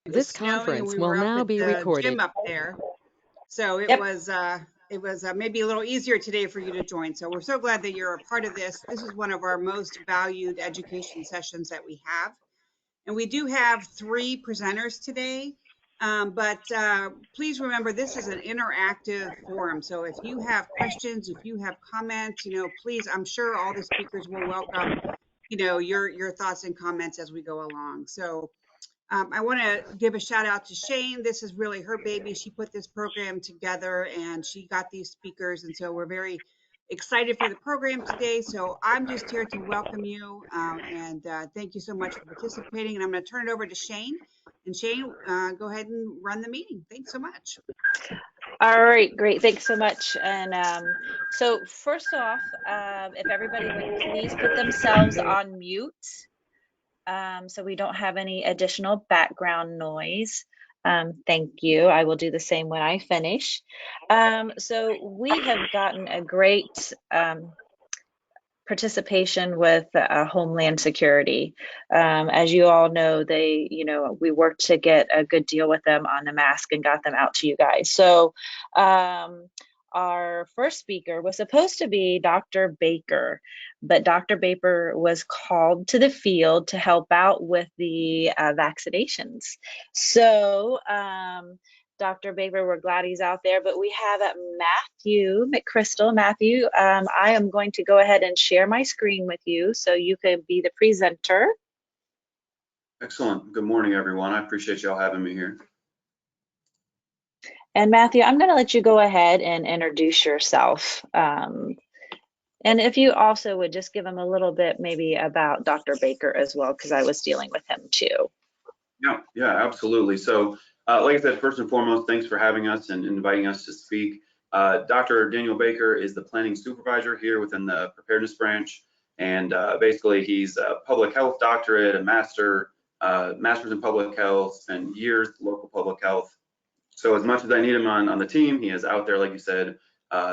It was This snowing and conference we will were up now at be the gym recorded. up there. So Yep. it was maybe a little easier today for you to join. So we're so glad that you're a part of this. This is one of our most valued education sessions that we have. And we do have 3 presenters today. But please remember, this is an interactive forum. So if you have questions, if you have comments, please, I'm sure all the speakers will welcome, your thoughts and comments as we go along. So I want to give a shout out to Shane. This is really her baby. She put this program together and she got these speakers. And so we're very excited for the program today. So I'm just here to welcome you and thank you so much for participating. And I'm going to turn it over to Shane. And Shane, go ahead and run the meeting. Thanks so much. All right, great. Thanks so much. And so first off, if everybody would please put themselves on mute so we don't have any additional background noise. Thank you. I will do the same when I finish. So we have gotten a great participation with Homeland Security. As you all know, we worked to get a good deal with them on the mask and got them out to you guys. So our first speaker was supposed to be Dr. Baker, but Dr. Baker was called to the field to help out with the vaccinations. So Dr. Baker, we're glad he's out there, but we have Matthew McChrystal. Matthew, I am going to go ahead and share my screen with you so you can be the presenter. Excellent. Good morning, everyone. I appreciate y'all having me here. And Matthew, I'm going to let you go ahead and introduce yourself. And if you also would just give him a little bit maybe about Dr. Baker as well, because I was dealing with him too. Yeah, absolutely. So like I said, first and foremost, thanks for having us and inviting us to speak. Dr. Daniel Baker is the planning supervisor here within the preparedness branch. And basically he's a public health doctorate, a master's in public health, spent years in local public health. So as much as I need him on the team, he is out there, like you said,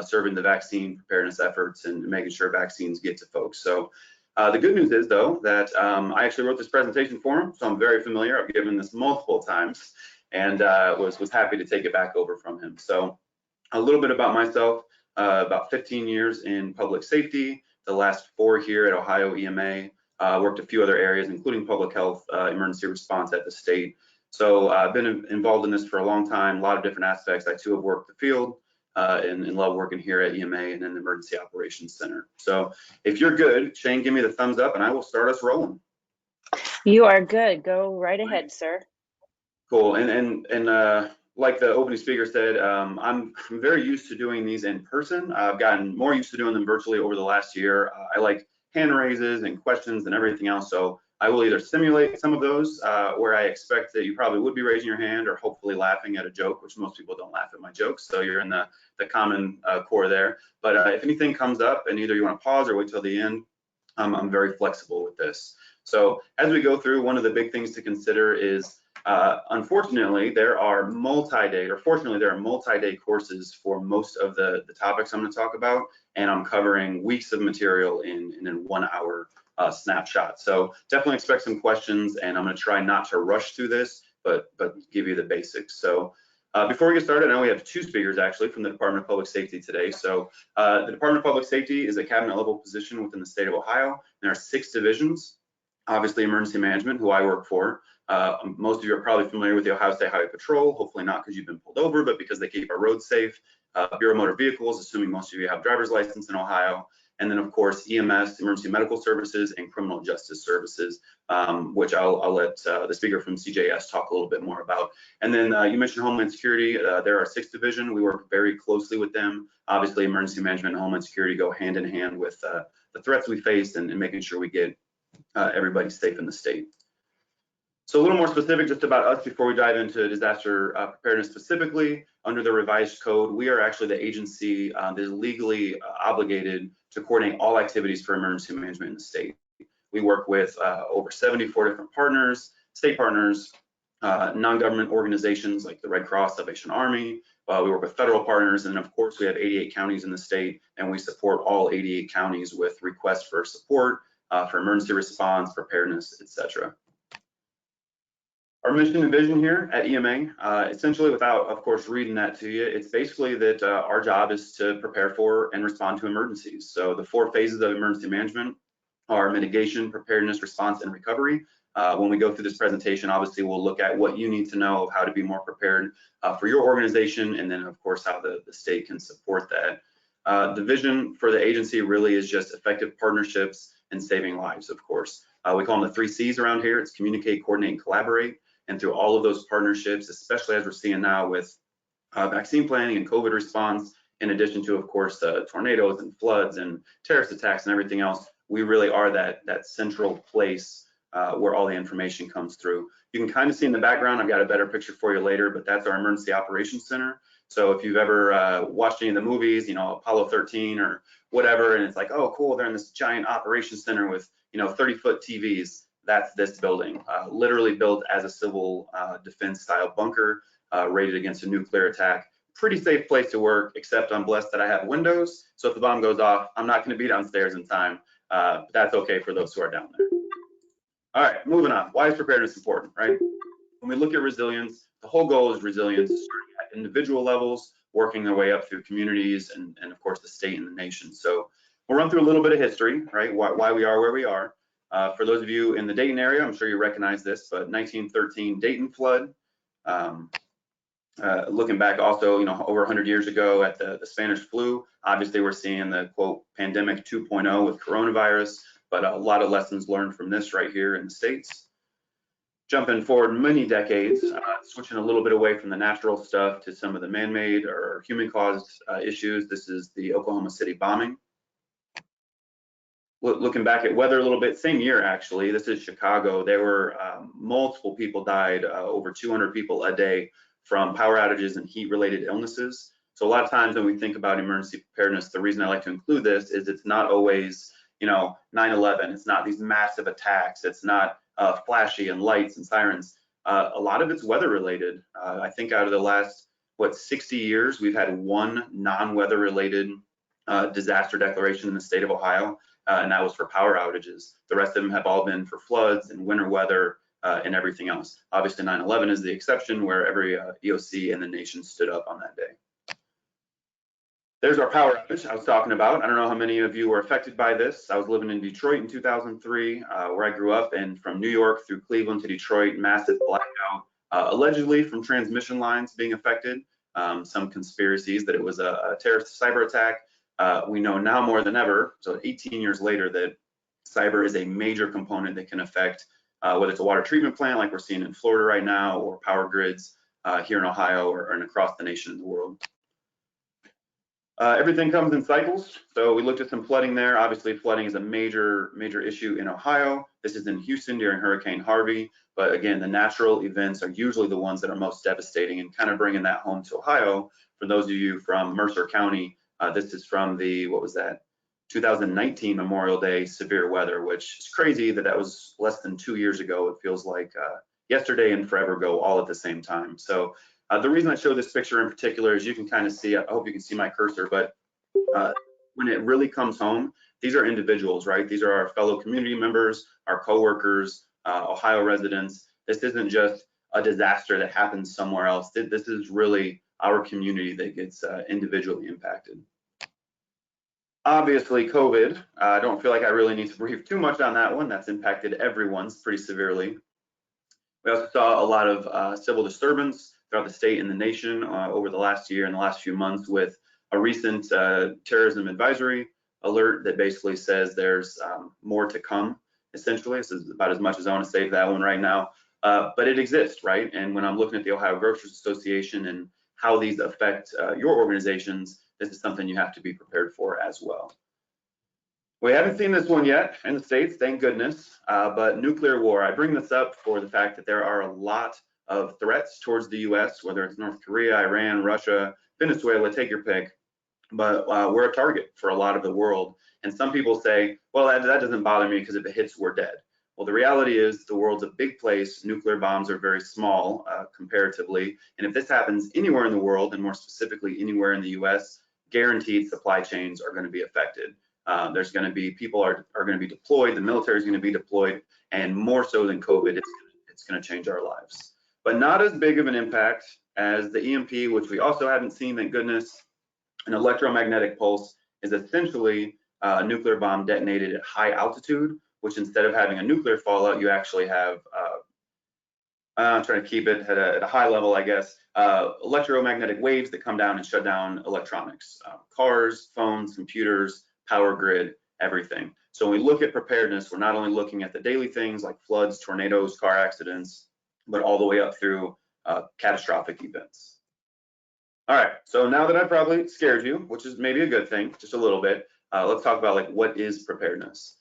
serving the vaccine preparedness efforts and making sure vaccines get to folks. So the good news is, though, that I actually wrote this presentation for him, so I'm very familiar. I've given this multiple times and was happy to take it back over from him. So a little bit about myself, about 15 years in public safety, the last 4 here at Ohio EMA, worked a few other areas, including public health, emergency response at the state. So I've been involved in this for a long time, a lot of different aspects. I too have worked the field and love working here at EMA and in the Emergency Operations Center. So if you're good, Shane, give me the thumbs up and I will start us rolling. You are good. Go right ahead, sir. Cool. And like the opening speaker said, I'm very used to doing these in person. I've gotten more used to doing them virtually over the last year. I like hand raises and questions and everything else. So I will either simulate some of those where I expect that you probably would be raising your hand or hopefully laughing at a joke, which most people don't laugh at my jokes. So you're in the common core there. But if anything comes up and either you want to pause or wait till the end, I'm very flexible with this. So as we go through, one of the big things to consider is unfortunately, there are multi-day, or fortunately, there are multi-day courses for most of the topics I'm going to talk about, and I'm covering weeks of material in a 1 hour snapshot. So definitely expect some questions, and I'm going to try not to rush through this, but give you the basics. So before we get started, I know we have 2 speakers actually from the Department of Public Safety today. So the Department of Public Safety is a cabinet level position within the state of Ohio. There are 6 divisions. Obviously, emergency management, who I work for. Most of you are probably familiar with the Ohio State Highway Patrol, hopefully not because you've been pulled over, but because they keep our roads safe. Bureau of Motor Vehicles, assuming most of you have driver's license in Ohio. And then, of course, EMS, Emergency Medical Services, and Criminal Justice Services, which I'll let the speaker from CJS talk a little bit more about. And then you mentioned Homeland Security. They're our 6th division. We work very closely with them. Obviously, emergency management and Homeland Security go hand in hand with the threats we face and making sure we get everybody safe in the state. So a little more specific just about us before we dive into disaster preparedness specifically. Under the revised code, we are actually the agency that is legally obligated to coordinate all activities for emergency management in the state. We work with over 74 different partners, state partners, non-government organizations like the Red Cross, Salvation Army. We work with federal partners, and of course we have 88 counties in the state, and we support all 88 counties with requests for support for emergency response, preparedness, etc. Our mission and vision here at EMA, essentially without, of course, reading that to you, it's basically that our job is to prepare for and respond to emergencies. So the 4 phases of emergency management are mitigation, preparedness, response, and recovery. When we go through this presentation, obviously we'll look at what you need to know of how to be more prepared for your organization, and then of course how the state can support that. The vision for the agency really is just effective partnerships and saving lives, of course. We call them the 3 C's around here. It's communicate, coordinate, and collaborate. And through all of those partnerships, especially as we're seeing now with vaccine planning and COVID response, in addition to, of course, tornadoes and floods and terrorist attacks and everything else, we really are that central place where all the information comes through. You can kind of see in the background, I've got a better picture for you later, but that's our Emergency Operations Center. So if you've ever watched any of the movies, you know, Apollo 13 or whatever, and it's like, oh, cool, they're in this giant operations center with, you know, 30-foot TVs. That's this building, literally built as a civil defense style bunker, rated against a nuclear attack. Pretty safe place to work, except I'm blessed that I have windows. So if the bomb goes off, I'm not gonna be downstairs in time. But that's okay for those who are down there. All right, moving on. Why is preparedness important, right? When we look at resilience, the whole goal is resilience, starting at individual levels, working their way up through communities, and of course the state and the nation. So we'll run through a little bit of history, right? Why we are where we are. For those of you in the Dayton area, I'm sure you recognize this, but 1913 Dayton flood. Looking back also, you know, over 100 years ago at the Spanish flu, obviously we're seeing the quote pandemic 2.0 with coronavirus, but a lot of lessons learned from this right here in the States. Jumping forward many decades, switching a little bit away from the natural stuff to some of the man-made or human-caused issues. This is the Oklahoma City bombing. Looking back at weather a little bit, same year actually, this is Chicago. There were multiple people died, over 200 people a day from power outages and heat-related illnesses. So a lot of times when we think about emergency preparedness, the reason I like to include this is it's not always, you know, 9/11. It's not these massive attacks. It's not flashy and lights and sirens. A lot of it's weather-related. I think out of the last, 60 years, we've had one non-weather related disaster declaration in the state of Ohio. And that was for power outages. The rest of them have all been for floods and winter weather and everything else. Obviously 9/11 is the exception, where every EOC in the nation stood up on that day. There's our power outage I was talking about. I don't know how many of you were affected by this. I was living in Detroit in 2003, where I grew up, and from New York through Cleveland to Detroit, massive blackout, allegedly from transmission lines being affected. Some conspiracies that it was a terrorist cyber attack. We know now more than ever, so 18 years later, that cyber is a major component that can affect whether it's a water treatment plant like we're seeing in Florida right now, or power grids here in Ohio or across the nation and the world. Everything comes in cycles. So we looked at some flooding there. Obviously, flooding is a major issue in Ohio. This is in Houston during Hurricane Harvey. But again, the natural events are usually the ones that are most devastating, and kind of bringing that home to Ohio. For those of you from Mercer County, this is from the, 2019 Memorial Day severe weather, which is crazy that was less than 2 years ago. It feels like yesterday and forever ago, all at the same time. So the reason I show this picture in particular is you can kind of see, I hope you can see my cursor, but when it really comes home, these are individuals, right? These are our fellow community members, our coworkers, Ohio residents. This isn't just a disaster that happens somewhere else. This is really our community that gets individually impacted. Obviously, COVID, I don't feel like I really need to brief too much on that one. That's impacted everyone's pretty severely. We also saw a lot of civil disturbance throughout the state and the nation over the last year and the last few months, with a recent terrorism advisory alert that basically says there's more to come, essentially. This is about as much as I want to say to that one right now. But it exists, right? And when I'm looking at the Ohio Grocers Association and how these affect your organizations, this is something you have to be prepared for as well. We haven't seen this one yet in the States, thank goodness, but nuclear war. I bring this up for the fact that there are a lot of threats towards the US, whether it's North Korea, Iran, Russia, Venezuela, take your pick, but we're a target for a lot of the world. And some people say, well, that doesn't bother me because if it hits, we're dead. Well, the reality is the world's a big place. Nuclear bombs are very small comparatively. And if this happens anywhere in the world, and more specifically anywhere in the US, guaranteed supply chains are going to be affected. There's going to be, people are going to be deployed, the military is going to be deployed, and more so than COVID, it's going to change our lives. but not as big of an impact as the EMP, which we also haven't seen, thank goodness. An electromagnetic pulse is essentially a nuclear bomb detonated at high altitude, which instead of having a nuclear fallout, you actually have, I'm trying to keep it at a high level, I guess, electromagnetic waves that come down and shut down electronics, cars, phones, computers, power grid, everything. So when we look at preparedness, we're not only looking at the daily things like floods, tornadoes, car accidents, but all the way up through catastrophic events. All right, so now that I've probably scared you, which is maybe a good thing, just a little bit, let's talk about like what is preparedness.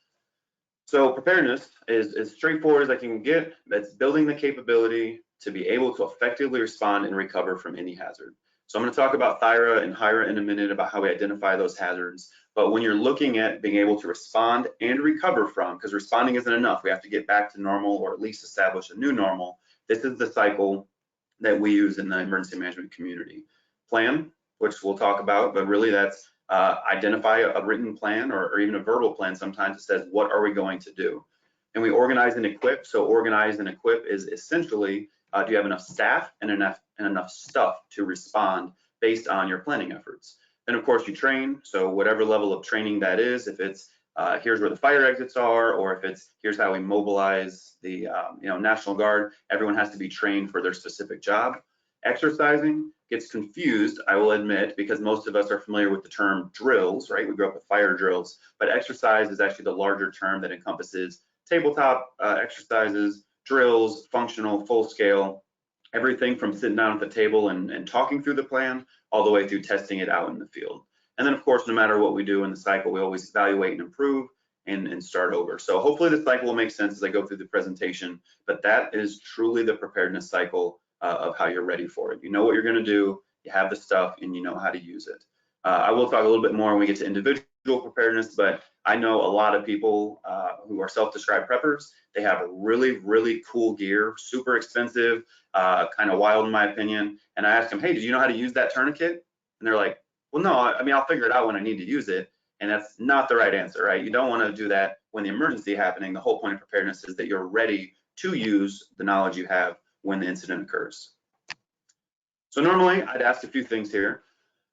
So preparedness is as straightforward as I can get. That's building the capability to be able to effectively respond and recover from any hazard. So I'm going to talk about THIRA and HIRA in a minute about how we identify those hazards. But when you're looking at being able to respond and recover from, because responding isn't enough, we have to get back to normal or at least establish a new normal. This is the cycle that we use in the emergency management community. Plan, which we'll talk about, but really that's identify a written plan or even a verbal plan. Sometimes it says, what are we going to do? And we organize and equip. So organize and equip is essentially, do you have enough staff and enough stuff to respond based on your planning efforts? Then of course you train. So whatever level of training that is, if it's here's where the fire exits are, or if it's here's how we mobilize the National Guard, everyone has to be trained for their specific job. Exercising gets confused, I will admit, because most of us are familiar with the term drills, right? We grew up with fire drills, but exercise is actually the larger term that encompasses tabletop exercises, drills, functional, full scale, everything from sitting down at the table and talking through the plan, all the way through testing it out in the field. And then of course, no matter what we do in the cycle, we always evaluate and improve and start over. So hopefully the cycle will make sense as I go through the presentation, but that is truly the preparedness cycle of how you're ready for it. You know what you're going to do, you have the stuff, and you know how to use it. I will talk a little bit more when we get to individual preparedness, but I know a lot of people who are self-described preppers. They have really, really cool gear, super expensive, kind of wild in my opinion. And I ask them, hey, did you know how to use that tourniquet? And they're like, well, no, I mean, I'll figure it out when I need to use it. And that's not the right answer, right? You don't want to do that when the emergency is happening. The whole point of preparedness is that you're ready to use the knowledge you have when the incident occurs. So normally I'd ask a few things here.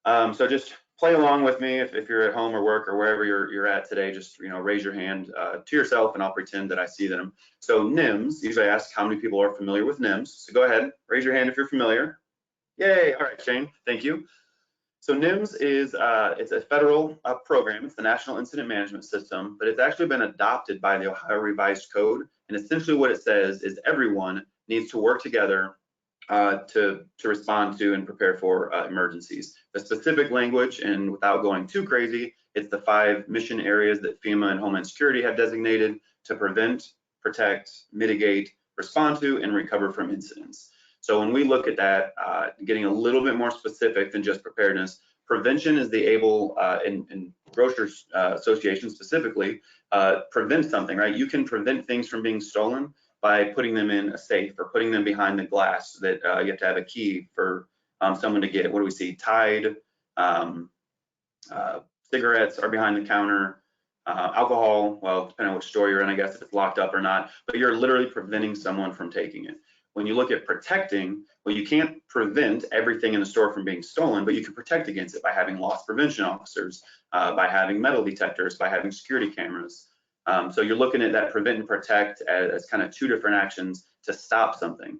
So just play along with me if you're at home or work or wherever you're at today. Just raise your hand to yourself and I'll pretend that I see them. So NIMS, usually I ask how many people are familiar with NIMS. So go ahead, raise your hand if you're familiar. Yay, all right, Shane, thank you. So NIMS is it's a federal program. It's the National Incident Management System, but it's actually been adopted by the Ohio Revised Code. And essentially what it says is everyone needs to work together to respond to and prepare for emergencies. The specific language, and without going too crazy, it's the 5 mission areas that FEMA and Homeland Security have designated to prevent, protect, mitigate, respond to, and recover from incidents. So when we look at that, getting a little bit more specific than just preparedness, prevention is the able, in Grocers Association specifically, prevent something, right? You can prevent things from being stolen by putting them in a safe or putting them behind the glass that you have to have a key for someone to get. What do we see? Tide, cigarettes are behind the counter, alcohol, well, depending on which store you're in, I guess if it's locked up or not, but you're literally preventing someone from taking it. When you look at protecting, well, you can't prevent everything in the store from being stolen, but you can protect against it by having loss prevention officers, by having metal detectors, by having security cameras. So you're looking at that prevent and protect as kind of 2 different actions to stop something.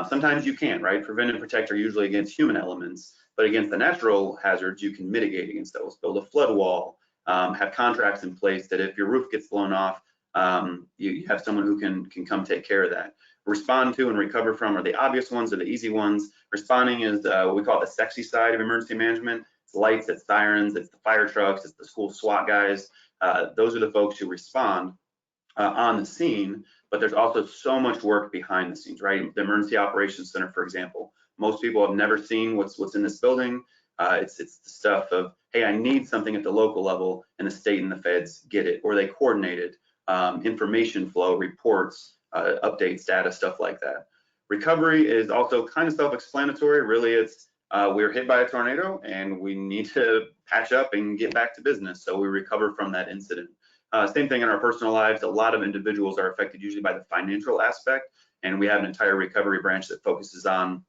Sometimes you can, right? Prevent and protect are usually against human elements, but against the natural hazards, you can mitigate against those. Build a flood wall, have contracts in place that if your roof gets blown off, you have someone who can come take care of that. Respond to and recover from are the obvious ones or the easy ones. Responding is what we call the sexy side of emergency management. It's lights, it's sirens, it's the fire trucks, it's the school SWAT guys. Those are the folks who respond on the scene, but there's also so much work behind the scenes, right? The Emergency Operations Center, for example, most people have never seen what's in this building. It's the stuff of, hey, I need something at the local level, and the state and the feds get it, or they coordinate it. Information flow, reports, updates, data, stuff like that. Recovery is also kind of self-explanatory. Really, it's we were hit by a tornado and we need to patch up and get back to business. So we recover from that incident. Same thing in our personal lives. A lot of individuals are affected usually by the financial aspect. and we have an entire recovery branch that focuses on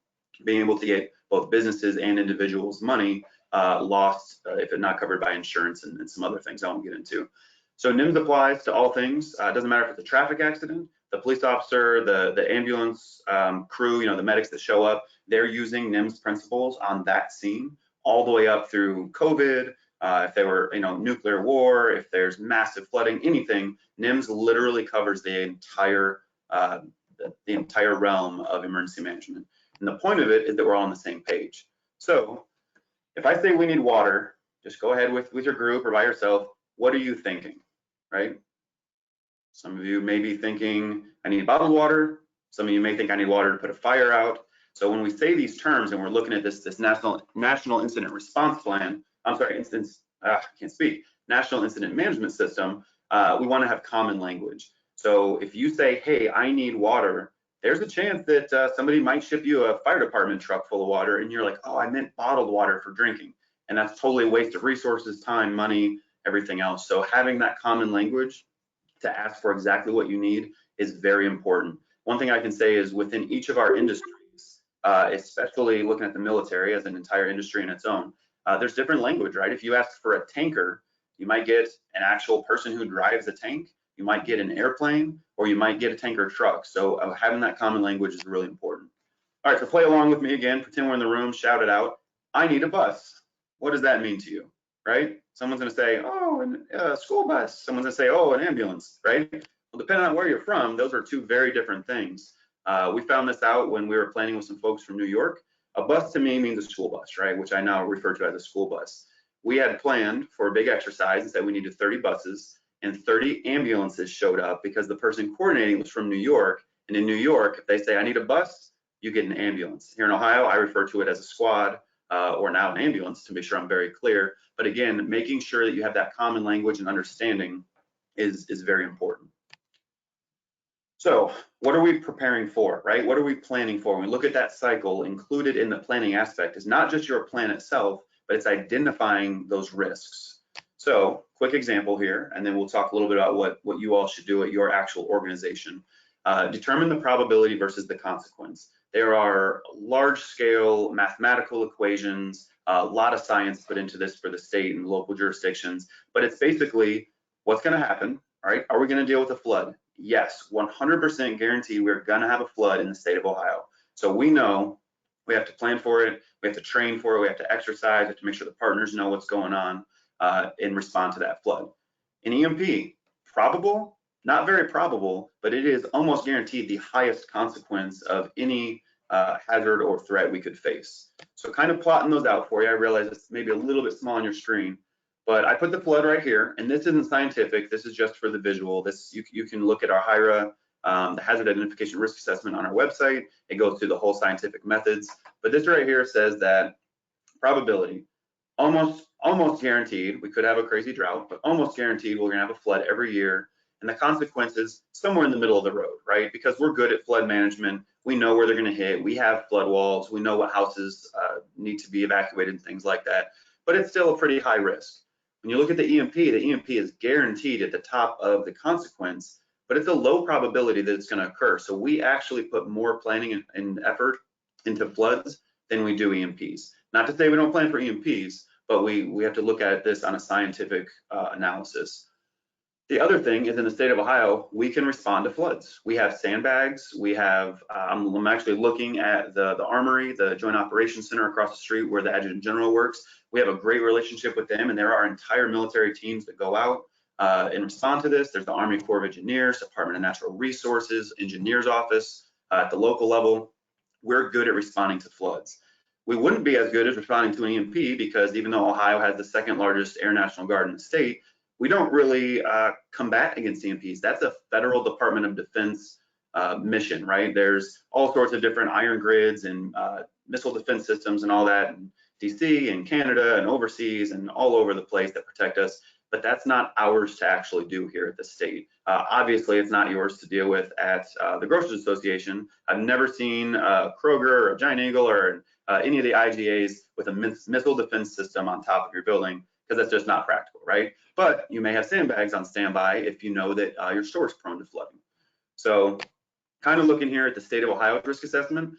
being able to get both businesses and individuals money lost if it's not covered by insurance and some other things I won't get into. So NIMS applies to all things. It doesn't matter if it's a traffic accident, the police officer, the ambulance crew, you know, the medics that show up, they're using NIMS principles on that scene all the way up through COVID. If there were, you know, nuclear war, if there's massive flooding, anything, NIMS literally covers the entire realm of emergency management. And the point of it is that we're all on the same page. So if I say we need water, just go ahead with your group or by yourself. What are you thinking, right? Some of you may be thinking, I need bottled water. Some of you may think I need water to put a fire out. So when we say these terms and we're looking at this national incident response plan, national incident management system, we want to have common language. So if you say, hey, I need water, there's a chance that somebody might ship you a fire department truck full of water and you're like, oh, I meant bottled water for drinking. And that's totally a waste of resources, time, money, everything else. So having that common language to ask for exactly what you need is very important. One thing I can say is within each of our industries, especially looking at the military as an entire industry in its own, there's different language, right? If you ask for a tanker, you might get an actual person who drives a tank, you might get an airplane, or you might get a tanker truck. So having that common language is really important. All right, so play along with me again, pretend we're in the room, shout it out. I need a bus. What does that mean to you, right? Someone's gonna say, oh, a school bus. Someone's gonna say, oh, an ambulance, right? Well, depending on where you're from, those are two very different things. We found this out when we were planning with some folks from New York. A bus to me means a school bus, right? Which I now refer to as a school bus. We had planned for a big exercise and said we needed 30 buses, and 30 ambulances showed up because the person coordinating was from New York. And in New York, if they say, I need a bus, you get an ambulance. Here in Ohio, I refer to it as a squad or now an ambulance, to be sure I'm very clear. But again, making sure that you have that common language and understanding is very important. So what are we preparing for, right? What are we planning for? When we look at that cycle, included in the planning aspect is not just your plan itself, but it's identifying those risks. So quick example here, and then we'll talk a little bit about what you all should do at your actual organization. Determine the probability versus the consequence. There are large scale mathematical equations, a lot of science put into this for the state and local jurisdictions, but it's basically what's gonna happen, all right? Are we gonna deal with a flood? Yes, 100% guaranteed we're gonna have a flood in the state of Ohio. So we know we have to plan for it, we have to train for it, we have to exercise, we have to make sure the partners know what's going on and respond to that flood. In EMP, probable? Not very probable, but it is almost guaranteed the highest consequence of any hazard or threat we could face. So kind of plotting those out for you. I realize it's maybe a little bit small on your screen, but I put the flood right here, and this isn't scientific. This is just for the visual. This you can look at our HIRA, the Hazard Identification Risk Assessment on our website. It goes through the whole scientific methods, but this right here says that probability, almost guaranteed, we could have a crazy drought, but almost guaranteed we're gonna have a flood every year. And the consequences somewhere in the middle of the road, right? Because we're good at flood management. We know where they're gonna hit. We have flood walls. We know what houses need to be evacuated and things like that, but it's still a pretty high risk. When you look at the EMP is guaranteed at the top of the consequence, but it's a low probability that it's gonna occur. So we actually put more planning and effort into floods than we do EMPs. Not to say we don't plan for EMPs, but we have to look at this on a scientific analysis. The other thing is in the state of Ohio, we can respond to floods. We have sandbags. We have, I'm actually looking at the Armory, the Joint Operations Center across the street where the Adjutant General works. We have a great relationship with them, and there are entire military teams that go out and respond to this. There's the Army Corps of Engineers, Department of Natural Resources, Engineers Office at the local level. We're good at responding to floods. We wouldn't be as good as responding to an EMP because even though Ohio has the second largest Air National Guard in the state, we don't really combat against EMPs. That's a federal Department of Defense mission, right? There's all sorts of different iron grids and missile defense systems and all that in DC and Canada and overseas and all over the place that protect us, but that's not ours to actually do here at the state. Obviously, it's not yours to deal with at the Grocers Association. I've never seen Kroger or a Giant Eagle or any of the IGAs with a missile defense system on top of your building, because that's just not practical, right? But you may have sandbags on standby if you know that your store is prone to flooding. So kind of looking here at the state of Ohio's risk assessment.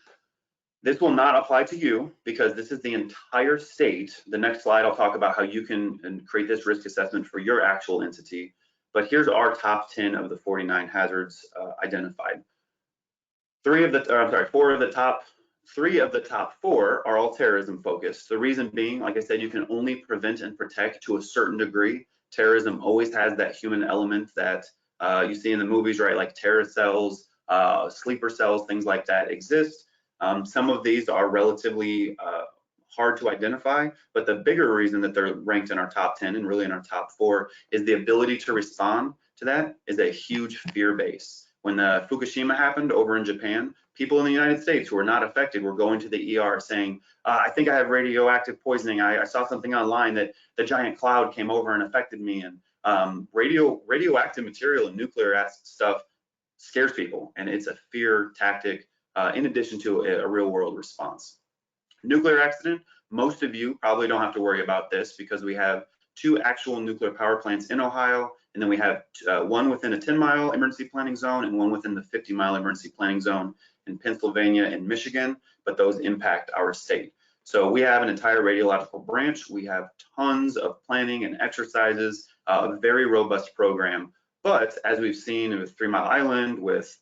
This will not apply to you because this is the entire state. The next slide, I'll talk about how you can create this risk assessment for your actual entity. But here's our top 10 of the 49 hazards identified. Three of the top four are all terrorism focused. The reason being, like I said, you can only prevent and protect to a certain degree. Terrorism always has that human element that you see in the movies, right? Like terror cells, sleeper cells, things like that exist. Some of these are relatively hard to identify, but the bigger reason that they're ranked in our top 10 and really in our top 4 is the ability to respond to that is a huge fear base. When the Fukushima happened over in Japan, people in the United States who were not affected were going to the ER saying, I think I have radioactive poisoning. I saw something online that the giant cloud came over and affected me. And radioactive material and nuclear stuff scares people, and it's a fear tactic in addition to a real world response. Nuclear accident, most of you probably don't have to worry about this because we have 2 actual nuclear power plants in Ohio, and then we have one within a 10-mile emergency planning zone and one within the 50-mile emergency planning zone in Pennsylvania and Michigan, but those impact our state. So we have an entire radiological branch. We have tons of planning and exercises, a very robust program. But as we've seen with 3 Mile Island, with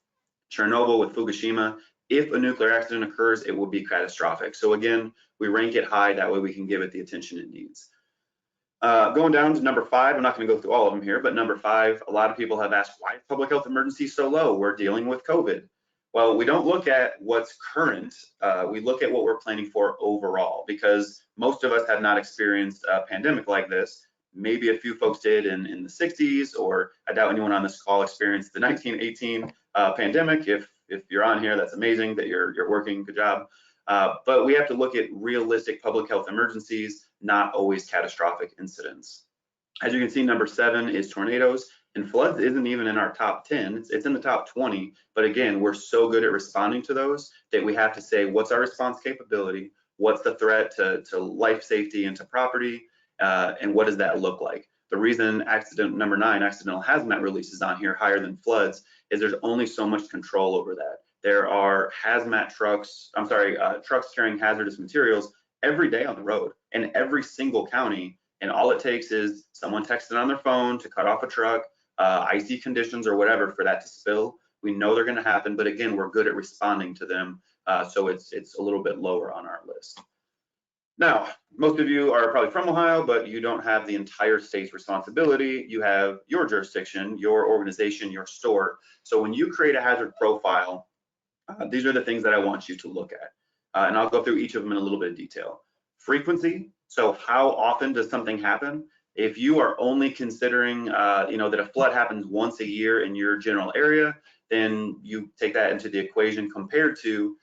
Chernobyl, with Fukushima, if a nuclear accident occurs, it will be catastrophic. So again, we rank it high, that way we can give it the attention it needs. Going down to number 5, I'm not going to go through all of them here, but number 5, a lot of people have asked, why is public health emergency so low? We're dealing with COVID. Well, we don't look at what's current, we look at what we're planning for overall, because most of us have not experienced a pandemic like this. Maybe a few folks did in the 60s, or I doubt anyone on this call experienced the 1918 pandemic. If you're on here, that's amazing that you're working, good job. But we have to look at realistic public health emergencies, not always catastrophic incidents. As you can see, number 7 is tornadoes, and floods isn't even in our top 10, it's in the top 20. But again, we're so good at responding to those that we have to say, what's our response capability? What's the threat to life safety and to property? And what does that look like? The reason number 9, accidental hazmat release is on here higher than floods is there's only so much control over that. There are hazmat trucks, trucks carrying hazardous materials every day on the road in every single county. And all it takes is someone texting on their phone to cut off a truck, icy conditions or whatever for that to spill. We know they're going to happen, but again, we're good at responding to them. So it's a little bit lower on our list. Now, most of you are probably from Ohio, but you don't have the entire state's responsibility. You have your jurisdiction, your organization, your store. So when you create a hazard profile, these are the things that I want you to look at. And I'll go through each of them in a little bit of detail. Frequency, so how often does something happen? If you are only considering that a flood happens once a year in your general area, then you take that into the equation compared to,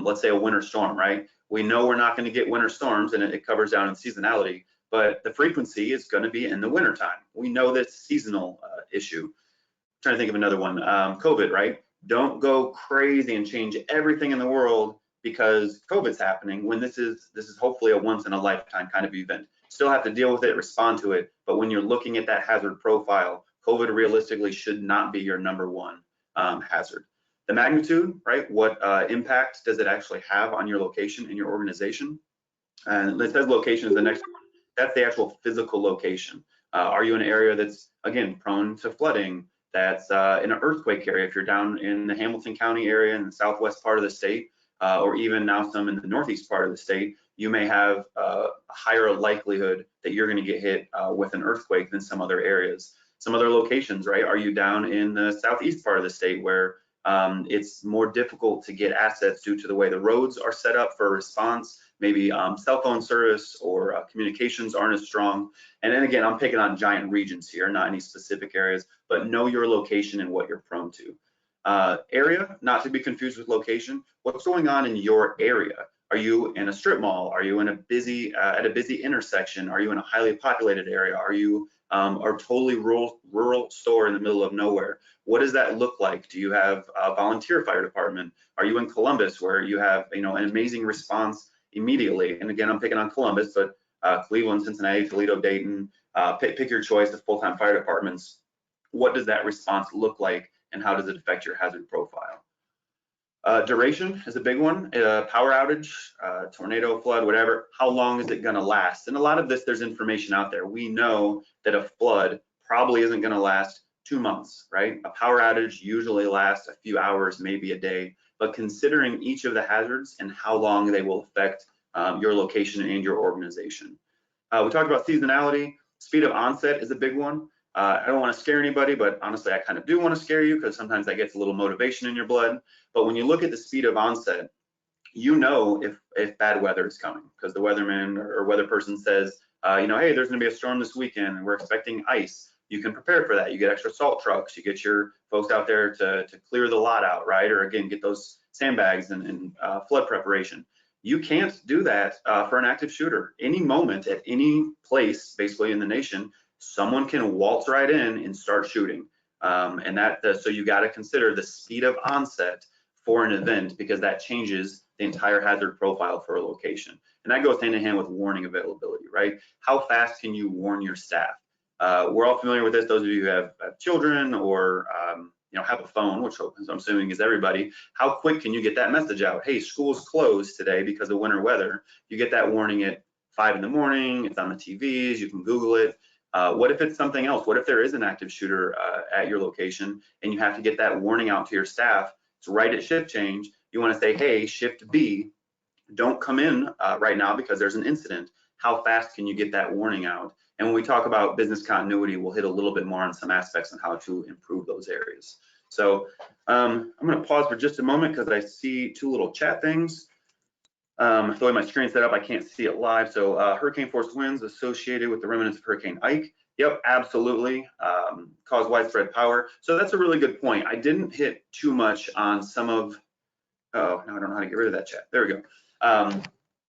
let's say, a winter storm, right? We know we're not going to get winter storms, and it covers down in seasonality, but the frequency is going to be in the wintertime. We know that's a seasonal issue. I'm trying to think of another one, COVID, right? Don't go crazy and change everything in the world because COVID's happening when this is hopefully a once in a lifetime kind of event. Still have to deal with it, respond to it, but when you're looking at that hazard profile, COVID realistically should not be your number 1 hazard. The magnitude, right? What impact does it actually have on your location and your organization? And it says location is the next one. That's the actual physical location. Are you in an area that's, again, prone to flooding? That's in an earthquake area. If you're down in the Hamilton County area in the southwest part of the state, or even now some in the northeast part of the state, you may have a higher likelihood that you're going to get hit with an earthquake than some other areas. Some other locations, right? Are you down in the southeast part of the state where it's more difficult to get assets due to the way the roads are set up for response? Maybe cell phone service or communications aren't as strong. And then again, I'm picking on giant regions here, not any specific areas, but know your location and what you're prone to. Area, not to be confused with location. What's going on in your area? Are you in a strip mall? Are you in a busy at a busy intersection? Are you in a highly populated area? Are you a totally rural store in the middle of nowhere? What does that look like? Do you have a volunteer fire department? Are you in Columbus where you have an amazing response immediately? And again, I'm picking on Columbus, but Cleveland, Cincinnati, Toledo, Dayton, pick your choice of full-time fire departments. What does that response look like, and how does it affect your hazard profile? Duration is a big one. Power outage, tornado, flood, whatever. How long is it going to last? And a lot of this, there's information out there. We know that a flood probably isn't going to last 2 months, right? A power outage usually lasts a few hours, maybe a day. But considering each of the hazards and how long they will affect your location and your organization. We talked about seasonality. Speed of onset is a big one. I don't want to scare anybody, but honestly, I kind of do want to scare you because sometimes that gets a little motivation in your blood. But when you look at the speed of onset, you know if bad weather is coming because the weatherman or weather person says, you know, hey, there's going to be a storm this weekend and we're expecting ice. You can prepare for that. You get extra salt trucks. You get your folks out there to clear the lot out, right? Or again, get those sandbags and flood preparation. You can't do that for an active shooter. Any moment at any place, basically in the nation, someone can waltz right in and start shooting. So you got to consider the speed of onset for an event because that changes the entire hazard profile for a location. And that goes hand in hand with warning availability, right? How fast can you warn your staff? We're all familiar with this. Those of you who have children or you know, have a phone, which I'm assuming is everybody. How quick can you get that message out? Hey, school's closed today because of winter weather. You get that warning at 5 in the morning. It's on the TVs. You can Google it. What if it's something else? What if there is an active shooter at your location and you have to get that warning out to your staff? It's right at shift change. You want to say, hey, shift B, don't come in right now because there's an incident. How fast can you get that warning out? And when we talk about business continuity, we'll hit a little bit more on some aspects on how to improve those areas. So I'm going to pause for just a moment because I see two little chat things. The way my screen's set up, I can't see it live. So hurricane force winds associated with the remnants of Hurricane Ike. Yep, absolutely. Cause widespread power. So that's a really good point. I didn't hit too much on some of, oh, now I don't know how to get rid of that chat. There we go.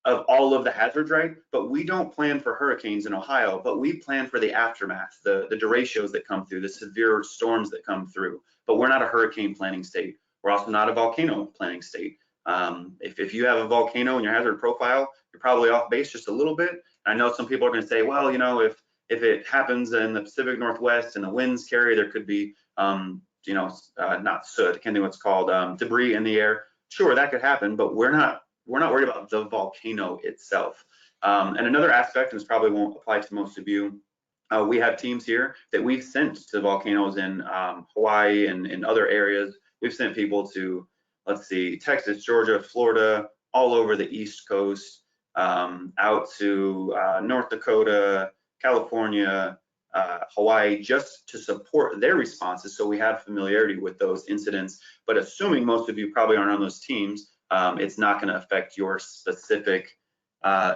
Of all of the hazards, right? But we don't plan for hurricanes in Ohio, but we plan for the aftermath, the derechos that come through, the severe storms that come through. But we're not a hurricane planning state. We're also not a volcano planning state. If you have a volcano in your hazard profile, you're probably off base just a little bit. I know some people are going to say, well, you know, if it happens in the Pacific Northwest and the winds carry, there could be, you know, not soot, I can't think what it's called, debris in the air. Sure, that could happen, but we're not worried about the volcano itself. And another aspect, and this probably won't apply to most of you, we have teams here that we've sent to volcanoes in Hawaii and in other areas. We've sent people to, let's see, Texas, Georgia, Florida, all over the East Coast, out to North Dakota, California, Hawaii, just to support their responses. So we have familiarity with those incidents, but assuming most of you probably aren't on those teams, it's not going to affect your specific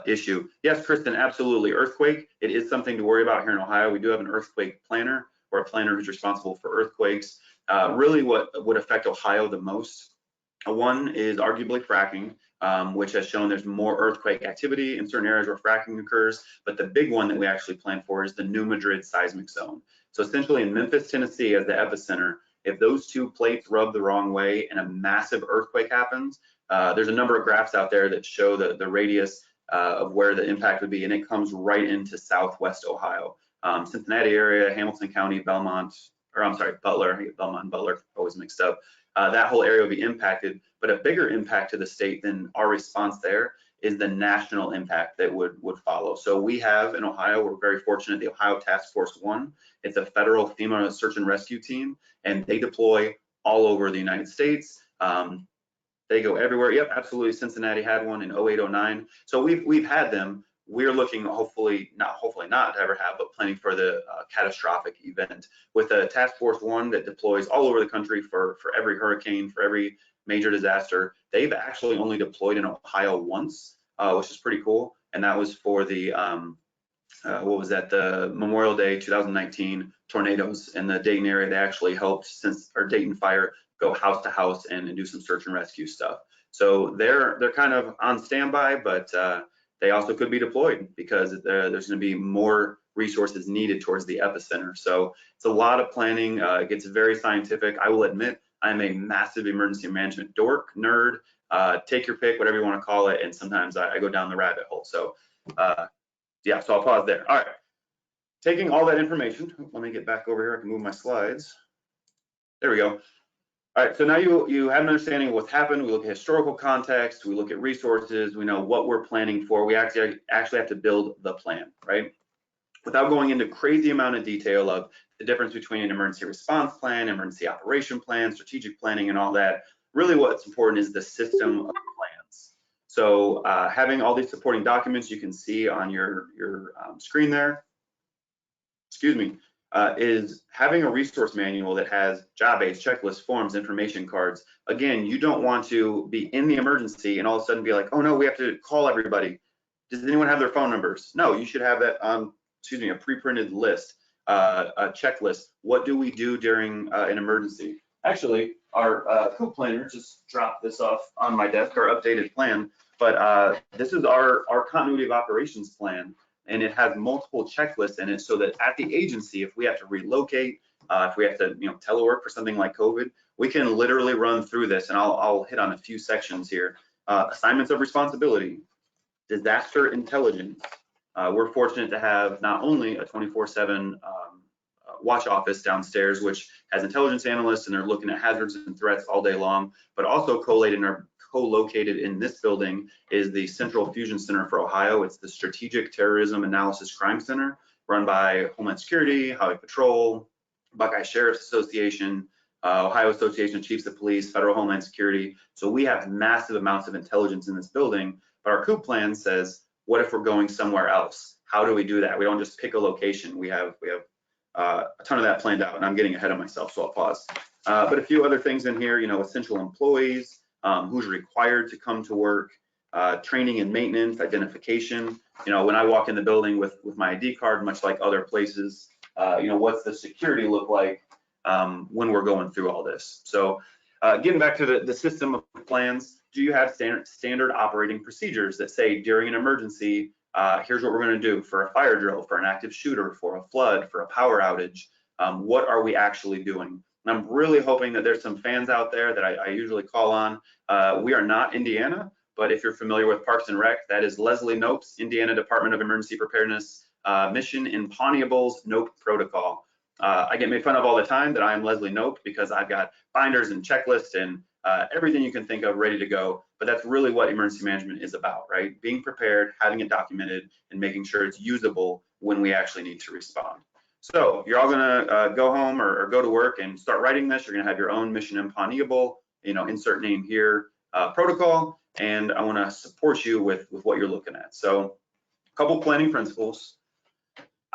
issue. Yes, Kristen, absolutely. Earthquake, it is something to worry about here in Ohio. We do have an earthquake planner or a planner who's responsible for earthquakes. Really what would affect Ohio the most, one is arguably fracking, which has shown there's more earthquake activity in certain areas where fracking occurs. But the big one that we actually plan for is the New Madrid seismic zone. So essentially in Memphis, Tennessee as the epicenter, if those two plates rub the wrong way and a massive earthquake happens, there's a number of graphs out there that show the radius of where the impact would be, and it comes right into southwest Ohio. Cincinnati area, Hamilton County, Belmont, or I'm sorry, Butler, I get Belmont and Butler always mixed up. That whole area will be impacted, but a bigger impact to the state than our response there is the national impact that would follow. So we have in Ohio, we're very fortunate, the Ohio Task Force 1. It's a federal FEMA search and rescue team, and they deploy all over the United States. They go everywhere. Yep, absolutely. Cincinnati had one in 08, 09. So we've had them. We're looking hopefully not to ever have, but planning for the catastrophic event with a Task Force 1 that deploys all over the country for every hurricane, for every major disaster. They've actually only deployed in Ohio once, which is pretty cool. And that was for the, what was that, the Memorial Day 2019 tornadoes in the Dayton area. They actually helped Dayton Fire go house to house and do some search and rescue stuff. So they're kind of on standby, but they also could be deployed because there's going to be more resources needed towards the epicenter. So it's a lot of planning. It gets very scientific. I will admit I'm a massive emergency management dork, nerd, take your pick, whatever you want to call it. And sometimes I go down the rabbit hole. So yeah, so I'll pause there. All right, taking all that information, let me get back over here. I can move my slides. There we go. All right, so now you have an understanding of what's happened. We look at historical context, we look at resources, we know what we're planning for. We actually have to build the plan, right? Without going into crazy amount of detail of the difference between an emergency response plan, emergency operation plan, strategic planning, and all that, really what's important is the system of plans. So having all these supporting documents you can see on your screen there, excuse me, is having a resource manual that has job aids, checklists, forms, information cards. Again, you don't want to be in the emergency and all of a sudden be like, oh no, we have to call everybody. Does anyone have their phone numbers? No, you should have that on, excuse me, a pre-printed list, a checklist. What do we do during an emergency? Actually, our co-planner just dropped this off on my desk, our updated plan, but this is our continuity of operations plan. And it has multiple checklists in it so that at the agency, if we have to relocate, if we have to telework for something like COVID, we can literally run through this. And I'll hit on a few sections here. Assignments of responsibility, disaster intelligence. We're fortunate to have not only a 24/7 watch office downstairs, which has intelligence analysts and they're looking at hazards and threats all day long, but also co-located in this building is the Central Fusion Center for Ohio. It's the Strategic Terrorism Analysis Crime Center run by Homeland Security, Highway Patrol, Buckeye Sheriff's Association, Ohio Association of Chiefs of Police, Federal Homeland Security. So we have massive amounts of intelligence in this building, but our COOP plan says, what if we're going somewhere else? How do we do that? We don't just pick a location. We have a ton of that planned out, and I'm getting ahead of myself, so I'll pause. But a few other things in here, essential employees, who's required to come to work, training and maintenance, identification. When I walk in the building with my ID card, much like other places, what's the security look like when we're going through all this? So getting back to the system of plans, do you have standard operating procedures that say during an emergency, here's what we're going to do for a fire drill, for an active shooter, for a flood, for a power outage? What are we actually doing? And I'm really hoping that there's some fans out there that I usually call on. We are not Indiana, but if you're familiar with Parks and Rec, that is Leslie Knope's Indiana Department of Emergency Preparedness mission in Pontiable's Knope Protocol. I get made fun of all the time that I'm Leslie Knope because I've got binders and checklists and everything you can think of ready to go, but that's really what emergency management is about, right? Being prepared, having it documented, and making sure it's usable when we actually need to respond. So you're all gonna go home or go to work and start writing this. You're gonna have your own mission in Pontiable, insert name here, protocol, and I wanna support you with what you're looking at. So a couple planning principles.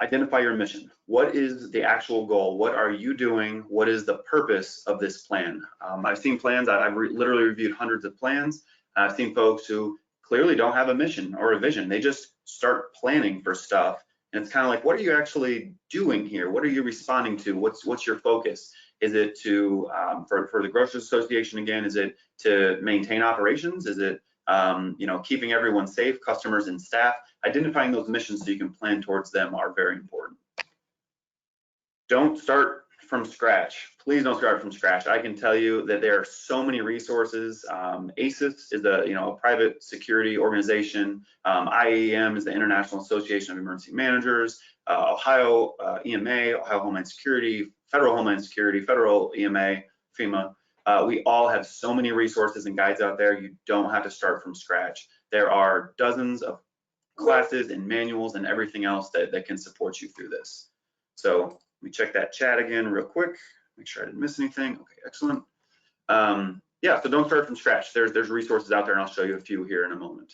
Identify your mission. What is the actual goal? What are you doing? What is the purpose of this plan? I've seen plans, I've literally reviewed hundreds of plans. I've seen folks who clearly don't have a mission or a vision. They just start planning for stuff. And it's kind of like, what are you actually doing here? What are you responding to? What's your focus? Is it to, for the Grocers Association again, is it to maintain operations? Is it, keeping everyone safe, customers and staff? Identifying those missions so you can plan towards them are very important. Don't start from scratch. Please don't start from scratch. I can tell you that there are so many resources. ACES is a private security organization. IAEM is the International Association of Emergency Managers. Ohio EMA, Ohio Homeland Security, Federal Homeland Security, Federal EMA, FEMA. We all have so many resources and guides out there. You don't have to start from scratch. There are dozens of classes and manuals and everything else that can support you through this. So let me check that chat again real quick, make sure I didn't miss anything. Okay, excellent. Yeah, so don't start from scratch. There's resources out there, and I'll show you a few here in a moment.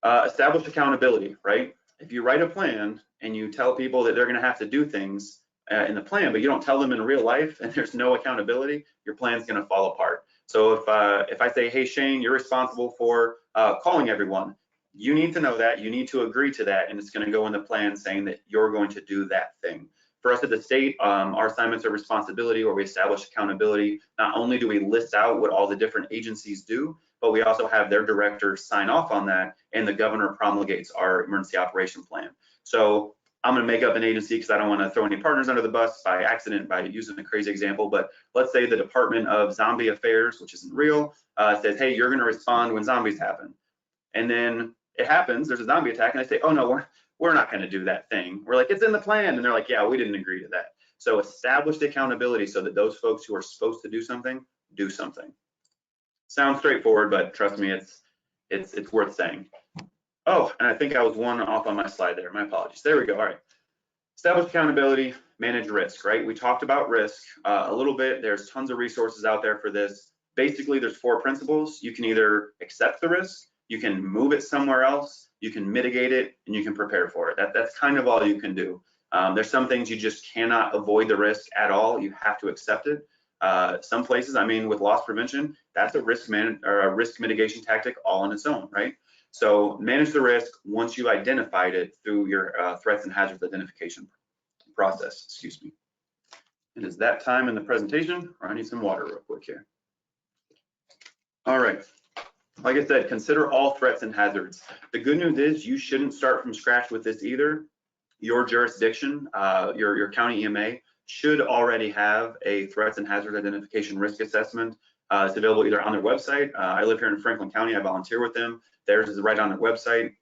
Establish accountability, right? If you write a plan and you tell people that they're gonna have to do things in the plan, but you don't tell them in real life and there's no accountability, your plan's gonna fall apart. So if I say, hey, Shane, you're responsible for calling everyone, you need to know that, you need to agree to that, and it's gonna go in the plan saying that you're going to do that thing. For us at the state, our assignments of responsibility where we establish accountability, not only do we list out what all the different agencies do, but we also have their director sign off on that, and the governor promulgates our emergency operation plan. So I'm gonna make up an agency because I don't wanna throw any partners under the bus by accident by using a crazy example, but let's say the Department of Zombie Affairs, which isn't real, says, hey, you're gonna respond when zombies happen. And then it happens, there's a zombie attack, and I say, oh no, we're not gonna do that thing. We're like, it's in the plan, and they're like, yeah, we didn't agree to that. So establish the accountability so that those folks who are supposed to do something, do something. Sounds straightforward, but trust me, it's worth saying. Oh, and I think I was one off on my slide there. My apologies. There we go. All right. Establish accountability, manage risk, right? We talked about risk a little bit. There's tons of resources out there for this. Basically, there's 4 principles. You can either accept the risk, you can move it somewhere else, you can mitigate it, and you can prepare for it. That's kind of all you can do. There's some things you just cannot avoid the risk at all. You have to accept it. Some places, I mean, with loss prevention, that's a risk mitigation tactic all on its own, right? So manage the risk once you identified it through your threats and hazards identification process, excuse me. It is that time in the presentation where I need some water real quick here. All right, like I said, consider all threats and hazards. The good news is you shouldn't start from scratch with this either. Your jurisdiction, your county EMA should already have a threats and hazard identification risk assessment. It's available either on their website. I live here in Franklin County, I volunteer with them. Theirs is right on their website.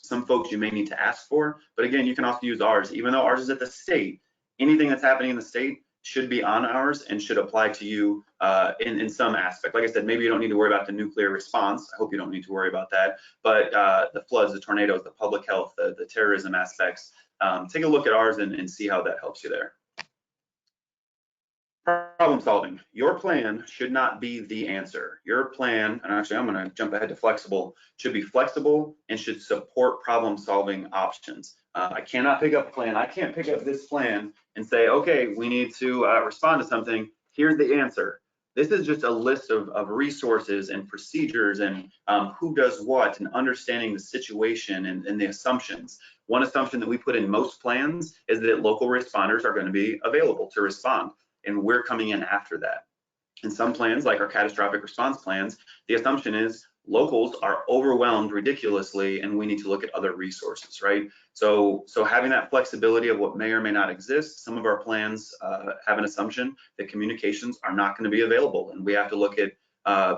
Some folks you may need to ask for, but again, you can also use ours. Even though ours is at the state, anything that's happening in the state should be on ours and should apply to you in some aspect. Like I said, maybe you don't need to worry about the nuclear response. I hope you don't need to worry about that. But the floods, the tornadoes, the public health, the terrorism aspects, take a look at ours and see how that helps you there. Problem solving. Your plan should not be the answer. Your plan, and actually I'm going to jump ahead to flexible, should be flexible and should support problem solving options. I cannot pick up a plan. I can't pick up this plan and say, okay, we need to respond to something. Here's the answer. This is just a list of resources and procedures and who does what and understanding the situation and the assumptions. One assumption that we put in most plans is that local responders are going to be available to respond, and we're coming in after that. In some plans, like our catastrophic response plans, the assumption is locals are overwhelmed ridiculously and we need to look at other resources, right? So having that flexibility of what may or may not exist, some of our plans have an assumption that communications are not going to be available, and we have to look at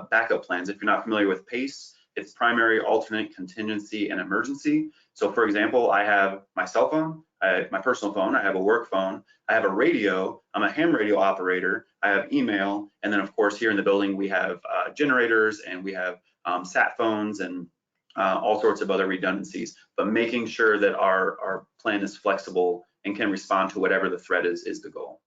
backup plans. If you're not familiar with PACE, it's primary, alternate, contingency, and emergency. So for example, I have my cell phone, my personal phone, I have a work phone, I have a radio, I'm a ham radio operator, I have email, and then of course here in the building we have generators and we have sat phones and all sorts of other redundancies, but making sure that our plan is flexible and can respond to whatever the threat is the goal.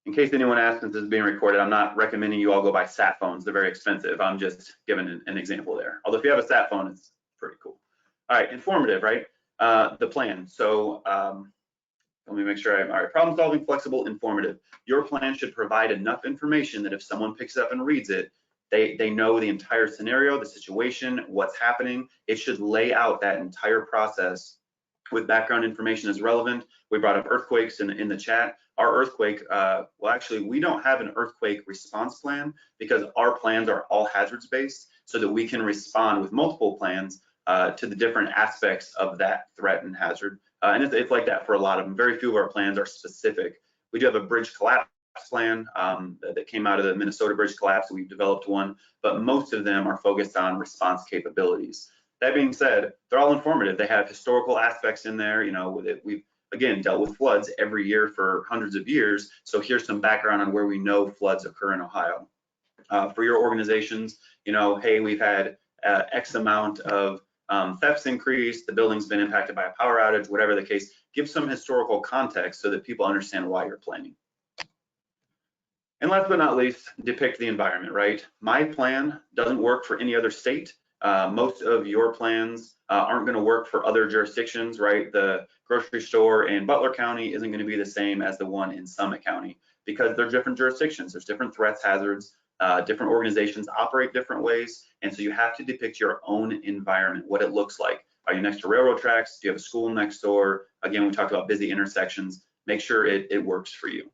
In case anyone asks, since this is being recorded, I'm not recommending you all go buy sat phones. They're very expensive. I'm just giving an example there. Although if you have a sat phone, it's pretty cool. All right, informative, right? The plan. So let me make sure all right, problem solving, flexible, informative. Your plan should provide enough information that if someone picks it up and reads it, they know the entire scenario, the situation, what's happening. It should lay out that entire process with background information as relevant. We brought up earthquakes in the chat. Our earthquake, well, actually, we don't have an earthquake response plan because our plans are all hazards based so that we can respond with multiple plans to the different aspects of that threat and hazard. And it's like that for a lot of them. Very few of our plans are specific. We do have a bridge collapse plan that came out of the Minnesota bridge collapse. We've developed one, but most of them are focused on response capabilities. That being said, they're all informative. They have historical aspects in there. You know, we've again dealt with floods every year for hundreds of years. So here's some background on where we know floods occur in Ohio. For your organizations, you know, hey, we've had X amount of thefts increased, the building's been impacted by a power outage, whatever the case. Give some historical context so that people understand why you're planning. And last but not least, depict the environment, right? My plan doesn't work for any other state. Most of your plans aren't going to work for other jurisdictions, right? The grocery store in Butler County isn't going to be the same as the one in Summit County because they're different jurisdictions. There's different threats, hazards, different organizations operate different ways. And so you have to depict your own environment, what it looks like. Are you next to railroad tracks? Do you have a school next door? Again, we talked about busy intersections. Make sure it works for you.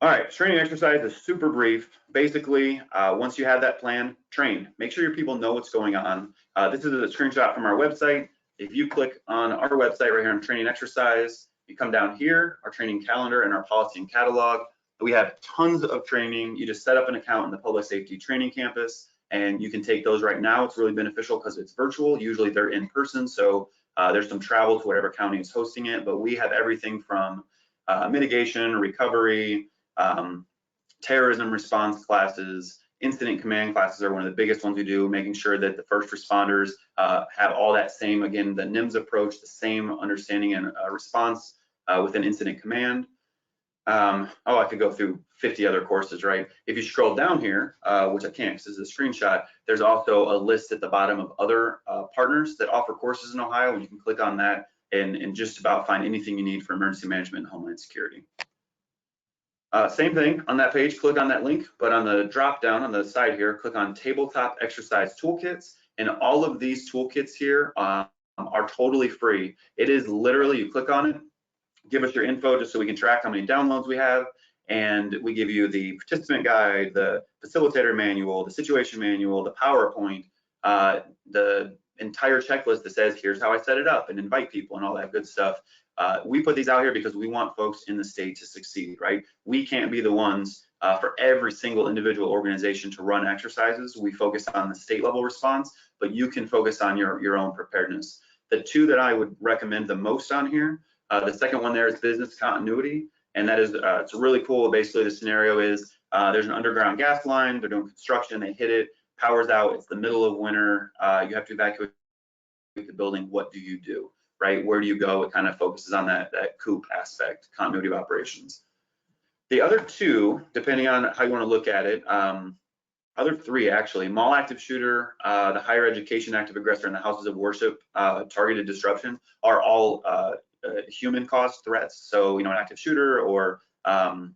All right, training exercise is super brief. Basically, once you have that plan, train. Make sure your people know what's going on. This is a screenshot from our website. If you click on our website right here on training exercise, you come down here, our training calendar and our policy and catalog. We have tons of training. You just set up an account in the Public Safety Training Campus and you can take those right now. It's really beneficial because it's virtual. Usually they're in person, so There's some travel to whatever county is hosting it, but we have everything from mitigation, recovery, terrorism response classes, incident command classes are one of the biggest ones we do, making sure that the first responders have all that same, again, the NIMS approach, the same understanding and response within incident command. Oh, I could go through 50 other courses, right? If you scroll down here, which I can't because this is a screenshot, there's also a list at the bottom of other partners that offer courses in Ohio, and you can click on that and just about find anything you need for emergency management and homeland security. Same thing on that page, click on that link, but on the drop down on the side here, click on tabletop exercise toolkits, and all of these toolkits here are totally free. It is literally, you click on it, give us your info just so we can track how many downloads we have, and we give you the participant guide, the facilitator manual, the situation manual, the PowerPoint, the entire checklist that says here's how I set it up and invite people and all that good stuff. We put these out here because we want folks in the state to succeed, right? We can't be the ones for every single individual organization to run exercises. We focus on the state level response, but you can focus on your own preparedness. The two that I would recommend the most on here, the second one there is business continuity, and that is, it's really cool. Basically, the scenario is there's an underground gas line, they're doing construction, they hit it, power's out, it's the middle of winter, you have to evacuate the building, what do you do? Right? Where do you go? It kind of focuses on that COOP aspect, continuity of operations. The other two, depending on how you want to look at it, other three actually, mall active shooter, the higher education active aggressor, and the houses of worship targeted disruption are all human caused threats. So, you know, an active shooter or bomb,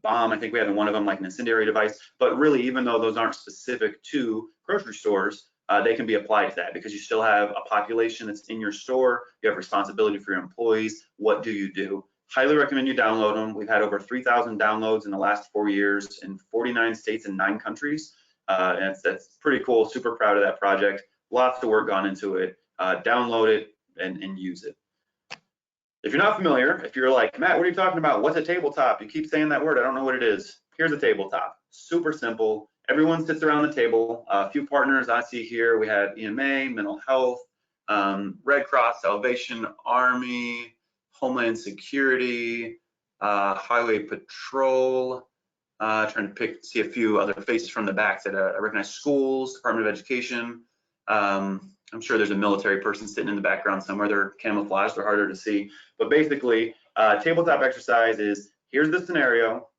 I think we have one of them like an incendiary device, but really, even though those aren't specific to grocery stores, they can be applied to that because you still have a population that's in your store. You have responsibility for your employees. What do you do? Highly recommend you download them. We've had over 3,000 downloads in the last 4 years in 49 states and 9 countries. And that's pretty cool. Super proud of that project. Lots of work gone into it. Download it and use it. If you're not familiar, if you're like, Matt, what are you talking about? What's a tabletop? You keep saying that word. I don't know what it is. Here's a tabletop. Super simple. Everyone sits around the table. A few partners I see here. We have EMA, mental health, Red Cross, Salvation Army, Homeland Security, Highway Patrol. Trying to see a few other faces from the back that I recognize. Schools, Department of Education. I'm sure there's a military person sitting in the background somewhere. They're camouflaged, they're harder to see. But basically, tabletop exercise is, here's the scenario.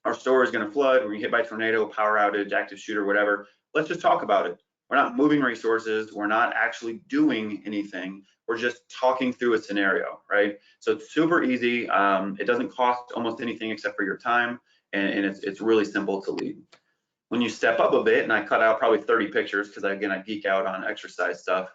Our store is going to flood, we're going to get hit by a tornado, power outage, active shooter, whatever. Let's just talk about it. We're not moving resources. We're not actually doing anything. We're just talking through a scenario, right? So it's super easy. It doesn't cost almost anything except for your time, and it's really simple to lead. When you step up a bit, and I cut out probably 30 pictures because again, I geek out on exercise stuff.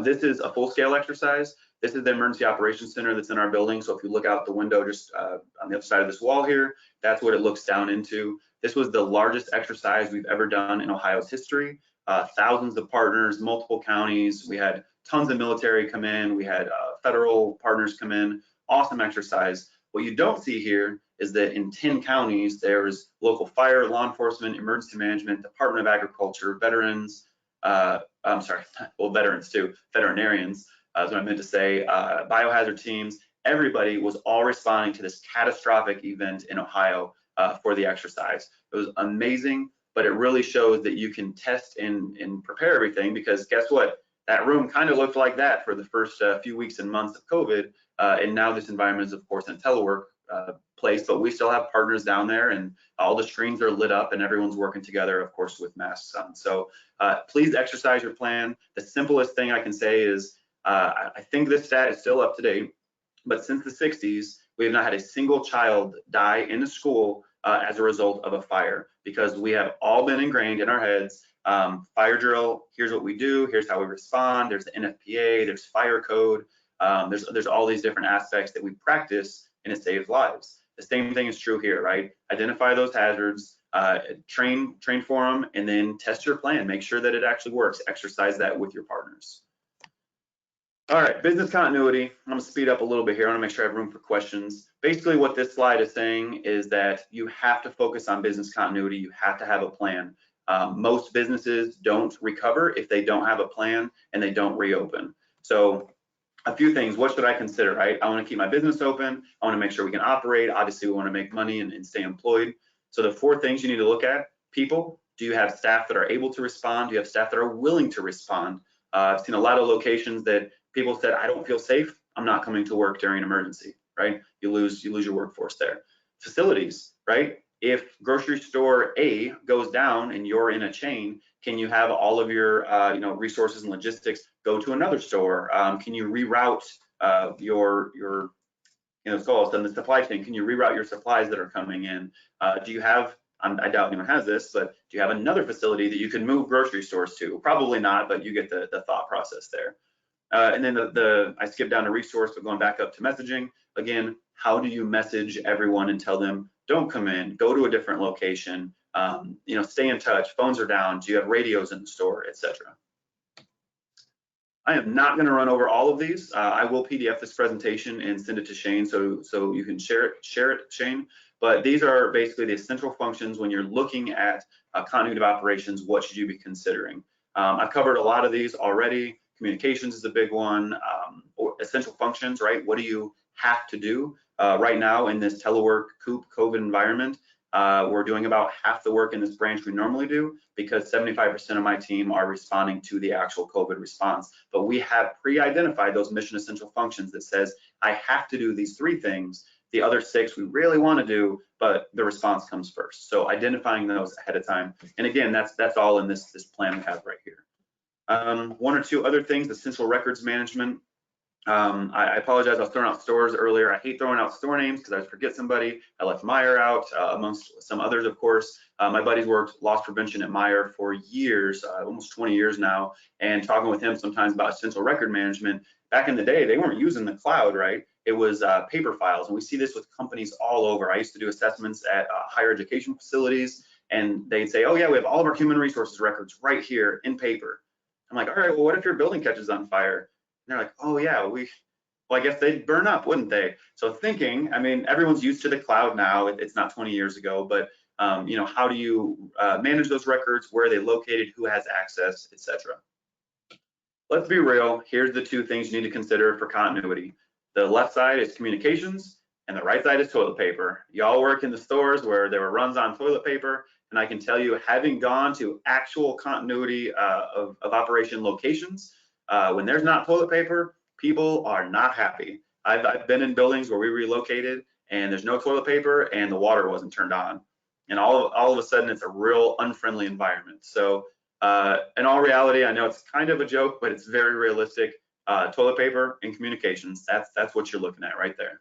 This is a full-scale exercise. This is the Emergency Operations Center that's in our building. So if you look out the window just on the other side of this wall here, that's what it looks down into. This was the largest exercise we've ever done in Ohio's history. Thousands of partners, multiple counties. We had tons of military come in. We had federal partners come in. Awesome exercise. What you don't see here is that in 10 counties, there's local fire, law enforcement, emergency management, Department of Agriculture, veterans, I'm sorry, well, veterans too, veterinarians, is what I meant to say, biohazard teams. Everybody was all responding to this catastrophic event in Ohio for the exercise. It was amazing, but it really shows that you can test and prepare everything, because guess what? That room kind of looked like that for the first few weeks and months of COVID. And now this environment is, of course, in telework place, but we still have partners down there, and all the screens are lit up and everyone's working together, of course, with masks on. So please exercise your plan. The simplest thing I can say is, I think this stat is still up to date, but since the 60s, we have not had a single child die in a school as a result of a fire, because we have all been ingrained in our heads. Fire drill, here's what we do, here's how we respond, there's the NFPA, there's fire code, there's all these different aspects that we practice, and it saves lives. The same thing is true here, right? Identify those hazards, train for them, and then test your plan. Make sure that it actually works. Exercise that with your partners. All right, business continuity. I'm gonna speed up a little bit here. I wanna make sure I have room for questions. Basically what this slide is saying is that you have to focus on business continuity. You have to have a plan. Most businesses don't recover if they don't have a plan and they don't reopen. So a few things, what should I consider, right? I want to keep my business open. I want to make sure we can operate. Obviously, we want to make money and stay employed. So the 4 things you need to look at: people. Do you have staff that are able to respond? Do you have staff that are willing to respond? I've seen a lot of locations that people said, I don't feel safe, I'm not coming to work during an emergency, right? You lose your workforce there. Facilities, right? If grocery store A goes down and you're in a chain, can you have all of your resources and logistics go to another store? Can you reroute your so in the supply chain, can you reroute your supplies that are coming in? Do you have, I doubt anyone has this, but do you have another facility that you can move grocery stores to? Probably not, but you get the thought process there. And then I skipped down to resource, but going back up to messaging, again, how do you message everyone and tell them, don't come in, go to a different location, stay in touch, phones are down, do you have radios in the store, etc. I am not going to run over all of these. I will PDF this presentation and send it to Shane so you can share it, Shane. But these are basically the essential functions when you're looking at continuity of operations. What should you be considering? I've covered a lot of these already. Communications is a big one. Or essential functions, right? What do you have to do right now in this telework COVID environment? We're doing about half the work in this branch we normally do because 75% of my team are responding to the actual COVID response. But we have pre-identified those mission essential functions that says, I have to do these 3 things. The other 6 we really want to do, but the response comes first. So identifying those ahead of time. And again, that's all in this plan we have right here. 1 or 2 other things, essential records management. I apologize, I was throwing out stores earlier. I hate throwing out store names because I forget somebody. I left Meijer out, amongst some others, of course. My buddy's worked loss prevention at Meijer for years, almost 20 years now, and talking with him sometimes about essential record management. Back in the day, they weren't using the cloud, right? It was paper files, and we see this with companies all over. I used to do assessments at higher education facilities, and they'd say, oh yeah, we have all of our human resources records right here in paper. I'm like, all right, well, what if your building catches on fire? And they're like, oh yeah, well, I guess they'd burn up, wouldn't they? So thinking, I mean, everyone's used to the cloud now. It's not 20 years ago, but how do you manage those records? Where are they located? Who has access, etc. Let's be real. Here's the 2 things you need to consider for continuity. The left side is communications, and the right side is toilet paper. Y'all work in the stores where there were runs on toilet paper, and I can tell you, having gone to actual continuity of operation locations, when there's not toilet paper, people are not happy. I've been in buildings where we relocated and there's no toilet paper and the water wasn't turned on. And all of a sudden it's a real unfriendly environment. So in all reality, I know it's kind of a joke, but it's very realistic. Toilet paper and communications, that's what you're looking at right there.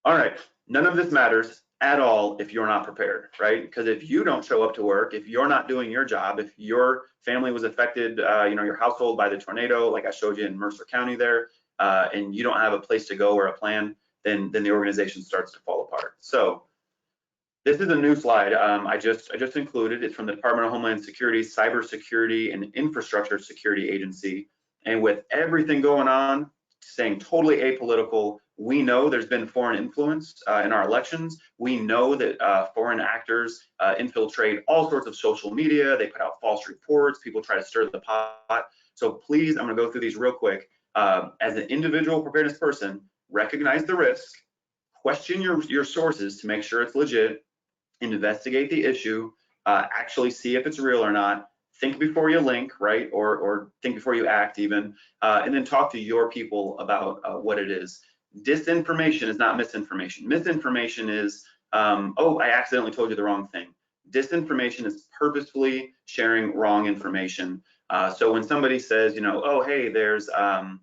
All right, none of this matters at all if you're not prepared, right? Because if you don't show up to work, if you're not doing your job, if your family was affected, your household by the tornado, like I showed you in Mercer County there, and you don't have a place to go or a plan, then the organization starts to fall apart. So this is a new slide I just included. It's from the Department of Homeland Security, Cybersecurity and Infrastructure Security Agency. And with everything going on, staying totally apolitical, we know there's been foreign influence in our elections. We know that foreign actors infiltrate all sorts of social media. They put out false reports. People try to stir the pot. So please, I'm going to go through these real quick. As an individual preparedness person, recognize the risk, question your sources to make sure it's legit, investigate the issue, actually see if it's real or not. Think before you link, right? Or think before you act even, and then talk to your people about what it is. Disinformation is not misinformation. Misinformation is, oh, I accidentally told you the wrong thing. Disinformation is purposefully sharing wrong information. So when somebody says, oh, hey, there's, trying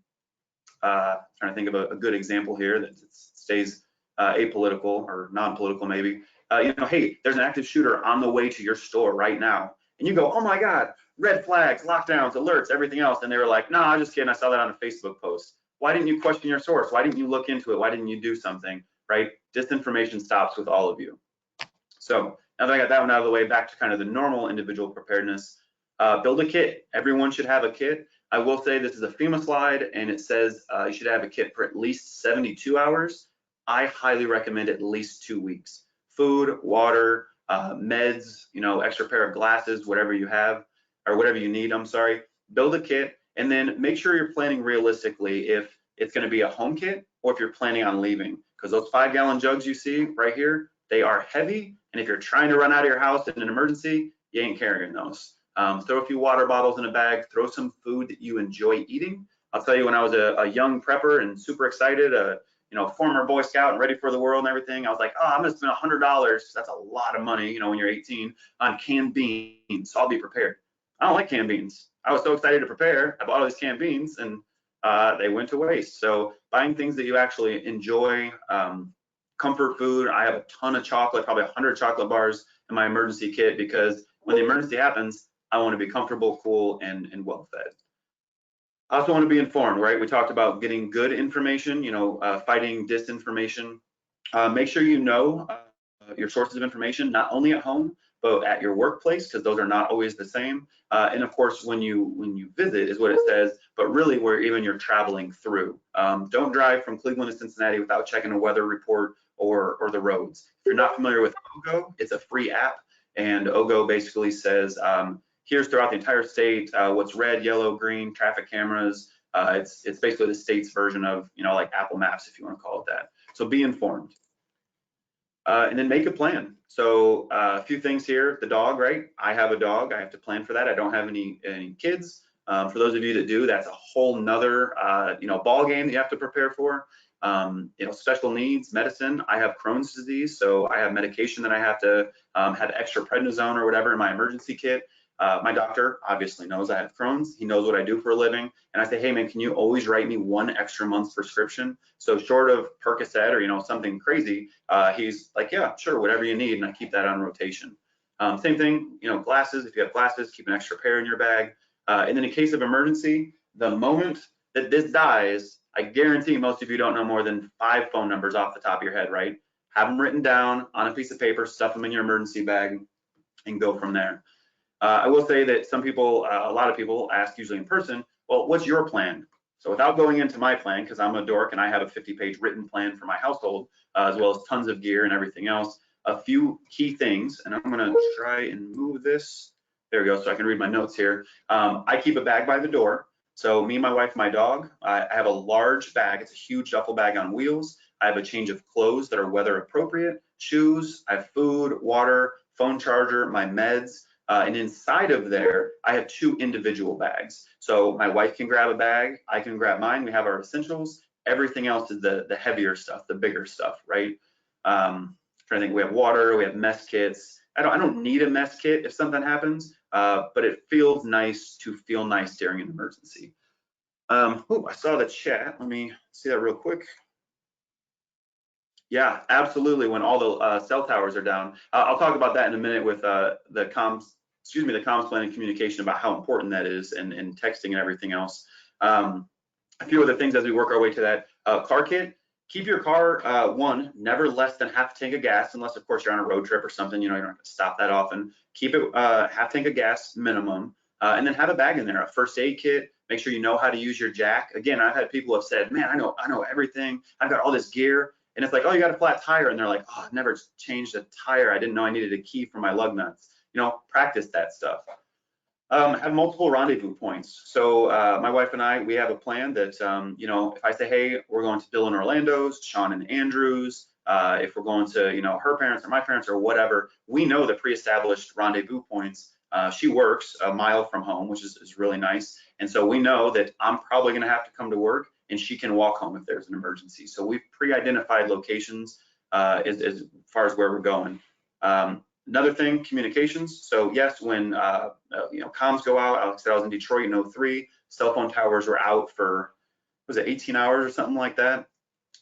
to think of a good example here that stays apolitical or non-political maybe. Hey, there's an active shooter on the way to your store right now. And you go, oh my God, red flags, lockdowns, alerts, everything else. And they were like, no, I'm just kidding. I saw that on a Facebook post. Why didn't you question your source? Why didn't you look into it? Why didn't you do something, right? Disinformation stops with all of you. So now that I got that one out of the way, back to kind of the normal individual preparedness. Build a kit. Everyone should have a kit. I will say this is a FEMA slide, and it says you should have a kit for at least 72 hours. I highly recommend at least 2 weeks. Food, water, meds, extra pair of glasses, whatever you have, or whatever you need, I'm sorry. Build a kit. And then make sure you're planning realistically if it's going to be a home kit or if you're planning on leaving, because those 5-gallon jugs you see right here, they are heavy. And if you're trying to run out of your house in an emergency, you ain't carrying those. Throw a few water bottles in a bag, throw some food that you enjoy eating. I'll tell you, when I was a young prepper and super excited, former Boy Scout and ready for the world and everything, I was like, oh, I'm gonna spend $100. That's a lot of money, when you're 18, on canned beans. So I'll be prepared. I don't like canned beans. I was so excited to prepare. I bought all these canned beans and they went to waste. So buying things that you actually enjoy, comfort food. I have a ton of chocolate, probably 100 chocolate bars in my emergency kit, because when the emergency happens, I want to be comfortable, cool, and well fed. I also want to be informed, right? We talked about getting good information, fighting disinformation. Make sure you know your sources of information, not only at home, but at your workplace, because those are not always the same. And of course, when you visit is what it says, but really where even you're traveling through. Don't drive from Cleveland to Cincinnati without checking a weather report or the roads. If you're not familiar with OGO, it's a free app, and OGO basically says, here's throughout the entire state what's red, yellow, green, traffic cameras. It's basically the state's version of, like Apple Maps, if you want to call it that. So be informed. And then make a plan. So a few things here. The dog, right? I have a dog. I have to plan for that. I don't have any kids. For those of you that do, that's a whole nother ball game that you have to prepare for. Special needs, medicine. I have Crohn's disease, so I have medication that I have to have extra prednisone or whatever in my emergency kit. My doctor obviously knows I have Crohn's. He knows what I do for a living. And I say, hey man, can you always write me 1 extra month's prescription? So short of Percocet or, something crazy, he's like, yeah, sure, whatever you need. And I keep that on rotation. Same thing, glasses. If you have glasses, keep an extra pair in your bag. And then in case of emergency, the moment that this dies, I guarantee most of you don't know more than 5 phone numbers off the top of your head, right? Have them written down on a piece of paper, stuff them in your emergency bag, and go from there. I will say that some people, a lot of people ask usually in person, well, what's your plan? So without going into my plan, because I'm a dork and I have a 50-page written plan for my household, as well as tons of gear and everything else, a few key things, and I'm gonna try and move this. There we go, so I can read my notes here. I keep a bag by the door. So me, my wife, my dog, I have a large bag. It's a huge duffel bag on wheels. I have a change of clothes that are weather appropriate, shoes, I have food, water, phone charger, my meds. And inside of there, I have 2 individual bags. So my wife can grab a bag, I can grab mine. We have our essentials. Everything else is the heavier stuff, the bigger stuff, right? Trying to think, we have water, we have mess kits. I don't need a mess kit if something happens, but it feels nice to feel nice during an emergency. Oh, I saw the chat. Let me see that real quick. Yeah, absolutely. When all the cell towers are down, I'll talk about that in a minute with the comms plan and communication about how important that is, and texting and everything else. A few other things as we work our way to that. Car kit, keep your car, never less than half a tank of gas, unless of course you're on a road trip or something, you don't have to stop that often. Keep it half tank of gas minimum, and then have a bag in there, a first aid kit. Make sure you know how to use your jack. Again, I've had people have said, man, I know everything. I've got all this gear. And it's like, oh, you got a flat tire. And they're like, oh, I've never changed a tire. I didn't know I needed a key for my lug nuts. Practice that stuff. Have multiple rendezvous points. So my wife and I, we have a plan that, if I say, hey, we're going to Dylan Orlando's, Sean and Andrew's, if we're going to, her parents or my parents or whatever, we know the pre-established rendezvous points. She works a mile from home, which is really nice. And so we know that I'm probably going to have to come to work and she can walk home if there's an emergency. So we've pre-identified locations as far as where we're going. Another thing, communications. So yes, when comms go out, Alex said I was in Detroit in 2003, cell phone towers were out for, was it 18 hours or something like that?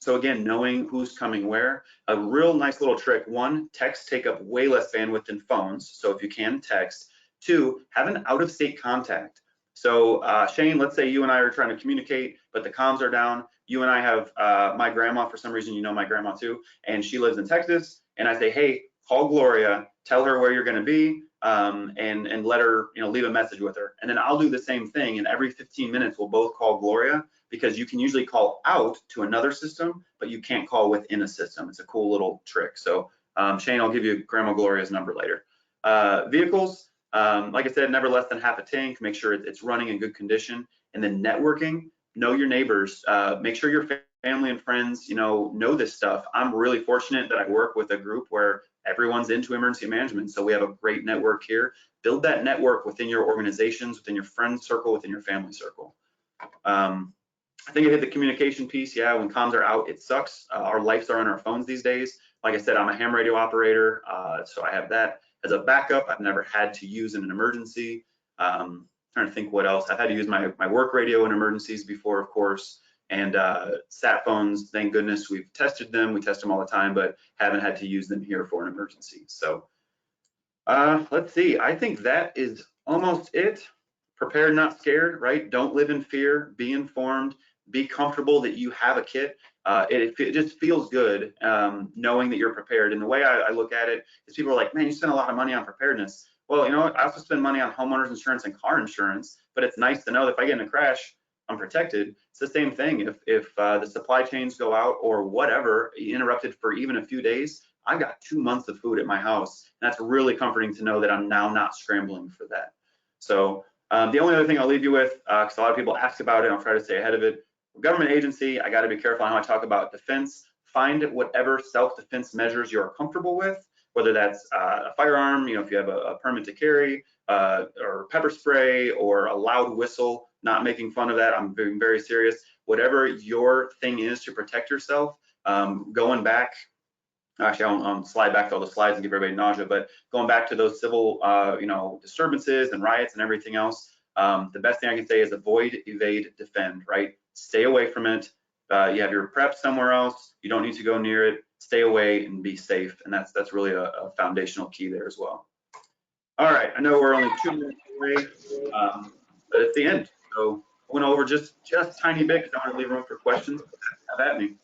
So again, knowing who's coming where. A real nice little trick. 1, texts take up way less bandwidth than phones. So if you can text. 2, have an out-of-state contact. So Shane, let's say you and I are trying to communicate, but the comms are down. You and I have my grandma, for some reason, my grandma too, and she lives in Texas. And I say, hey, call Gloria, tell her where you're going to be, and let her, leave a message with her. And then I'll do the same thing. And every 15 minutes, we'll both call Gloria, because you can usually call out to another system, but you can't call within a system. It's a cool little trick. So Shane, I'll give you Grandma Gloria's number later. Vehicles. Like I said, never less than half a tank. Make sure it's running in good condition. And then networking, know your neighbors. Make sure your family and friends, know this stuff. I'm really fortunate that I work with a group where everyone's into emergency management. So we have a great network here. Build that network within your organizations, within your friend circle, within your family circle. I think I hit the communication piece. Yeah, when comms are out, it sucks. Our lives are on our phones these days. Like I said, I'm a ham radio operator, so I have that as a backup. I've never had to use in an emergency. Trying to think what else. I've had to use my work radio in emergencies before, of course, and sat phones. Thank goodness we've tested them. We test them all the time, but haven't had to use them here for an emergency. So let's see. I think that is almost it. Prepared, not scared, right? Don't live in fear. Be informed. Be comfortable that you have a kit. It just feels good knowing that you're prepared. And the way I look at it is people are like, man, you spend a lot of money on preparedness. Well, you know what? I also spend money on homeowners insurance and car insurance, but it's nice to know that if I get in a crash, I'm protected. It's the same thing. If the supply chains go out or whatever, interrupted for even a few days, I've got 2 months of food at my house. And that's really comforting to know that I'm now not scrambling for that. So the only other thing I'll leave you with, because a lot of people ask about it, I'll try to stay ahead of it. Government agency, I got to be careful on how I talk about defense. Find whatever self-defense measures you're comfortable with, whether that's a firearm, if you have a permit to carry, or pepper spray, or a loud whistle. Not making fun of that. I'm being very serious. Whatever your thing is to protect yourself. Going back, actually, I'll slide back to all the slides and give everybody nausea. But going back to those civil, disturbances and riots and everything else, the best thing I can say is avoid, evade, defend. Right? Stay away from it. You have your prep somewhere else. You don't need to go near it. Stay away and be safe. And that's really a foundational key there as well. All right, I know we're only 2 minutes away, but it's the end. So I went over just a tiny bit because I want to leave room for questions. Have at me.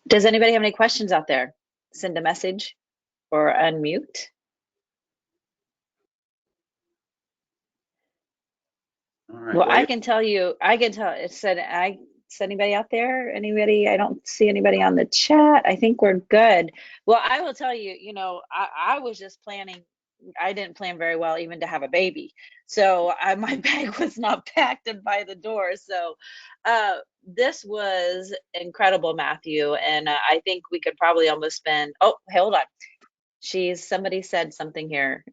Does anybody have any questions out there? Send a message or unmute. All right. Well, I can tell. Is anybody out there? Anybody? I don't see anybody on the chat. I think we're good. Well, I will tell you, I was just planning. I didn't plan very well even to have a baby. So my bag was not packed and by the door. So this was incredible, Matthew. And I think we could probably almost spend, oh, hold on. Somebody said something here.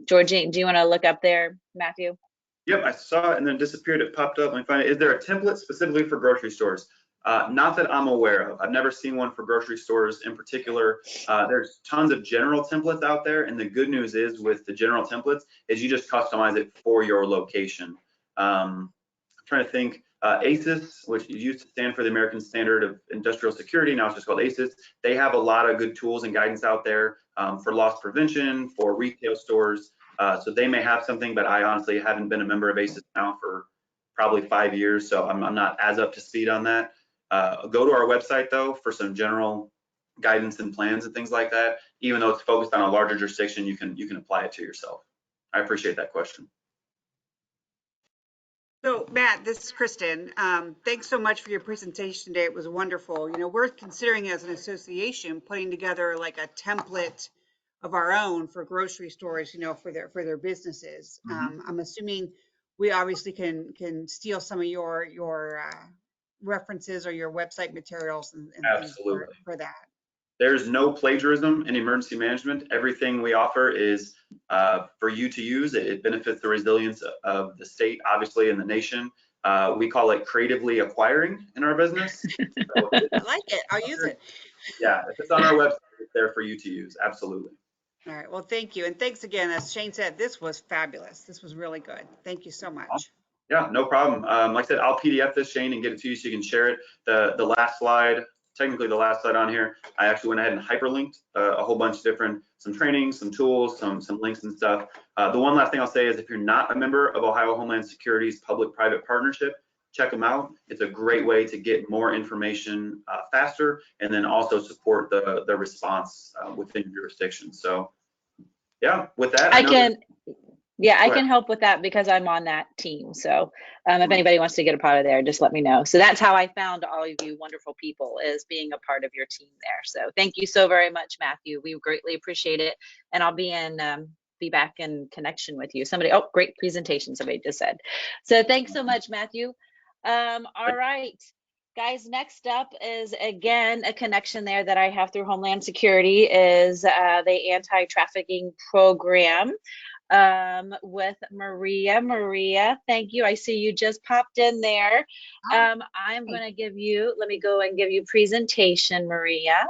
Georgine, do you want to look up there, Matthew? Yep, I saw it and then disappeared. It popped up. Let me find it. Is there a template specifically for grocery stores? Not that I'm aware of. I've never seen one for grocery stores in particular. There's tons of general templates out there, and the good news is with the general templates is you just customize it for your location. I'm trying to think. ACES, which used to stand for the American Standard of Industrial Security, now it's just called ACES. They have a lot of good tools and guidance out there for loss prevention, for retail stores. So they may have something, but I honestly haven't been a member of ACES now for probably 5 years, so I'm not as up to speed on that. Go to our website though for some general guidance and plans and things like that. Even though it's focused on a larger jurisdiction, you can apply it to yourself. I appreciate that question. So Matt, this is Kristen. Thanks so much for your presentation today. It was wonderful. We're considering as an association putting together like a template of our own for grocery stores, for their businesses. I'm assuming we obviously can steal some of your references or your website materials and things for that. There's no plagiarism in emergency management. Everything we offer is for you to use. It benefits the resilience of the state, obviously, and the nation. We call it creatively acquiring in our business. So I like it. I'll use it. Yeah, if it's on our website, it's there for you to use. Absolutely. All right. Well, thank you. And thanks again. As Shane said, this was fabulous. This was really good. Thank you so much. Yeah, no problem. Like I said, I'll PDF this, Shane, and get it to you so you can share it. The last slide, technically the last slide on here, I actually went ahead and hyperlinked a whole bunch of different, some trainings, some tools, some links and stuff. The one last thing I'll say is if you're not a member of Ohio Homeland Security's public-private partnership, check them out. It's a great way to get more information faster and then also support the response within your jurisdiction. So yeah, with that, I can help with that because I'm on that team. So if anybody wants to get a part of there, just let me know. So that's how I found all of you wonderful people, is being a part of your team there. So thank you so very much, Matthew. We greatly appreciate it. And I'll be in be back in connection with you. Somebody, oh, great presentation, somebody just said. So thanks so much, Matthew. All right, guys, next up is, again, a connection there that I have through Homeland Security is the anti-trafficking program with Maria. Maria, thank you. I see you just popped in there. I'm going to give you, let me go and give you presentation, Maria.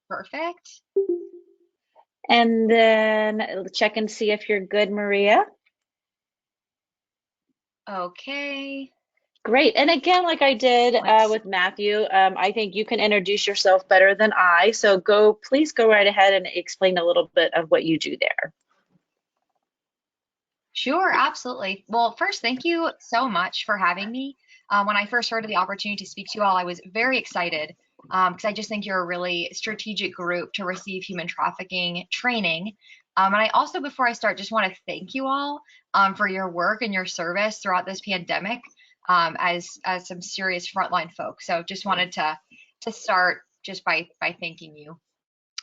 Perfect. And then check and see if you're good, Maria. Okay. Great. And again, like I did with Matthew, I think you can introduce yourself better than I. So please go right ahead and explain a little bit of what you do there. Sure, absolutely. Well, first, thank you so much for having me. When I first heard of the opportunity to speak to you all, I was very excited because I just think you're a really strategic group to receive human trafficking training. And I also, before I start, just want to thank you all for your work and your service throughout this pandemic as some serious frontline folks. So just wanted to start just by thanking you.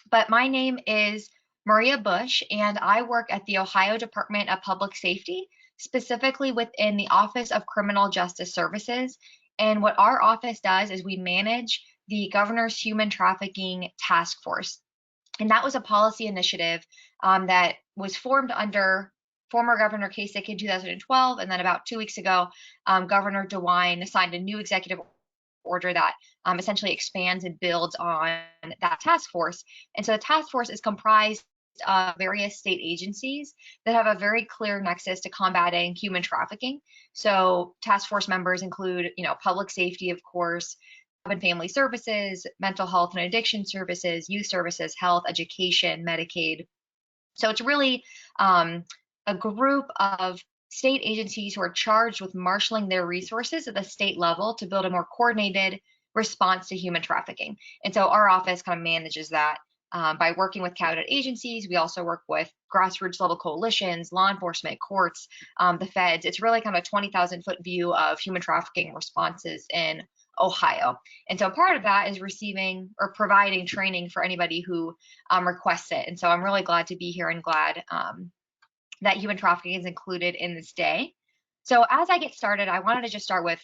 But my name is Maria Bush, and I work at the Ohio Department of Public Safety, specifically within the Office of Criminal Justice Services. And what our office does is we manage the Governor's Human Trafficking Task Force. And that was a policy initiative that was formed under former Governor Kasich in 2012. And then about 2 weeks ago, Governor DeWine signed a new executive order that essentially expands and builds on that task force. And so the task force is comprised of various state agencies that have a very clear nexus to combating human trafficking. So task force members include, public safety, of course, and family services, mental health and addiction services, youth services, health, education, Medicaid. So it's really a group of state agencies who are charged with marshaling their resources at the state level to build a more coordinated response to human trafficking. And so our office kind of manages that by working with cabinet agencies. We also work with grassroots level coalitions, law enforcement, courts, the feds. It's really kind of a 20,000 foot view of human trafficking responses in Ohio. And so part of that is receiving or providing training for anybody who requests it. And so I'm really glad to be here and glad that human trafficking is included in this day. So as I get started, I wanted to just start with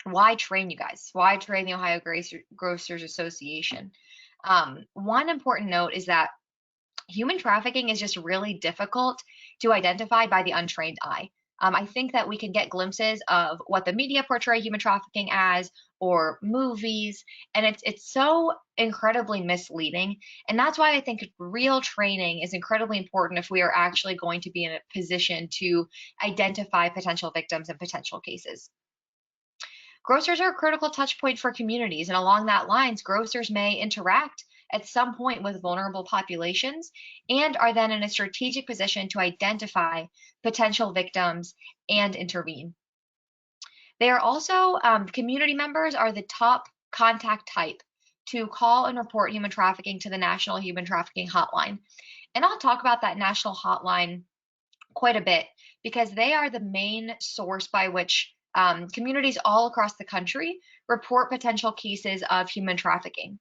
why train you guys? Why train the Ohio Grocers Association? One important note is that human trafficking is just really difficult to identify by the untrained eye. I think that we can get glimpses of what the media portray human trafficking as, or movies, and it's so incredibly misleading. And that's why I think real training is incredibly important if we are actually going to be in a position to identify potential victims and potential cases. Grocers are a critical touch point for communities, and along that lines, grocers may interact at some point with vulnerable populations and are then in a strategic position to identify potential victims and intervene. They are also, community members are the top contact type to call and report human trafficking to the National Human Trafficking Hotline. And I'll talk about that national hotline quite a bit because they are the main source by which communities all across the country report potential cases of human trafficking.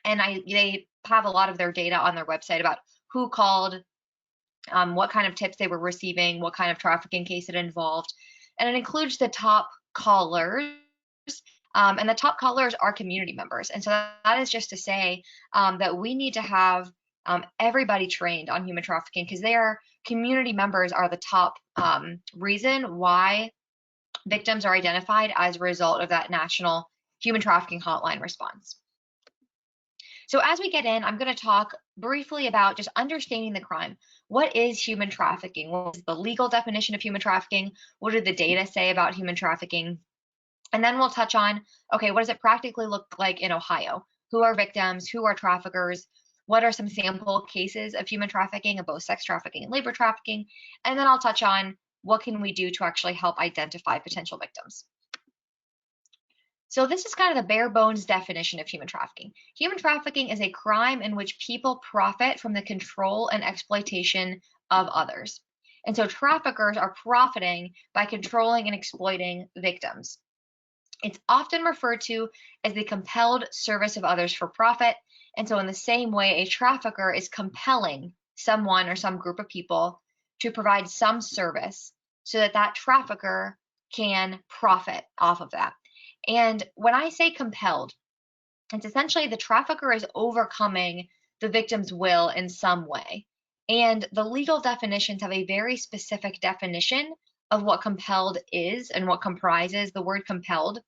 And they have a lot of their data on their website about who called, what kind of tips they were receiving, what kind of trafficking case it involved. And it includes the top callers. And the top callers are community members. And so that is just to say that we need to have everybody trained on human trafficking because community members are the top reason why victims are identified as a result of that national human trafficking hotline response. So as we get in, I'm going to talk briefly about just understanding the crime. What is human trafficking? What is the legal definition of human trafficking? What do the data say about human trafficking? And then we'll touch on, okay, what does it practically look like in Ohio? Who are victims? Who are traffickers? What are some sample cases of human trafficking, of both sex trafficking and labor trafficking? And then I'll touch on what can we do to actually help identify potential victims. So this is kind of the bare bones definition of human trafficking. Human trafficking is a crime in which people profit from the control and exploitation of others. And so traffickers are profiting by controlling and exploiting victims. It's often referred to as the compelled service of others for profit. And so in the same way, a trafficker is compelling someone or some group of people to provide some service so that that trafficker can profit off of that. And when I say compelled, it's essentially the trafficker is overcoming the victim's will in some way. And the legal definitions have a very specific definition of what compelled is and what comprises the word compelled.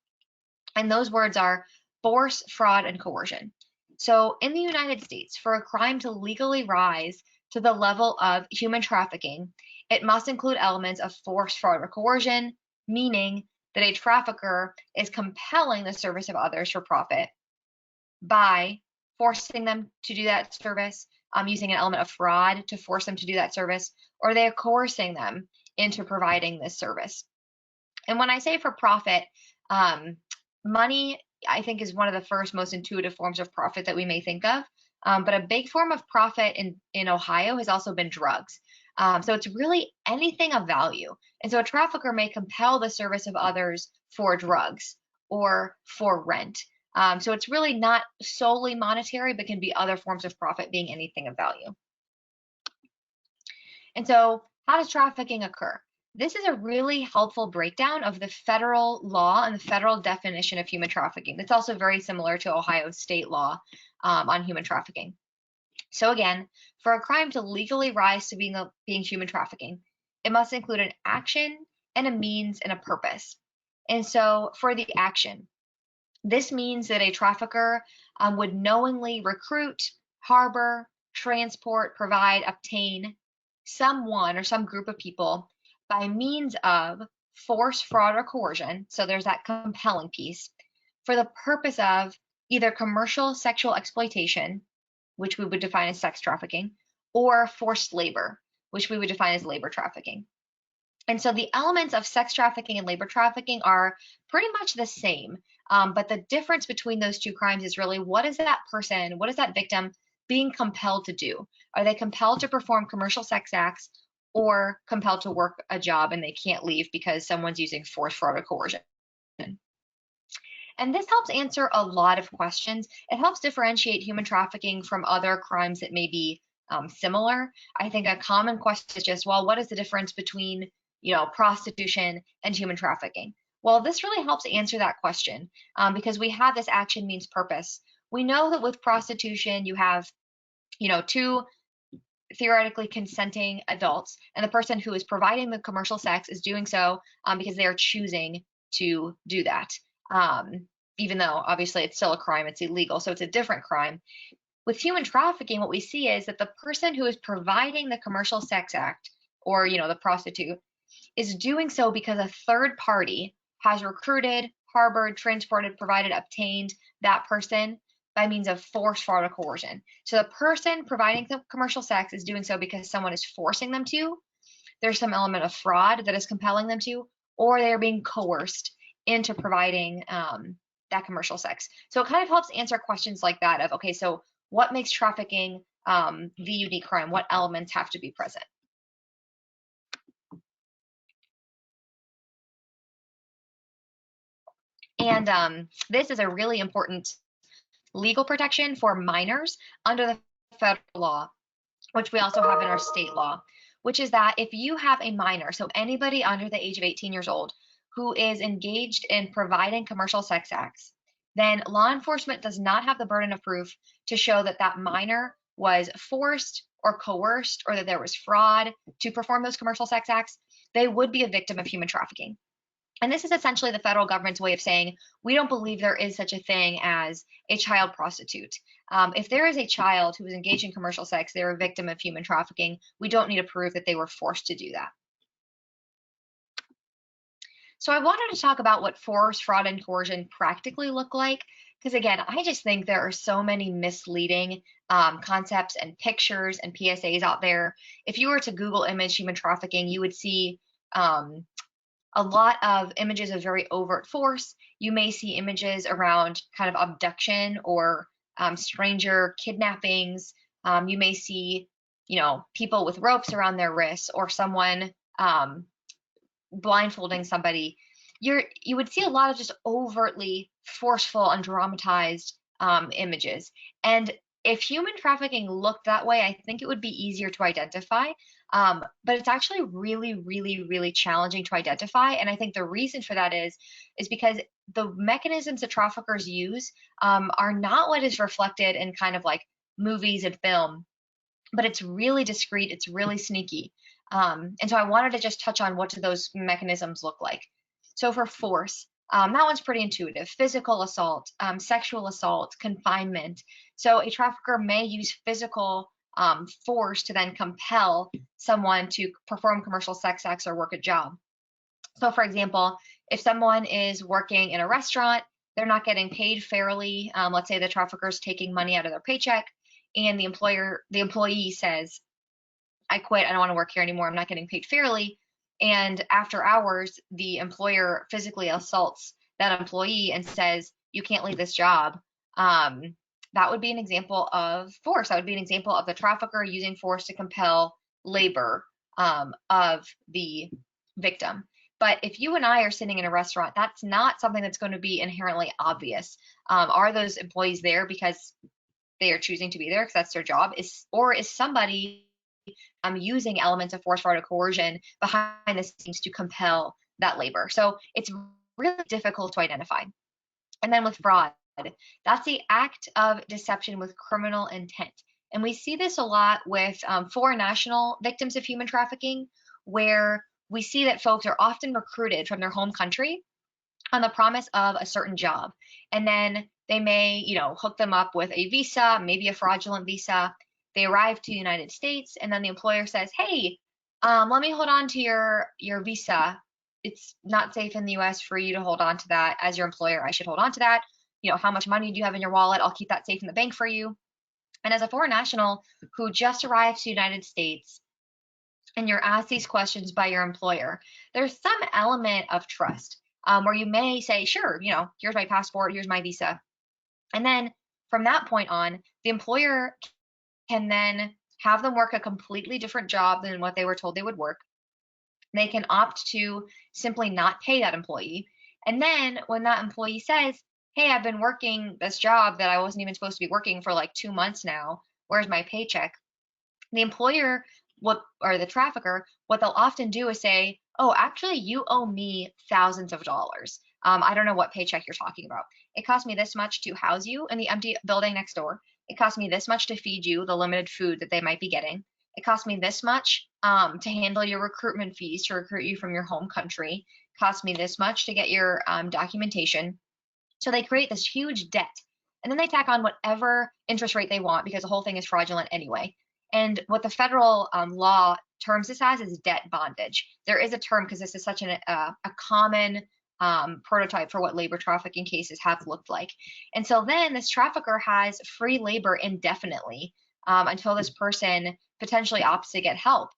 And those words are force, fraud, and coercion. So in the United States, for a crime to legally rise to the level of human trafficking, it must include elements of force, fraud, or coercion, meaning that a trafficker is compelling the service of others for profit by forcing them to do that service, using an element of fraud to force them to do that service, or they're coercing them into providing this service. And when I say for profit, money, I think, is one of the first most intuitive forms of profit that we may think of. But a big form of profit in Ohio has also been drugs. So it's really anything of value. And so a trafficker may compel the service of others for drugs or for rent. So it's really not solely monetary, but can be other forms of profit, being anything of value. And so how does trafficking occur? This is a really helpful breakdown of the federal law and the federal definition of human trafficking. It's also very similar to Ohio state law on human trafficking. So again, for a crime to legally rise to being human trafficking, it must include an action and a means and a purpose. And so for the action, this means that a trafficker would knowingly recruit, harbor, transport, provide, obtain someone or some group of people by means of force, fraud, or coercion. So there's that compelling piece for the purpose of either commercial sexual exploitation, which we would define as sex trafficking, or forced labor, which we would define as labor trafficking. And so the elements of sex trafficking and labor trafficking are pretty much the same. But the difference between those two crimes is really, what is that person, what is that victim being compelled to do? Are they compelled to perform commercial sex acts or compelled to work a job and they can't leave because someone's using force, fraud, or coercion? And this helps answer a lot of questions. It helps differentiate human trafficking from other crimes that may be similar. I think a common question is just, well, what is the difference between, prostitution and human trafficking? Well, this really helps answer that question because we have this action means purpose. We know that with prostitution, you have, two theoretically consenting adults, and the person who is providing the commercial sex is doing so because they are choosing to do that. Even though obviously it's still a crime, it's illegal, so it's a different crime. With human trafficking, what we see is that the person who is providing the commercial sex act, or the prostitute, is doing so because a third party has recruited, harbored, transported, provided, obtained that person by means of force, fraud, or coercion. So the person providing the commercial sex is doing so because someone is forcing them to. There's some element of fraud that is compelling them to, or they are being coerced into providing that commercial sex. So it kind of helps answer questions like that of, okay, so what makes trafficking the unique crime? What elements have to be present? And this is a really important legal protection for minors under the federal law, which we also have in our state law, which is that if you have a minor, so anybody under the age of 18 years old, who is engaged in providing commercial sex acts, then law enforcement does not have the burden of proof to show that that minor was forced or coerced or that there was fraud to perform those commercial sex acts. They would be a victim of human trafficking. And this is essentially the federal government's way of saying, we don't believe there is such a thing as a child prostitute. If there is a child who is engaged in commercial sex, they're a victim of human trafficking. We don't need to prove that they were forced to do that. So I wanted to talk about what force, fraud, and coercion practically look like, because again, I just think there are so many misleading concepts and pictures and PSAs out there. If you were to Google image human trafficking, you would see a lot of images of very overt force. You may see images around kind of abduction or stranger kidnappings. You may see, people with ropes around their wrists or someone blindfolding somebody. You would see a lot of just overtly forceful and dramatized images. And if human trafficking looked that way, I think it would be easier to identify. But it's actually really, really, really challenging to identify. And I think the reason for that is because the mechanisms that traffickers use are not what is reflected in kind of like movies and film, but it's really discreet, it's really sneaky. And so I wanted to just touch on what do those mechanisms look like. So for force, that one's pretty intuitive. Physical assault, sexual assault, confinement. So a trafficker may use physical force to then compel someone to perform commercial sex acts or work a job. So for example, if someone is working in a restaurant, they're not getting paid fairly. Let's say the trafficker's taking money out of their paycheck, and the employee says, I quit, I don't want to work here anymore, I'm not getting paid fairly. And after hours, the employer physically assaults that employee and says, you can't leave this job. That would be an example of force. That would be an example of the trafficker using force to compel labor of the victim. But if you and I are sitting in a restaurant, that's not something that's going to be inherently obvious. Are those employees there because they are choosing to be there because that's their job? Or is somebody using elements of force, fraud, or coercion behind the scenes to compel that labor? So it's really difficult to identify. And then with fraud, that's the act of deception with criminal intent. And we see this a lot with foreign national victims of human trafficking, where we see that folks are often recruited from their home country on the promise of a certain job. And then they may, hook them up with a visa, maybe a fraudulent visa. They arrive to the United States, and then the employer says, hey, let me hold on to your visa. It's not safe in the US for you to hold on to that. As your employer, I should hold on to that. How much money do you have in your wallet? I'll keep that safe in the bank for you. And as a foreign national who just arrived to the United States, and you're asked these questions by your employer, there's some element of trust where you may say, sure, here's my passport, here's my visa. And then from that point on, the employer can then have them work a completely different job than what they were told they would work. They can opt to simply not pay that employee. And then when that employee says, hey, I've been working this job that I wasn't even supposed to be working for like 2 months now, where's my paycheck? The employer or the trafficker, what they'll often do is say, oh, actually, you owe me thousands of dollars. I don't know what paycheck you're talking about. It cost me this much to house you in the empty building next door. It cost me this much to feed you the limited food that they might be getting. It cost me this much to handle your recruitment fees to recruit you from your home country. It cost me this much to get your documentation. So they create this huge debt, and then they tack on whatever interest rate they want because the whole thing is fraudulent anyway. And what the federal law terms this as is debt bondage. There is a term because this is such a common prototype for what labor trafficking cases have looked like. And so then this trafficker has free labor indefinitely until this person potentially opts to get help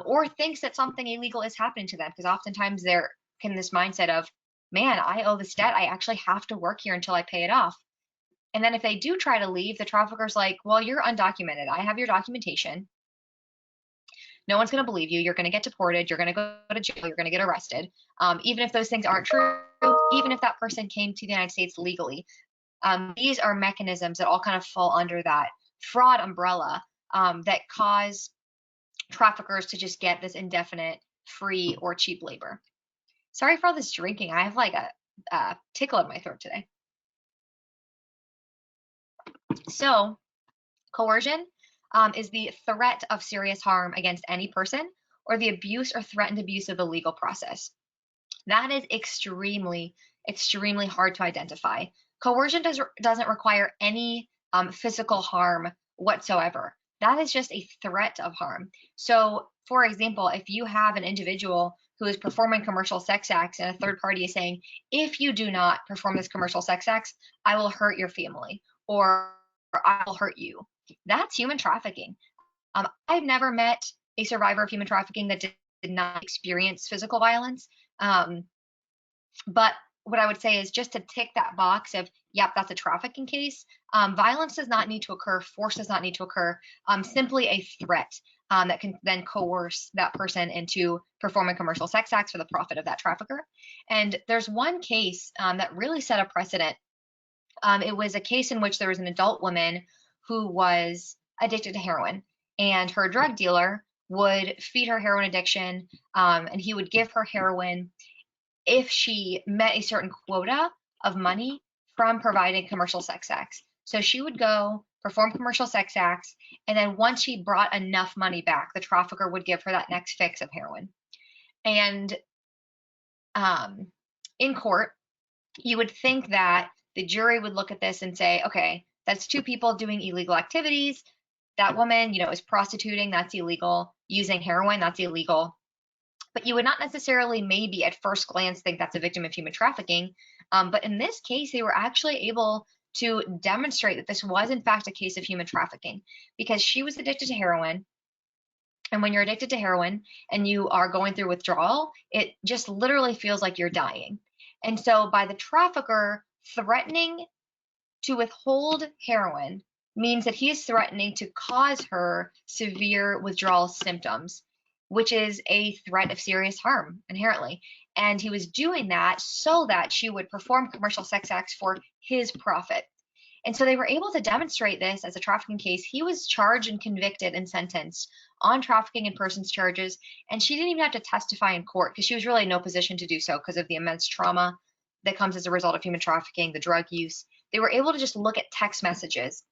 or thinks that something illegal is happening to them, because oftentimes they're in this mindset of, man, I owe this debt. I actually have to work here until I pay it off. And then if they do try to leave, the trafficker's like, well, you're undocumented. I have your documentation. No one's going to believe you. You're going to get deported. You're going to go to jail. You're going to get arrested. Even if those things aren't true, even if that person came to the United States legally, these are mechanisms that all kind of fall under that fraud umbrella that cause traffickers to just get this indefinite, free, or cheap labor. Sorry for all this drinking. I have like a tickle in my throat today. So coercion is the threat of serious harm against any person or the abuse or threatened abuse of the legal process. That is extremely, extremely hard to identify. Coercion doesn't require any physical harm whatsoever. That is just a threat of harm. So, for example, if you have an individual who is performing commercial sex acts and a third party is saying, if you do not perform this commercial sex acts, I will hurt your family or I will hurt you. That's human trafficking. I've never met a survivor of human trafficking that did not experience physical violence. But what I would say is just to tick that box of, yep, that's a trafficking case. Violence does not need to occur. Force does not need to occur. Simply a threat that can then coerce that person into performing commercial sex acts for the profit of that trafficker. And there's one case that really set a precedent. It was a case in which there was an adult woman who was addicted to heroin, and her drug dealer would feed her heroin addiction, and he would give her heroin if she met a certain quota of money from providing commercial sex acts. So she would go perform commercial sex acts, and then once she brought enough money back, the trafficker would give her that next fix of heroin. And in court, you would think that the jury would look at this and say, okay, that's two people doing illegal activities. That woman, is prostituting, that's illegal. Using heroin, that's illegal. But you would not necessarily maybe at first glance think that's a victim of human trafficking. But in this case, they were actually able to demonstrate that this was in fact a case of human trafficking, because she was addicted to heroin. And when you're addicted to heroin and you are going through withdrawal, it just literally feels like you're dying. And so by the trafficker threatening to withhold heroin means that he is threatening to cause her severe withdrawal symptoms, which is a threat of serious harm inherently. And he was doing that so that she would perform commercial sex acts for his profit. And so they were able to demonstrate this as a trafficking case. He was charged and convicted and sentenced on trafficking in persons charges, and she didn't even have to testify in court because she was really in no position to do so because of the immense trauma that comes as a result of human trafficking, the drug use. They were able to just look at text messages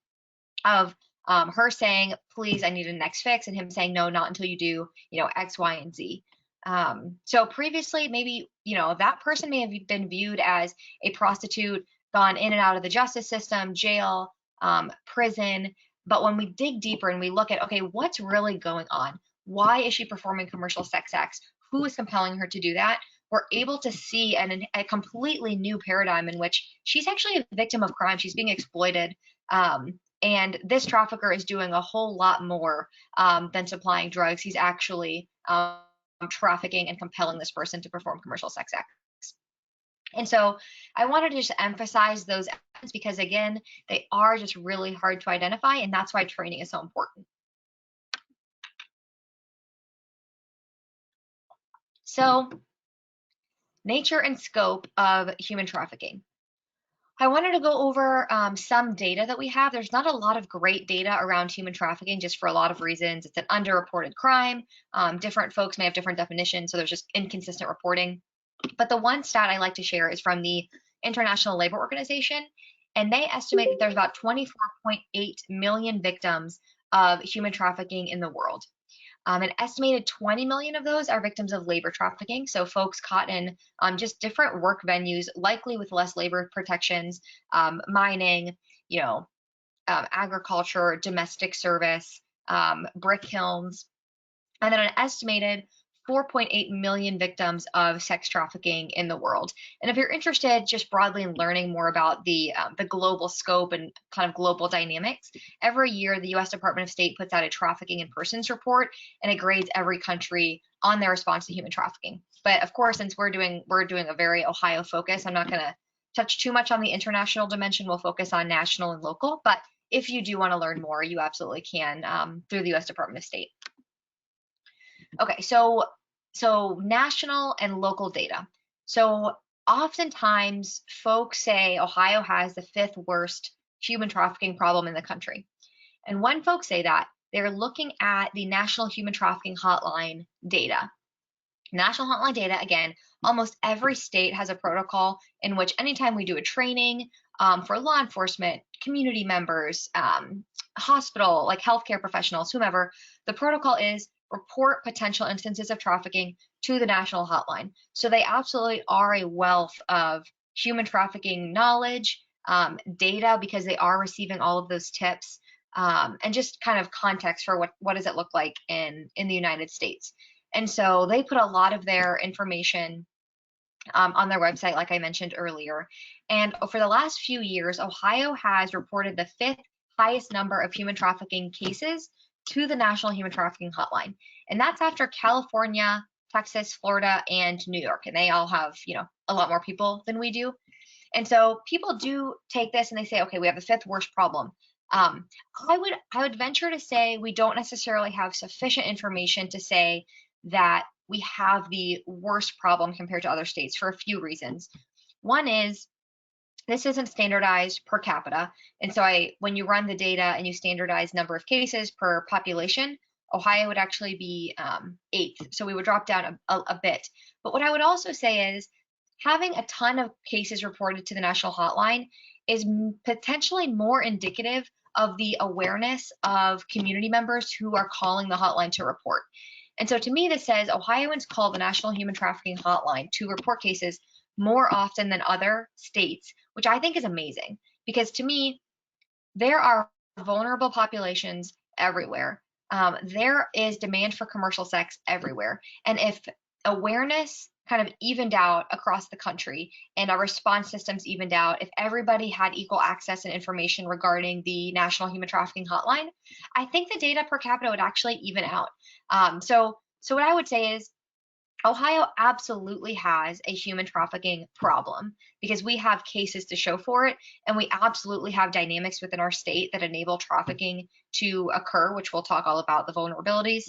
of her saying, please, I need a next fix, and him saying, no, not until you do, X, Y, and Z. So previously, maybe, that person may have been viewed as a prostitute, gone in and out of the justice system, jail, prison. But when we dig deeper and we look at, okay, what's really going on? Why is she performing commercial sex acts? Who is compelling her to do that? We're able to see a completely new paradigm in which she's actually a victim of crime. She's being exploited. And this trafficker is doing a whole lot more than supplying drugs. He's actually trafficking and compelling this person to perform commercial sex acts. And so I wanted to just emphasize those elements because, again, they are just really hard to identify, and that's why training is so important. So, nature and scope of human trafficking. I wanted to go over some data that we have. There's not a lot of great data around human trafficking just for a lot of reasons. It's an underreported crime. Different folks may have different definitions, so there's just inconsistent reporting. But the one stat I like to share is from the International Labor Organization, and they estimate that there's about 24.8 million victims of human trafficking in the world. An estimated 20 million of those are victims of labor trafficking, so folks caught in just different work venues, likely with less labor protections, mining, agriculture, domestic service, brick kilns, and then an estimated 4.8 million victims of sex trafficking in the world. And if you're interested just broadly in learning more about the global scope and kind of global dynamics, every year the U.S. Department of State puts out a trafficking in persons report, and it grades every country on their response to human trafficking. But of course, since we're doing a very Ohio focus, I'm not going to touch too much on the international dimension. We'll focus on national and local. But if you do want to learn more, you absolutely can through the U.S. Department of State. Okay, so national and local data. So oftentimes folks say Ohio has the 5th worst human trafficking problem in the country. And when folks say that, they're looking at the National Human Trafficking Hotline data. National Hotline data, again, almost every state has a protocol in which anytime we do a training for law enforcement, community members, hospital, like healthcare professionals, whomever, the protocol is report potential instances of trafficking to the national hotline. So they absolutely are a wealth of human trafficking knowledge, data, because they are receiving all of those tips, and just kind of context for what does it look like in the United States. And so they put a lot of their information on their website, like I mentioned earlier. And for the last few years, Ohio has reported the 5th highest number of human trafficking cases to the National Human Trafficking Hotline. And that's after California, Texas, Florida, and New York. And they all have, a lot more people than we do. And so people do take this and they say, okay, we have the 5th worst problem. I would venture to say we don't necessarily have sufficient information to say that we have the worst problem compared to other states for a few reasons. One is this isn't standardized per capita. And so when you run the data and you standardize number of cases per population, Ohio would actually be 8th. So we would drop down a bit. But what I would also say is having a ton of cases reported to the national hotline is potentially more indicative of the awareness of community members who are calling the hotline to report. And so to me, this says Ohioans call the National Human Trafficking Hotline to report cases more often than other states, which I think is amazing, because to me, there are vulnerable populations everywhere. There is demand for commercial sex everywhere. And if awareness kind of evened out across the country and our response systems evened out, if everybody had equal access and information regarding the National Human Trafficking Hotline, I think the data per capita would actually even out. So what I would say is Ohio absolutely has a human trafficking problem because we have cases to show for it, and we absolutely have dynamics within our state that enable trafficking to occur, which we'll talk all about the vulnerabilities.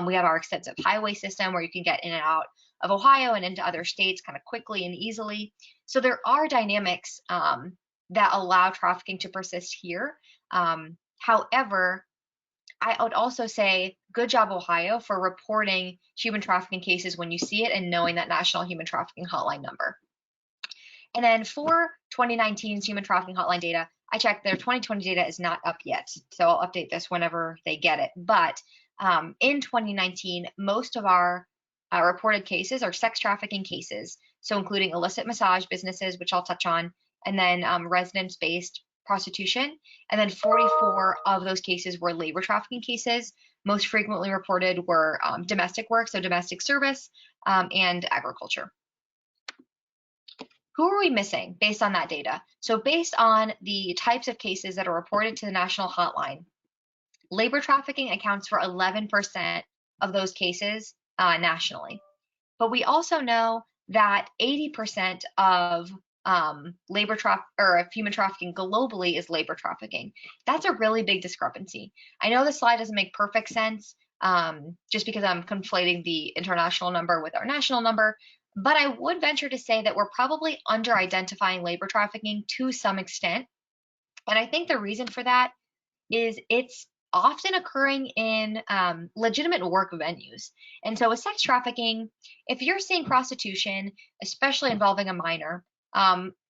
We have our extensive highway system where you can get in and out of Ohio and into other states kind of quickly and easily. So there are dynamics that allow trafficking to persist here. However, I would also say, good job, Ohio, for reporting human trafficking cases when you see it and knowing that National Human Trafficking Hotline number. And then for 2019's Human Trafficking Hotline data, I checked their 2020 data is not up yet. So I'll update this whenever they get it. But in 2019, most of our reported cases are sex trafficking cases. So including illicit massage businesses, which I'll touch on, and then residence-based prostitution, and then 44 of those cases were labor trafficking cases. Most frequently reported were domestic work, so domestic service, and agriculture. Who are we missing based on that data? So based on the types of cases that are reported to the national hotline, labor trafficking accounts for 11% of those cases nationally. But we also know that 80% of human trafficking globally is labor trafficking. That's a really big discrepancy. I know the slide doesn't make perfect sense just because I'm conflating the international number with our national number, but I would venture to say that we're probably under-identifying labor trafficking to some extent. And I think the reason for that is it's often occurring in legitimate work venues. And so with sex trafficking, if you're seeing prostitution, especially involving a minor,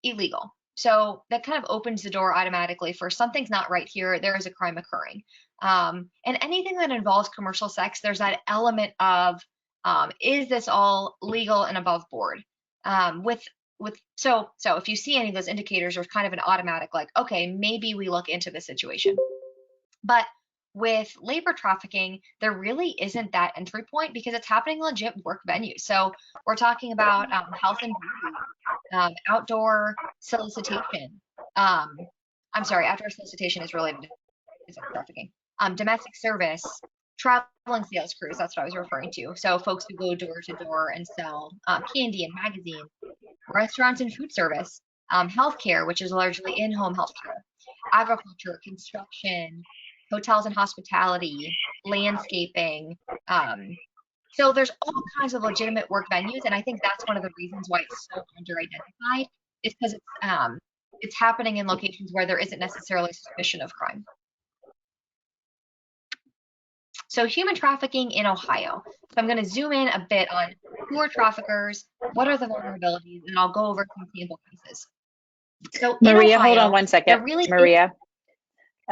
illegal. So that kind of opens the door automatically for something's not right here, there is a crime occurring. And anything that involves commercial sex, there's that element of, is this all legal and above board? So if you see any of those indicators, there's kind of an automatic like, okay, maybe we look into this situation. But with labor trafficking, there really isn't that entry point because it's happening in legit work venues. So we're talking about health and beauty, outdoor solicitation. Outdoor solicitation is related to sex trafficking. Domestic service, traveling sales crews, that's what I was referring to. So folks who go door to door and sell candy and magazines, restaurants and food service, healthcare, which is largely in-home healthcare, agriculture, construction, hotels and hospitality, landscaping. So there's all kinds of legitimate work venues, and I think that's one of the reasons why it's so under-identified, is because it's happening in locations where there isn't necessarily suspicion of crime. So human trafficking in Ohio. So I'm going to zoom in a bit on who are traffickers, what are the vulnerabilities, and I'll go over some sample cases. So Maria, Ohio, hold on one second. really Maria,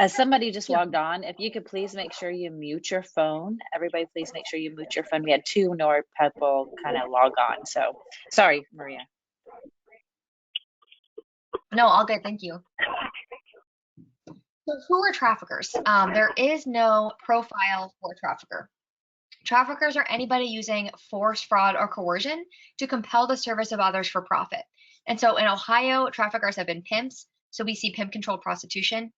somebody just logged on. If you could please make sure you mute your phone. Everybody, please make sure you mute your phone. We had 2 more people kind of log on. So sorry, Maria. No, all good. Thank you. So who are traffickers? There is no profile for a trafficker. Traffickers are anybody using force, fraud, or coercion to compel the service of others for profit. And so in Ohio, traffickers have been pimps. So we see pimp-controlled prostitution.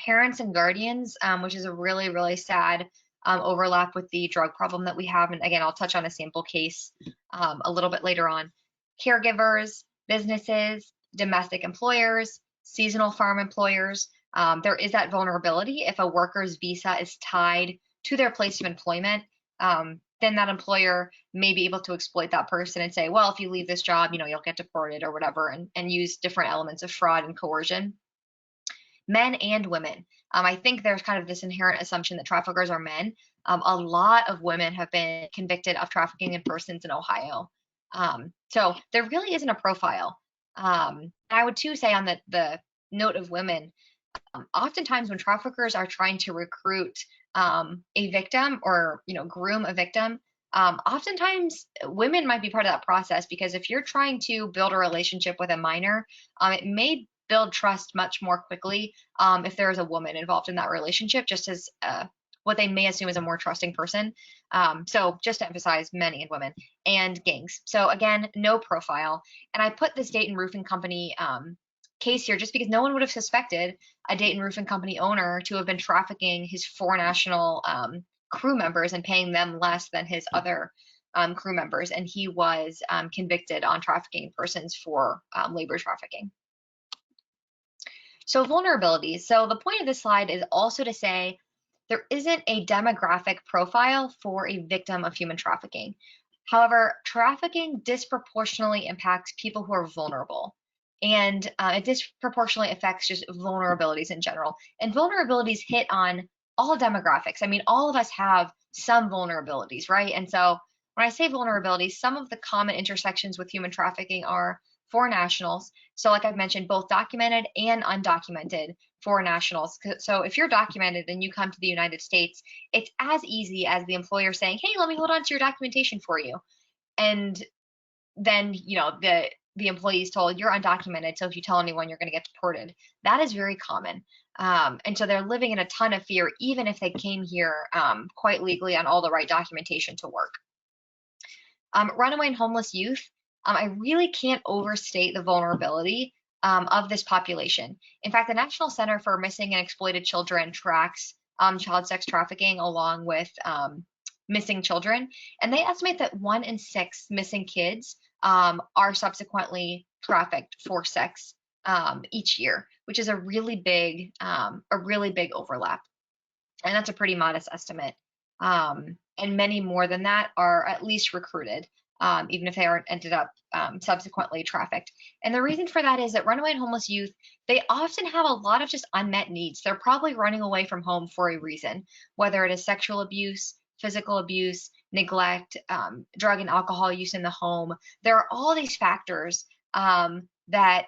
Parents and guardians, which is a really, really sad overlap with the drug problem that we have. And again, I'll touch on a sample case a little bit later on. Caregivers, businesses, domestic employers, seasonal farm employers. There is that vulnerability if a worker's visa is tied to their place of employment. then that employer may be able to exploit that person and say, well, if you leave this job, you'll get deported or whatever, and use different elements of fraud and coercion. Men and women. I think there's kind of this inherent assumption that traffickers are men. A lot of women have been convicted of trafficking in persons in Ohio. So there really isn't a profile. I would too say on the note of women, oftentimes when traffickers are trying to recruit a victim or groom a victim, oftentimes women might be part of that process, because if you're trying to build a relationship with a minor, it may build trust much more quickly if there is a woman involved in that relationship, just as what they may assume is a more trusting person. So just to emphasize, men and women, and gangs. So again, no profile. And I put this Dayton Roofing Company case here just because no one would have suspected a Dayton Roofing Company owner to have been trafficking his 4 national crew members and paying them less than his other crew members. And he was convicted on trafficking persons for labor trafficking. So vulnerabilities. So the point of this slide is also to say there isn't a demographic profile for a victim of human trafficking. However, trafficking disproportionately impacts people who are vulnerable. And it disproportionately affects just vulnerabilities in general. And vulnerabilities hit on all demographics. I mean, all of us have some vulnerabilities, right? And so when I say vulnerabilities, some of the common intersections with human trafficking are foreign nationals. So like I've mentioned, both documented and undocumented foreign nationals. So if you're documented and you come to the United States, it's as easy as the employer saying, hey, let me hold on to your documentation for you. And then, the employee is told you're undocumented, so if you tell anyone, you're going to get deported. That is very common. And so they're living in a ton of fear, even if they came here quite legally on all the right documentation to work. Runaway and homeless youth. I really can't overstate the vulnerability of this population. In fact, the National Center for Missing and Exploited Children tracks child sex trafficking along with missing children, and they estimate that 1 in 6 missing kids are subsequently trafficked for sex each year, which is a really big overlap, and that's a pretty modest estimate. And many more than that are at least recruited, even if they aren't ended up subsequently trafficked. And the reason for that is that runaway and homeless youth, they often have a lot of just unmet needs. They're probably running away from home for a reason, whether it is sexual abuse, physical abuse, neglect, drug and alcohol use in the home. There are all these factors that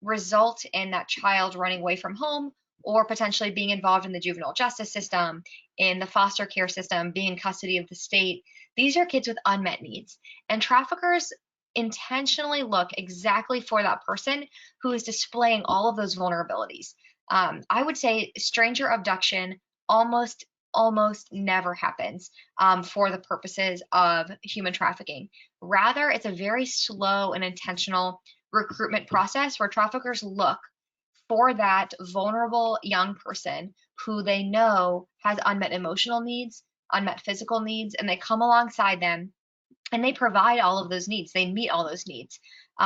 result in that child running away from home, or potentially being involved in the juvenile justice system, in the foster care system, being in custody of the state. These are kids with unmet needs. And traffickers intentionally look exactly for that person who is displaying all of those vulnerabilities. I would say stranger abduction almost never happens for the purposes of human trafficking. Rather, it's a very slow and intentional recruitment process where traffickers look for that vulnerable young person who they know has unmet emotional needs, unmet physical needs, and they come alongside them and they provide all of those needs. They meet all those needs.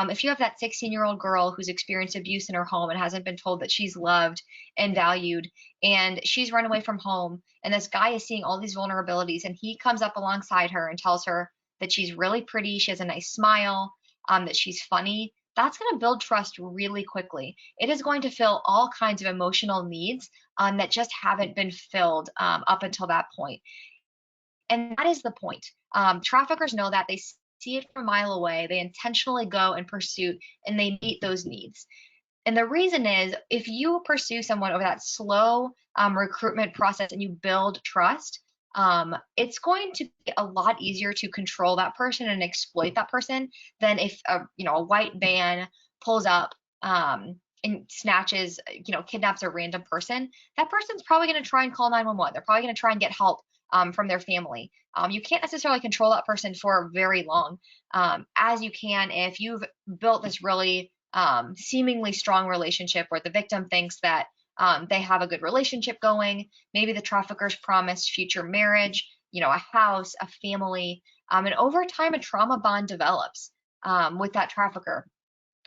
If you have that 16-year-old girl who's experienced abuse in her home and hasn't been told that she's loved and valued, and she's run away from home, and this guy is seeing all these vulnerabilities, and he comes up alongside her and tells her that she's really pretty, she has a nice smile, that she's funny, that's going to build trust really quickly. It is going to fill all kinds of emotional needs that just haven't been filled up until that point. And that is the point. Traffickers know that. They see it from a mile away. They intentionally go in pursuit, and they meet those needs. And the reason is, if you pursue someone over that slow recruitment process and you build trust, it's going to be a lot easier to control that person and exploit that person than if a white van pulls up and snatches, kidnaps a random person. That person's probably going to try and call 911. They're probably going to try and get help from their family. You can't necessarily control that person for very long, as you can if you've built this really seemingly strong relationship where the victim thinks that they have a good relationship going. Maybe the traffickers promised future marriage, a house, a family, and over time a trauma bond develops with that trafficker.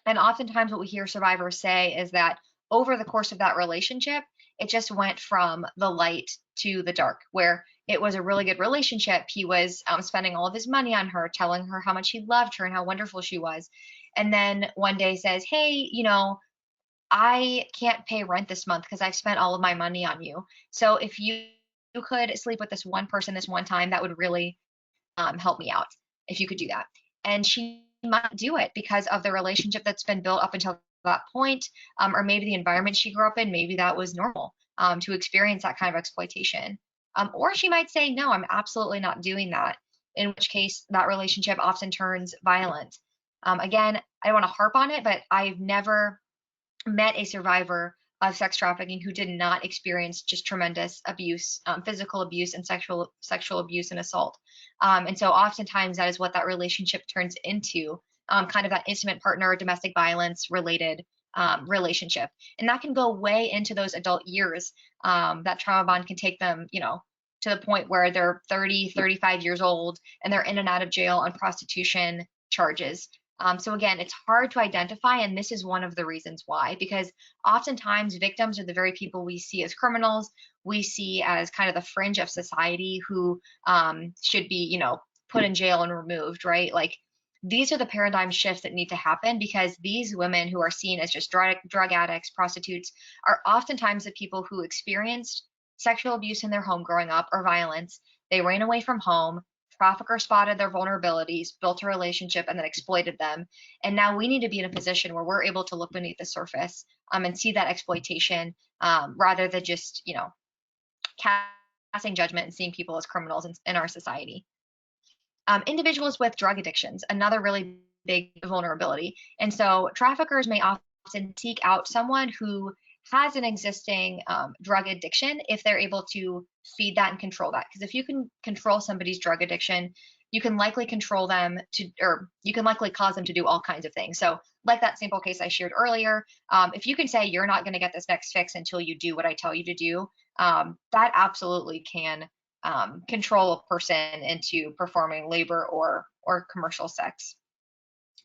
And oftentimes what we hear survivors say is that over the course of that relationship, it just went from the light to the dark, where it was a really good relationship. He was spending all of his money on her, telling her how much he loved her and how wonderful she was. And then one day says, hey, I can't pay rent this month because I've spent all of my money on you. So if you could sleep with this one person this one time, that would really help me out if you could do that. And she might do it because of the relationship that's been built up until that point, or maybe the environment she grew up in, maybe that was normal to experience that kind of exploitation. Or she might say, no, I'm absolutely not doing that, in which case that relationship often turns violent. Again, I don't want to harp on it, but I've never met a survivor of sex trafficking who did not experience just tremendous abuse, physical abuse and sexual abuse and assault. And so oftentimes that is what that relationship turns into, kind of that intimate partner, domestic violence related relationship. And that can go way into those adult years. That trauma bond can take them, to the point where they're 30, 35 years old and they're in and out of jail on prostitution charges. So again, it's hard to identify, and this is one of the reasons why, because oftentimes victims are the very people we see as criminals, we see as kind of the fringe of society who should be, put in jail and removed, right? Like these are the paradigm shifts that need to happen, because these women who are seen as just drug addicts, prostitutes, are oftentimes the people who experienced sexual abuse in their home growing up or violence. They ran away from home. Trafficker spotted their vulnerabilities, built a relationship, and then exploited them. And now we need to be in a position where we're able to look beneath the surface and see that exploitation rather than just, casting judgment and seeing people as criminals in our society. Individuals with drug addictions, another really big vulnerability. And so traffickers may often seek out someone who has an existing drug addiction if they're able to feed that and control that. Because if you can control somebody's drug addiction, you can likely control them to, or you can likely cause them to do all kinds of things. So like that sample case I shared earlier, if you can say you're not going to get this next fix until you do what I tell you to do, that absolutely can control a person into performing labor or commercial sex.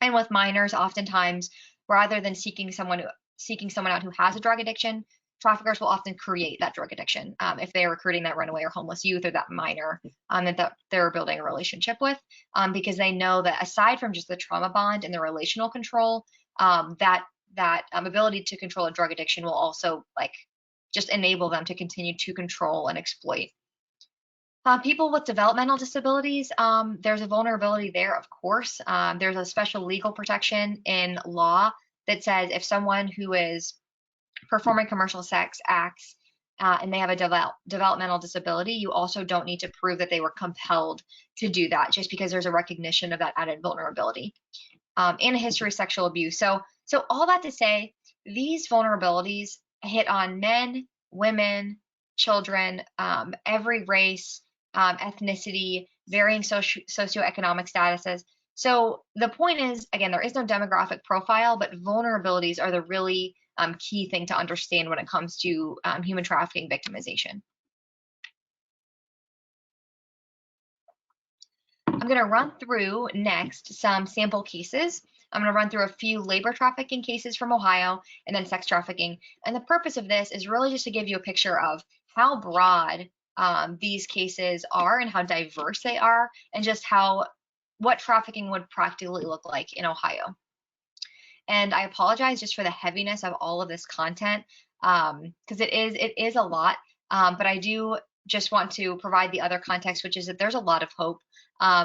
And with minors, oftentimes, rather than seeking someone out who has a drug addiction, traffickers will often create that drug addiction if they are recruiting that runaway or homeless youth or that minor that they're building a relationship with, because they know that aside from just the trauma bond and the relational control, that ability to control a drug addiction will also just enable them to continue to control and exploit. People with developmental disabilities, there's a vulnerability there, of course. There's a special legal protection in law that says if someone who is performing commercial sex acts and they have a developmental disability, you also don't need to prove that they were compelled to do that, just because there's a recognition of that added vulnerability and a history of sexual abuse. So all that to say, these vulnerabilities hit on men, women, children, every race, ethnicity, varying socioeconomic statuses. So the point is, again, there is no demographic profile, but vulnerabilities are the really key thing to understand when it comes to human trafficking victimization. I'm going to run through next some sample cases. I'm going to run through a few labor trafficking cases from Ohio and then sex trafficking. And the purpose of this is really just to give you a picture of how broad these cases are and how diverse they are, and just what trafficking would practically look like in Ohio. And I apologize just for the heaviness of all of this content, because it is a lot, but I do just want to provide the other context, which is that there's a lot of hope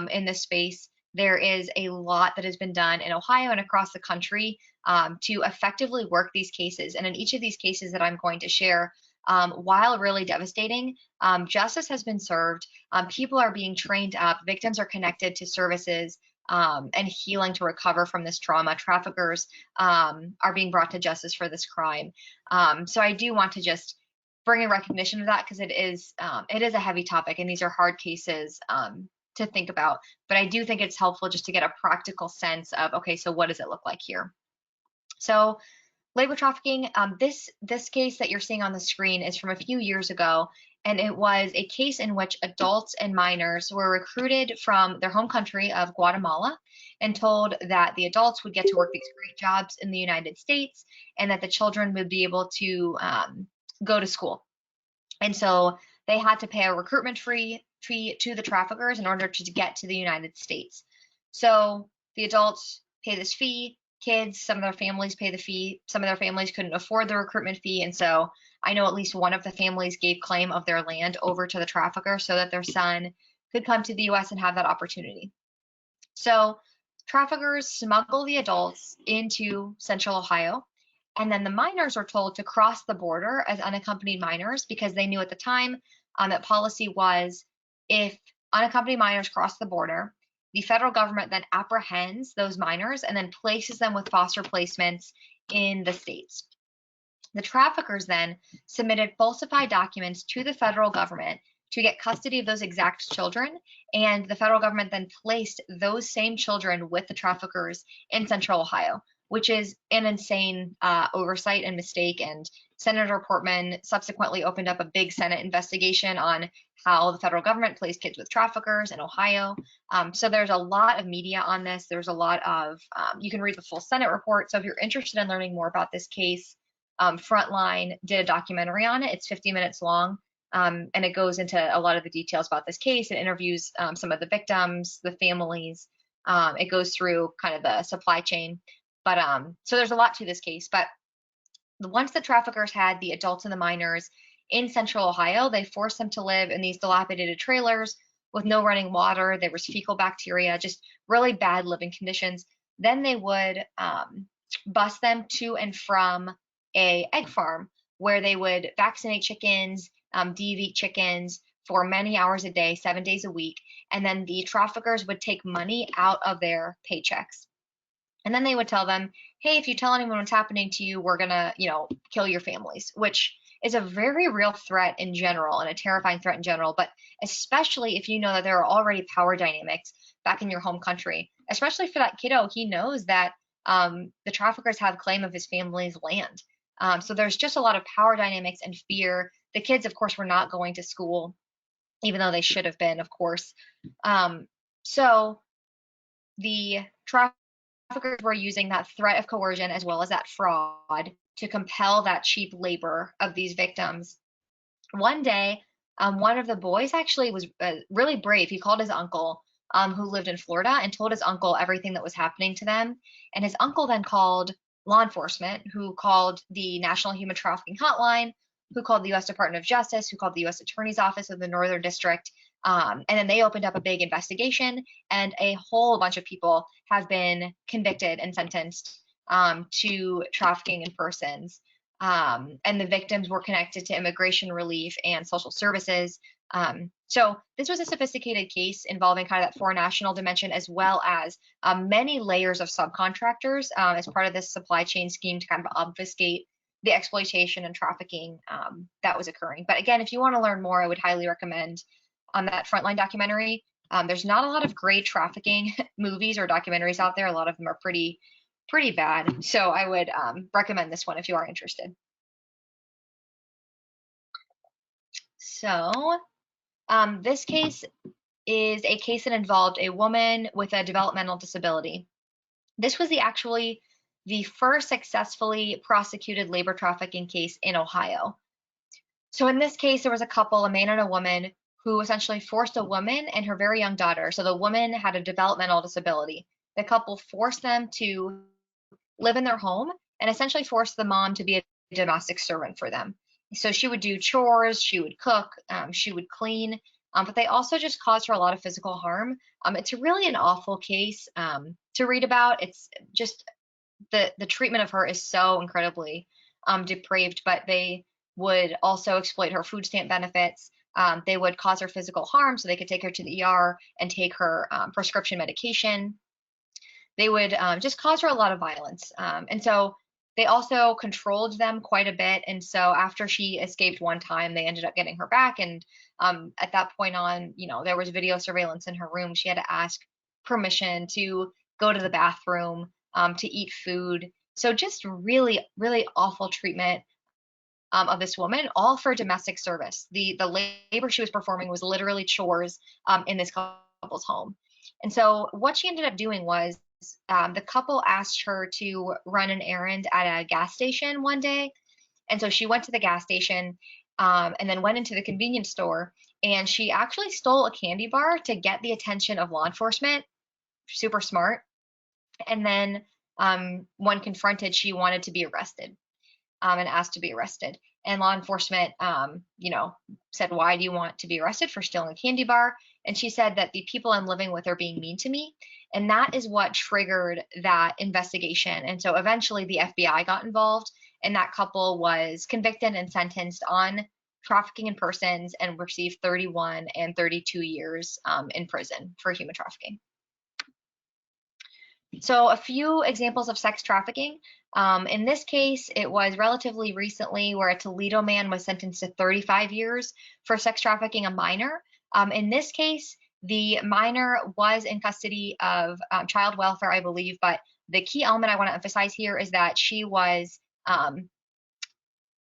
in this space. There is a lot that has been done in Ohio and across the country to effectively work these cases. And in each of these cases that I'm going to share, while really devastating, justice has been served, people are being trained up, victims are connected to services and healing to recover from this trauma. Traffickers are being brought to justice for this crime. So I do want to just bring a recognition of that, because it is a heavy topic and these are hard cases to think about. But I do think it's helpful just to get a practical sense of, okay, so what does it look like here? So labor trafficking, this case that you're seeing on the screen is from a few years ago, and it was a case in which adults and minors were recruited from their home country of Guatemala and told that the adults would get to work these great jobs in the United States and that the children would be able to go to school. And so they had to pay a recruitment fee to the traffickers in order to get to the United States. So the adults pay this fee, kids, some of their families pay the fee, some of their families couldn't afford the recruitment fee, and so I know at least one of the families gave claim of their land over to the trafficker so that their son could come to the US and have that opportunity. So traffickers smuggle the adults into central Ohio, and then the minors are told to cross the border as unaccompanied minors because they knew at the time that policy was if unaccompanied minors cross the border, the federal government then apprehends those minors and then places them with foster placements in the states. The traffickers then submitted falsified documents to the federal government to get custody of those exact children, and the federal government then placed those same children with the traffickers in central Ohio, which is an insane oversight and mistake. And Senator Portman subsequently opened up a big Senate investigation on how the federal government placed kids with traffickers in Ohio. So there's a lot of media on this. There's a lot of, you can read the full Senate report. So if you're interested in learning more about this case, Frontline did a documentary on it. It's 50 minutes long, and it goes into a lot of the details about this case. It interviews some of the victims, the families. It goes through kind of the supply chain. But so there's a lot to this case. But once the traffickers had the adults and the minors in central Ohio, they forced them to live in these dilapidated trailers with no running water. There was fecal bacteria, just really bad living conditions. Then they would bus them to and from a egg farm where they would vaccinate chickens, de-veat chickens for many hours a day, 7 days a week. And then the traffickers would take money out of their paychecks. And then they would tell them, hey, if you tell anyone what's happening to you, we're gonna, kill your families, which is a very real threat in general and a terrifying threat in general, but especially if you know that there are already power dynamics back in your home country, especially for that kiddo. He knows that the traffickers have claim of his family's land. So there's just a lot of power dynamics and fear. The kids, of course, were not going to school, even though they should have been, of course. So the traffickers were using that threat of coercion as well as that fraud to compel that cheap labor of these victims. One day, one of the boys actually was really brave. He called his uncle, who lived in Florida, and told his uncle everything that was happening to them. And his uncle then called law enforcement, who called the National Human Trafficking Hotline, who called the U.S. Department of Justice, who called the U.S. Attorney's Office of the Northern District. And then they opened up a big investigation, and a whole bunch of people have been convicted and sentenced to trafficking in persons. And the victims were connected to immigration relief and social services. So this was a sophisticated case involving kind of that foreign national dimension, as well as many layers of subcontractors as part of this supply chain scheme to kind of obfuscate the exploitation and trafficking that was occurring. But again, if you want to learn more, I would highly recommend that Frontline documentary. There's not a lot of great trafficking movies or documentaries out there. A lot of them are pretty bad. So I would recommend this one if you are interested. So this case is a case that involved a woman with a developmental disability. This was actually the first successfully prosecuted labor trafficking case in Ohio. So in this case, there was a couple, a man and a woman, who essentially forced a woman and her very young daughter. So the woman had a developmental disability. The couple forced them to live in their home and essentially forced the mom to be a domestic servant for them. So she would do chores, she would cook, she would clean, but they also just caused her a lot of physical harm. It's really an awful case to read about. It's just the treatment of her is so incredibly depraved, but they would also exploit her food stamp benefits. They would cause her physical harm so they could take her to the ER and take her prescription medication. They would just cause her a lot of violence. And so they also controlled them quite a bit. And so after she escaped one time, they ended up getting her back. And at that point on, there was video surveillance in her room. She had to ask permission to go to the bathroom, to eat food. So just really, really awful treatment of this woman, all for domestic service. The labor she was performing was literally chores in this couple's home. And so what she ended up doing was the couple asked her to run an errand at a gas station one day. And so she went to the gas station and then went into the convenience store, and she actually stole a candy bar to get the attention of law enforcement. Super smart. And then when confronted, she wanted to be arrested, and asked to be arrested. And law enforcement, said, "Why do you want to be arrested for stealing a candy bar?" And she said that the people I'm living with are being mean to me. And that is what triggered that investigation. And so eventually the FBI got involved, and that couple was convicted and sentenced on trafficking in persons and received 31 and 32 years in prison for human trafficking. So a few examples of sex trafficking. In this case, it was relatively recently where a Toledo man was sentenced to 35 years for sex trafficking a minor. In this case, the minor was in custody of child welfare, I believe, but the key element I want to emphasize here is that she was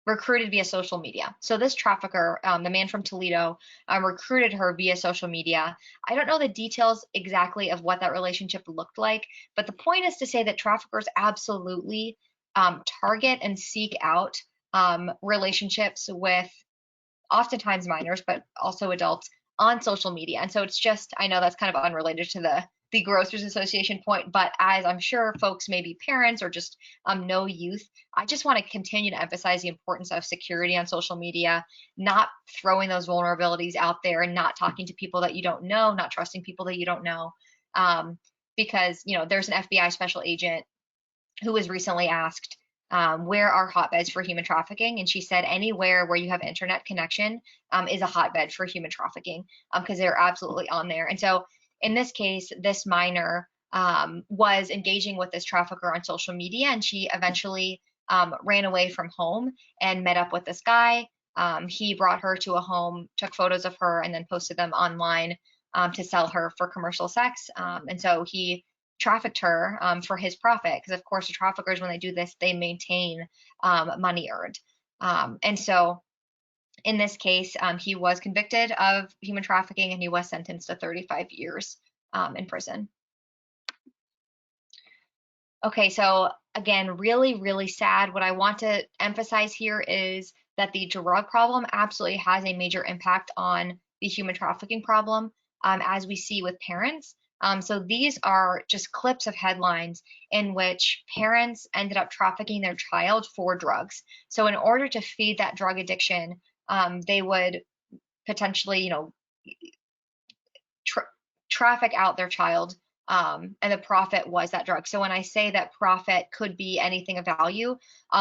recruited via social media. So this trafficker, the man from Toledo, recruited her via social media. I don't know the details exactly of what that relationship looked like, but the point is to say that traffickers absolutely target and seek out relationships with oftentimes minors, but also adults on social media. And so it's just, I know that's kind of unrelated to the Grocers Association point, but as I'm sure folks may be parents or just know youth, I just want to continue to emphasize the importance of security on social media, not throwing those vulnerabilities out there and not talking to people that you don't know, not trusting people that you don't know. Because, there's an FBI special agent who was recently asked, where are hotbeds for human trafficking? And she said anywhere where you have internet connection is a hotbed for human trafficking, because they're absolutely on there. And so in this case, this minor was engaging with this trafficker on social media, and she eventually ran away from home and met up with this guy. He brought her to a home, took photos of her, and then posted them online to sell her for commercial sex. And so he trafficked her for his profit, because of course the traffickers, when they do this, they maintain money earned. And so in this case, he was convicted of human trafficking, and he was sentenced to 35 years in prison. Okay, so again, really, really sad. What I want to emphasize here is that the drug problem absolutely has a major impact on the human trafficking problem, as we see with parents. So these are just clips of headlines in which parents ended up trafficking their child for drugs. So in order to feed that drug addiction, they would potentially, traffic out their child, and the profit was that drug. So when I say that profit could be anything of value,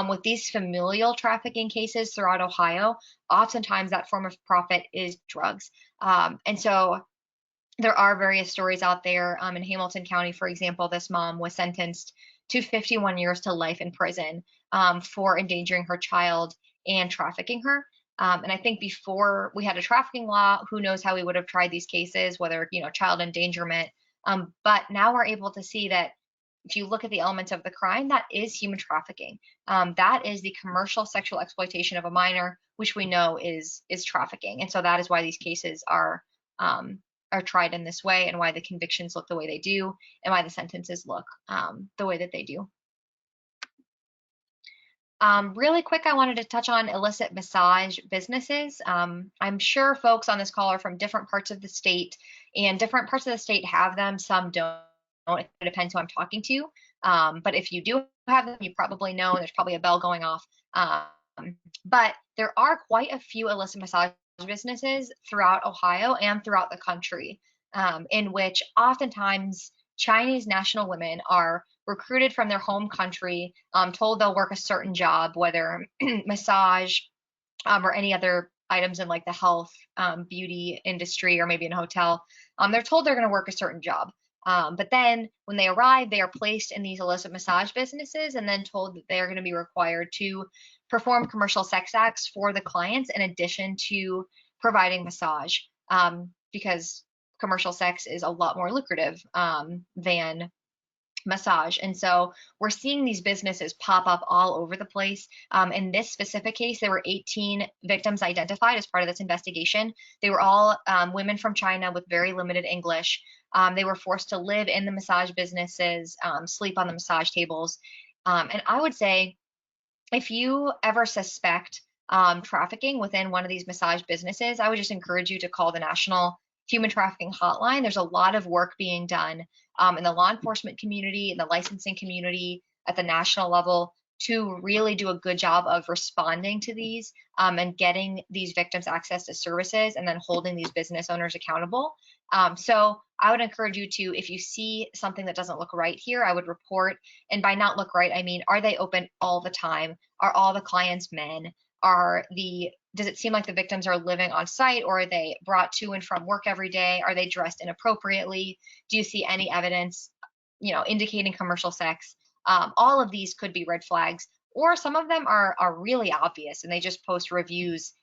with these familial trafficking cases throughout Ohio, oftentimes that form of profit is drugs. And so there are various stories out there. In Hamilton County, for example, this mom was sentenced to 51 years to life in prison for endangering her child and trafficking her. And I think before we had a trafficking law, who knows how we would have tried these cases, whether, child endangerment. But now we're able to see that if you look at the elements of the crime, that is human trafficking. That is the commercial sexual exploitation of a minor, which we know is trafficking. And so that is why these cases are tried in this way, and why the convictions look the way they do, and why the sentences look the way that they do. Really quick, I wanted to touch on illicit massage businesses. I'm sure folks on this call are from different parts of the state, and different parts of the state have them, some don't. It depends who I'm talking to. But if you do have them, you probably know there's probably a bell going off. But there are quite a few illicit massage businesses throughout Ohio and throughout the country, in which oftentimes Chinese national women are recruited from their home country, told they'll work a certain job, whether massage or any other items in like the health, beauty industry, or maybe in a hotel. They're told they're going to work a certain job. But then when they arrive, they are placed in these illicit massage businesses and then told that they are going to be required to perform commercial sex acts for the clients in addition to providing massage, because commercial sex is a lot more lucrative than massage. And so we're seeing these businesses pop up all over the place. In this specific case, there were 18 victims identified as part of this investigation. They were all women from China with very limited English. They were forced to live in the massage businesses, sleep on the massage tables. And I would say, if you ever suspect trafficking within one of these massage businesses, I would just encourage you to call the National Human Trafficking Hotline. There's a lot of work being done in the law enforcement community, in the licensing community, at the national level, to really do a good job of responding to these and getting these victims access to services, and then holding these business owners accountable. So I would encourage you to, if you see something that doesn't look right here, I would report. And by not look right, I mean, are they open all the time? Are all the clients men? Does it seem like the victims are living on site, or are they brought to and from work every day? Are they dressed inappropriately? Do you see any evidence, indicating commercial sex? All of these could be red flags, or some of them are really obvious, and they just post reviews,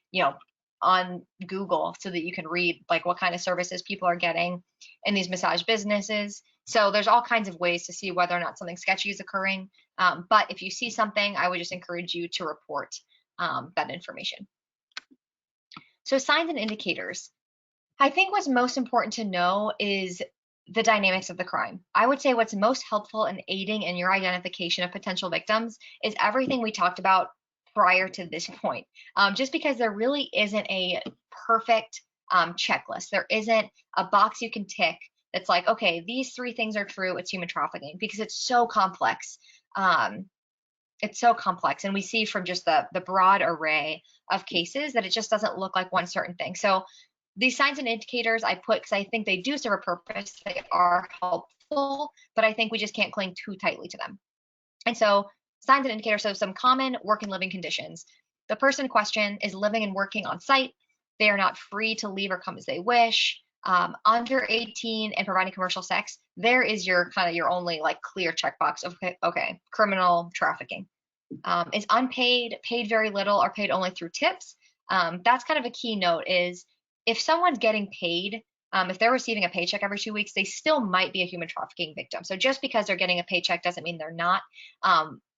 on Google so that you can read like what kind of services people are getting in these massage businesses. So there's all kinds of ways to see whether or not something sketchy is occurring. But if you see something, I would just encourage you to report that information. So signs and indicators. I think what's most important to know is the dynamics of the crime. I would say what's most helpful in aiding in your identification of potential victims is everything we talked about prior to this point. Just because there really isn't a perfect checklist. There isn't a box you can tick that's like, okay, these 3 things are true, it's human trafficking, because it's so complex. It's so complex, and we see from just the broad array of cases that it just doesn't look like one certain thing. So these signs and indicators I put because I think they do serve a purpose. They are helpful, but I think we just can't cling too tightly to them. And so signs and indicators, so some common work and living conditions. The person in question is living and working on site. They are not free to leave or come as they wish. Under 18 and providing commercial sex, there is your only like clear checkbox of okay, criminal trafficking. Is unpaid, paid very little, or paid only through tips. That's kind of a key note is if someone's getting paid, if they're receiving a paycheck every 2 weeks, they still might be a human trafficking victim. So just because they're getting a paycheck doesn't mean they're not.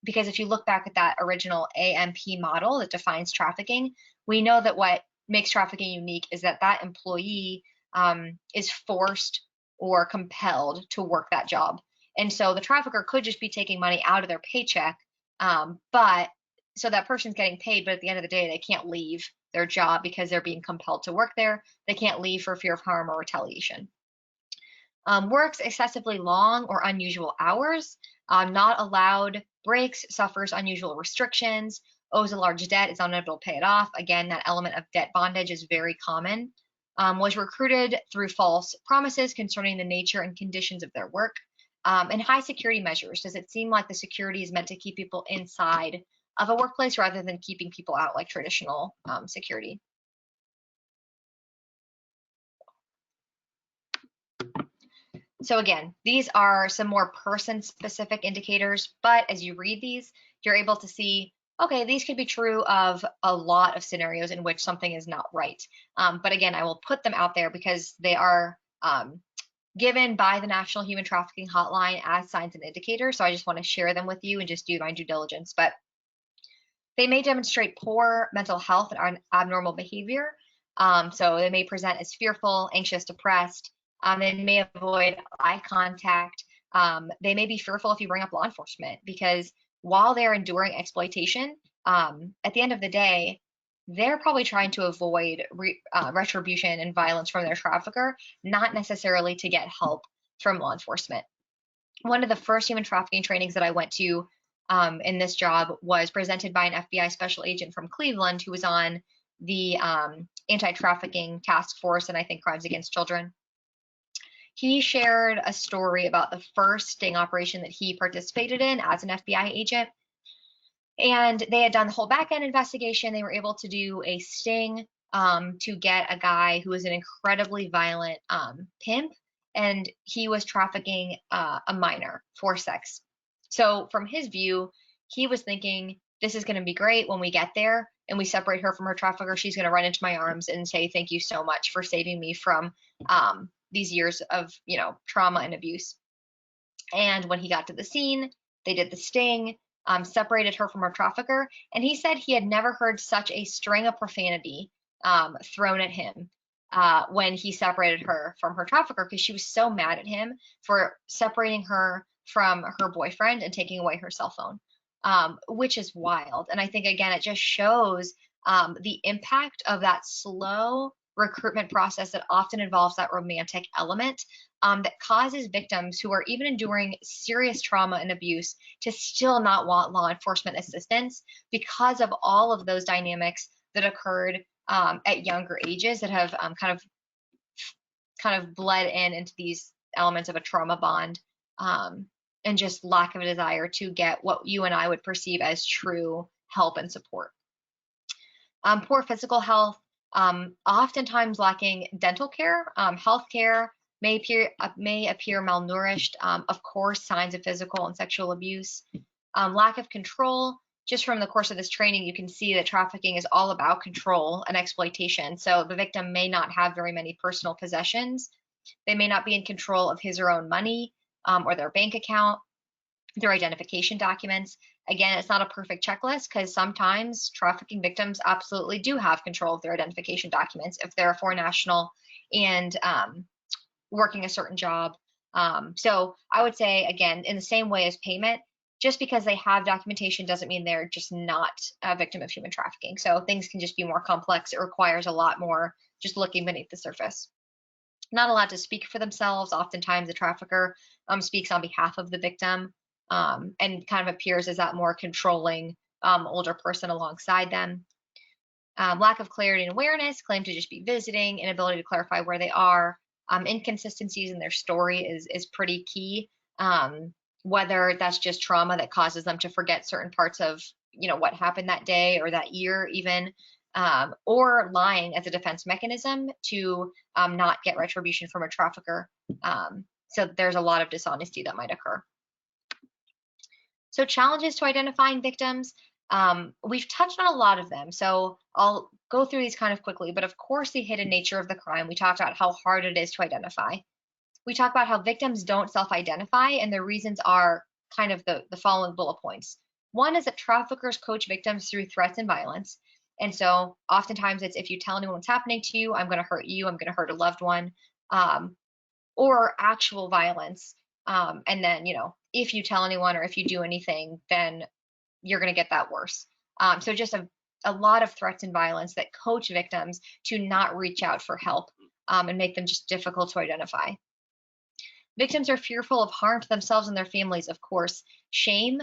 Because if you look back at that original AMP model that defines trafficking, we know that what makes trafficking unique is that that employee is forced or compelled to work that job. And so the trafficker could just be taking money out of their paycheck, but so that person's getting paid, but at the end of the day, they can't leave their job because they're being compelled to work there. They can't leave for fear of harm or retaliation. Works excessively long or unusual hours, not allowed breaks, suffers unusual restrictions, owes a large debt, is unable to pay it off. Again, that element of debt bondage is very common. Was recruited through false promises concerning the nature and conditions of their work. And high security measures. Does it seem like the security is meant to keep people inside of a workplace rather than keeping people out like traditional security? So again, these are some more person-specific indicators, but as you read these, you're able to see, okay, these could be true of a lot of scenarios in which something is not right. But again, I will put them out there because they are given by the National Human Trafficking Hotline as signs and indicators. So I just want to share them with you and just do my due diligence. But they may demonstrate poor mental health and abnormal behavior. So they may present as fearful, anxious, depressed. They may avoid eye contact. They may be fearful if you bring up law enforcement, because while they're enduring exploitation, at the end of the day, they're probably trying to avoid retribution and violence from their trafficker, not necessarily to get help from law enforcement. One of the first human trafficking trainings that I went to in this job was presented by an FBI special agent from Cleveland who was on the anti-trafficking task force and I think crimes against children. He shared a story about the first sting operation that he participated in as an FBI agent. And they had done the whole back-end investigation. They were able to do a sting to get a guy who was an incredibly violent pimp, and he was trafficking a minor for sex. So from his view, he was thinking, this is going to be great when we get there and we separate her from her trafficker. She's going to run into my arms and say, thank you so much for saving me from these years of, trauma and abuse. And when he got to the scene, they did the sting, separated her from her trafficker. And he said he had never heard such a string of profanity thrown at him when he separated her from her trafficker, because she was so mad at him for separating her from her boyfriend and taking away her cell phone, which is wild. And I think, again, it just shows the impact of that slow recruitment process that often involves that romantic element that causes victims who are even enduring serious trauma and abuse to still not want law enforcement assistance because of all of those dynamics that occurred at younger ages that have kind of bled into these elements of a trauma bond, and just lack of a desire to get what you and I would perceive as true help and support. Poor physical health, oftentimes lacking dental care, health care may appear malnourished. Of course, signs of physical and sexual abuse, lack of control. Just from the course of this training, you can see that trafficking is all about control and exploitation. So the victim may not have very many personal possessions. They may not be in control of his or her own money or their bank account, their identification documents. Again, it's not a perfect checklist because sometimes trafficking victims absolutely do have control of their identification documents if they're a foreign national and working a certain job. So I would say, again, in the same way as payment, just because they have documentation doesn't mean they're just not a victim of human trafficking. So things can just be more complex. It requires a lot more just looking beneath the surface. Not allowed to speak for themselves. Oftentimes the trafficker speaks on behalf of the victim and kind of appears as that more controlling older person alongside them. Lack of clarity and awareness, claim to just be visiting, inability to clarify where they are. Inconsistencies in their story is pretty key. Whether that's just trauma that causes them to forget certain parts of what happened that day or that year even, or lying as a defense mechanism to not get retribution from a trafficker. So there's a lot of dishonesty that might occur. So challenges to identifying victims, we've touched on a lot of them, so I'll go through these kind of quickly, but of course the hidden nature of the crime. We talked about how hard it is to identify. We talk about how victims don't self-identify, and the reasons are kind of the following bullet points. One is that traffickers coach victims through threats and violence. And so oftentimes it's, if you tell anyone what's happening to you, I'm going to hurt you, I'm going to hurt a loved one, or actual violence. And then, if you tell anyone or if you do anything, then you're going to get that worse. So just a lot of threats and violence that coach victims to not reach out for help and make them just difficult to identify. Victims are fearful of harm to themselves and their families, of course. Shame.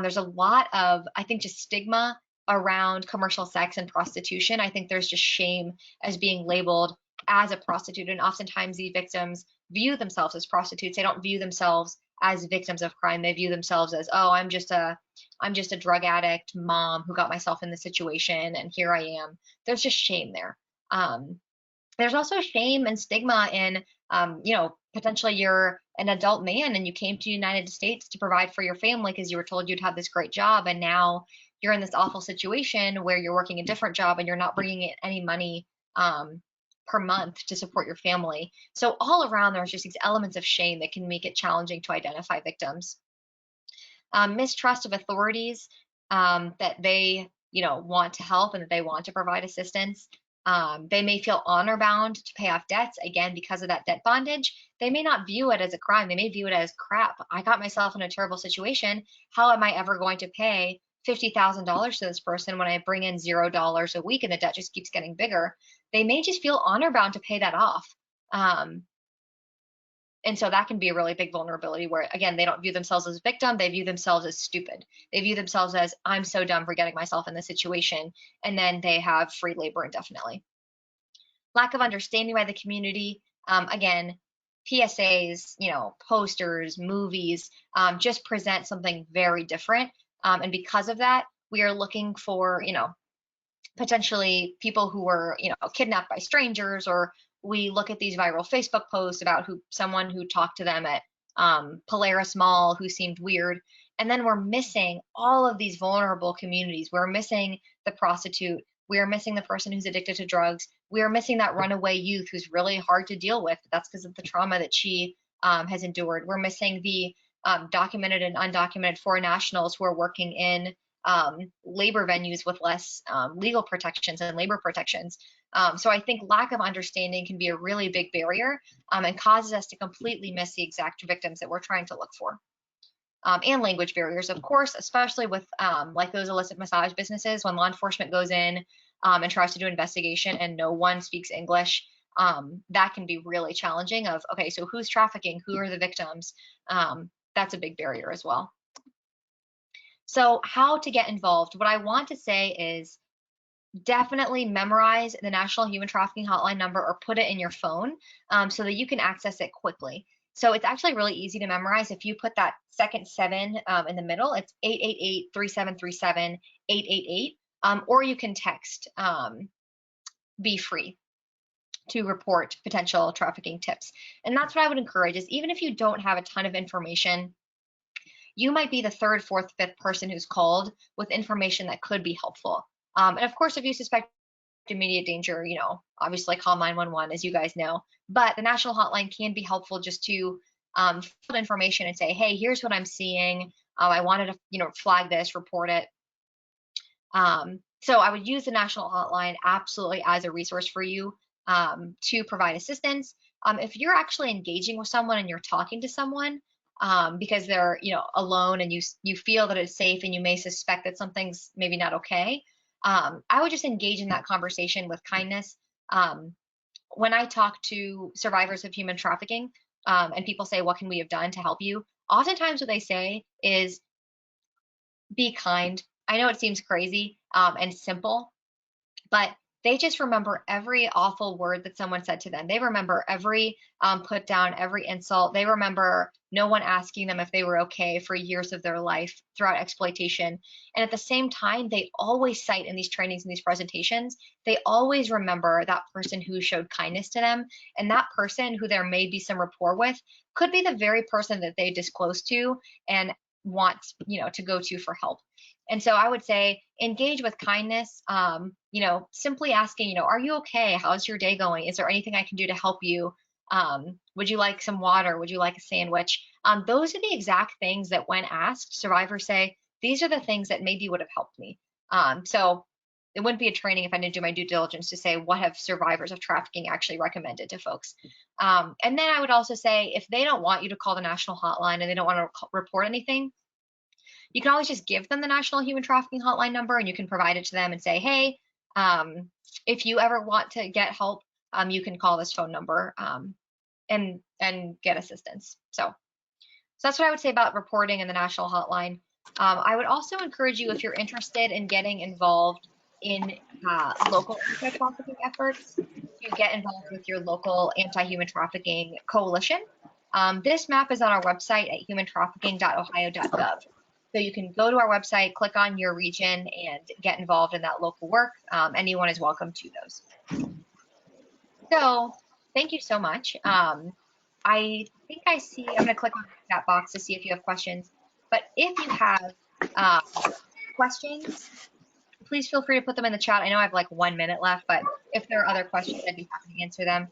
There's a lot of, I think, just stigma around commercial sex and prostitution. I think there's just shame as being labeled as a prostitute, and oftentimes these victims view themselves as prostitutes. They don't view themselves as victims of crime. They view themselves as, oh, I'm just a drug addict mom who got myself in this situation, and here I am. There's just shame there. There's also shame and stigma in, potentially you're an adult man and you came to the United States to provide for your family because you were told you'd have this great job, and now you're in this awful situation where you're working a different job and you're not bringing in any money per month to support your family. So all around, there's just these elements of shame that can make it challenging to identify victims. Mistrust of authorities, that they, want to help and that they want to provide assistance. They may feel honor bound to pay off debts, again, because of that debt bondage. They may not view it as a crime. They may view it as, crap, I got myself in a terrible situation. How am I ever going to pay $50,000 to this person when I bring in $0 a week and the debt just keeps getting bigger? They may just feel honor bound to pay that off. And so that can be a really big vulnerability where, again, they don't view themselves as a victim. They view themselves as stupid. They view themselves as, I'm so dumb for getting myself in this situation. And then they have free labor indefinitely. Lack of understanding by the community. Again, PSAs, posters, movies, just present something very different. And because of that, we are looking for, potentially people who were, kidnapped by strangers, or we look at these viral Facebook posts about someone who talked to them at Polaris Mall who seemed weird. And then we're missing all of these vulnerable communities. We're missing the prostitute. We are missing the person who's addicted to drugs. We are missing that runaway youth who's really hard to deal with. That's because of the trauma that she has endured. We're missing the documented and undocumented foreign nationals who are working in labor venues with less legal protections and labor protections. So I think lack of understanding can be a really big barrier and causes us to completely miss the exact victims that we're trying to look for. And language barriers, of course, especially with like those illicit massage businesses. When law enforcement goes in, and tries to do an investigation and no one speaks English, that can be really challenging of, okay, so who's trafficking? Who are the victims? That's a big barrier as well. So how to get involved? What I want to say is definitely memorize the National Human Trafficking Hotline number or put it in your phone so that you can access it quickly. So it's actually really easy to memorize. If you put that second 7 in the middle, it's 888-3737-888, or you can text Be Free to report potential trafficking tips. And that's what I would encourage is even if you don't have a ton of information, you might be the 3rd, 4th, 5th person who's called with information that could be helpful. And of course, if you suspect immediate danger, you know, obviously call 911, as you guys know. But the national hotline can be helpful just to fill information and say, hey, here's what I'm seeing. I wanted to, you know, flag this, report it. So I would use the national hotline absolutely as a resource for you to provide assistance. If you're actually engaging with someone and you're talking to someone because they're, you know, alone and you feel that it's safe and you may suspect that something's maybe not okay, I would just engage in that conversation with kindness. When I talk to survivors of human trafficking and people say, what can we have done to help you? Oftentimes what they say is, be kind. I know it seems crazy and simple, but they just remember every awful word that someone said to them. They remember every put down, every insult. They remember no one asking them if they were okay for years of their life throughout exploitation. And at the same time, they always cite in these trainings and these presentations, they always remember that person who showed kindness to them. And that person who there may be some rapport with could be the very person that they disclose to and want, you know, to go to for help. And so I would say engage with kindness, you know, simply asking, you know, are you okay? How's your day going? Is there anything I can do to help you? Would you like some water? Would you like a sandwich? Those are the exact things that when asked, survivors say, these are the things that maybe would have helped me. So it wouldn't be a training if I didn't do my due diligence to say, what have survivors of trafficking actually recommended to folks? And then I would also say, if they don't want you to call the national hotline and they don't want to report anything, you can always just give them the National Human Trafficking Hotline number and you can provide it to them and say, hey, if you ever want to get help, you can call this phone number and get assistance. So that's what I would say about reporting in the national hotline. I would also encourage you, if you're interested in getting involved in local anti-trafficking efforts, to get involved with your local anti-human trafficking coalition. This map is on our website at humantrafficking.ohio.gov. So you can go to our website, click on your region, and get involved in that local work. Anyone is welcome to those. So thank you so much. I think I see, I'm going to click on the chat box to see if you have questions. But if you have questions, please feel free to put them in the chat. I know I have like 1 minute left, but if there are other questions, I'd be happy to answer them.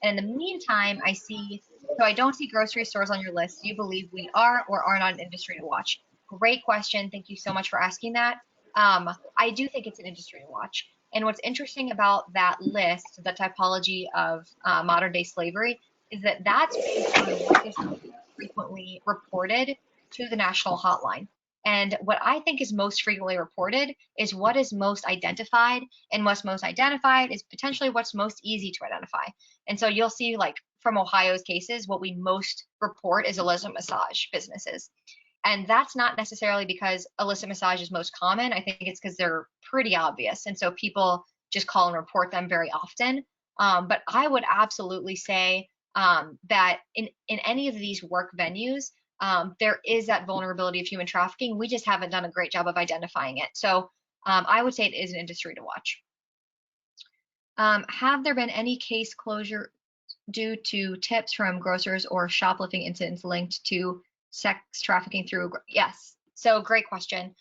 And in the meantime, I see, so I don't see grocery stores on your list. Do you believe we are or are not an industry to watch? Great question. Thank you so much for asking that. I do think it's an industry to watch. And what's interesting about that list, the typology of modern day slavery, is that that's based on what is frequently reported to the national hotline. And what I think is most frequently reported is what is most identified, and what's most identified is potentially what's most easy to identify. And so you'll see, like from Ohio's cases, what we most report is illicit massage businesses. And that's not necessarily because illicit massage is most common. I think it's because they're pretty obvious. And so people just call and report them very often. But I would absolutely say that in any of these work venues, there is that vulnerability of human trafficking. We just haven't done a great job of identifying it. So I would say it is an industry to watch. Have there been any case closure due to tips from grocers or shoplifting incidents linked to sex trafficking through? Yes. So great question.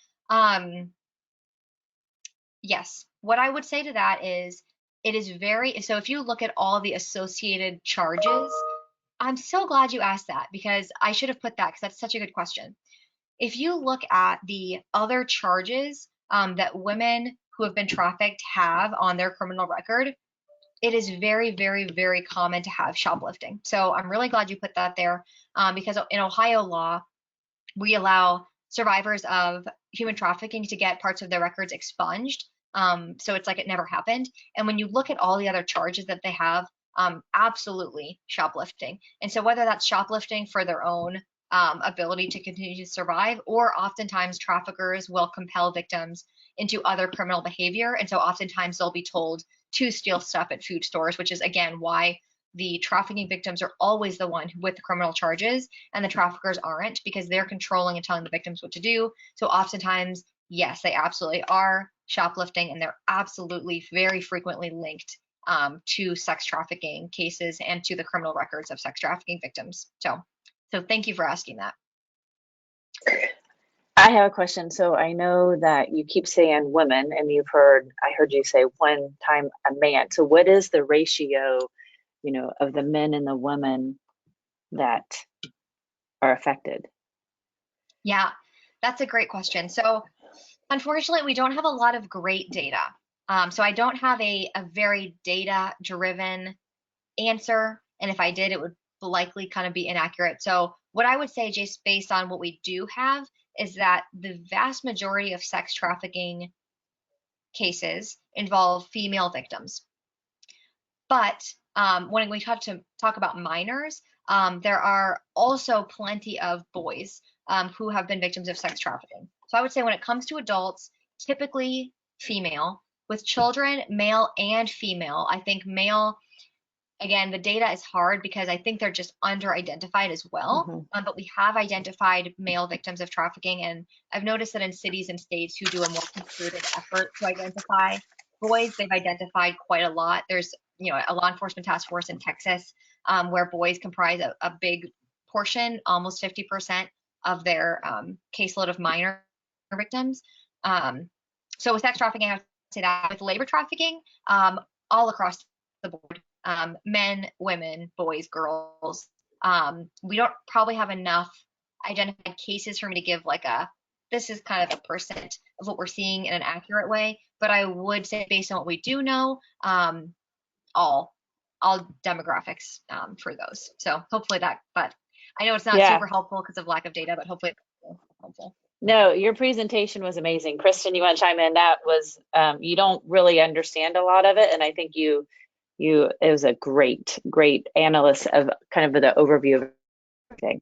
Yes. What I would say to that is it is very, so if you look at all the associated charges, I'm so glad you asked that because I should have put that because that's such a good question. If you look at the other charges that women who have been trafficked have on their criminal record, it is very, very, very common to have shoplifting. So I'm really glad you put that there because in Ohio law, we allow survivors of human trafficking to get parts of their records expunged So it's like it never happened. And when you look at all the other charges that they have, absolutely shoplifting. And so whether that's shoplifting for their own ability to continue to survive, or oftentimes traffickers will compel victims into other criminal behavior. And so oftentimes they'll be told to steal stuff at food stores, which is again why the trafficking victims are always the one with the criminal charges and the traffickers aren't, because they're controlling and telling the victims what to do. So oftentimes, yes, they absolutely are shoplifting, and they're absolutely very frequently linked to sex trafficking cases and to the criminal records of sex trafficking victims. So thank you for asking that. I have a question. So I know that you keep saying women, and I heard you say one time a man. So what is the ratio, of the men and the women that are affected? Yeah, that's a great question. So unfortunately, we don't have a lot of great data. So I don't have a very data-driven answer. And if I did, it would likely kind of be inaccurate. So what I would say, just based on what we do have, is that the vast majority of sex trafficking cases involve female victims. But when we talk about minors, there are also plenty of boys who have been victims of sex trafficking. So I would say when it comes to adults, typically female. With children, male and female. I think male, again, the data is hard because I think they're just under-identified as well. But we have identified male victims of trafficking, and I've noticed that in cities and states who do a more concerted effort to identify boys, they've identified quite a lot. There's a law enforcement task force in Texas where boys comprise a big portion, almost 50% of their caseload of minor victims. So with sex trafficking, I would say that. With labor trafficking, all across the board, men, women, boys, girls. We don't probably have enough identified cases for me to give this is kind of a percent of what we're seeing in an accurate way. But I would say, based on what we do know, all demographics for those. So hopefully but I know it's not super helpful because of lack of data, but hopefully it's helpful. No, your presentation was amazing. Kristen, you want to chime in? That was, you don't really understand a lot of it. And I think it was a great analyst of kind of the overview of everything.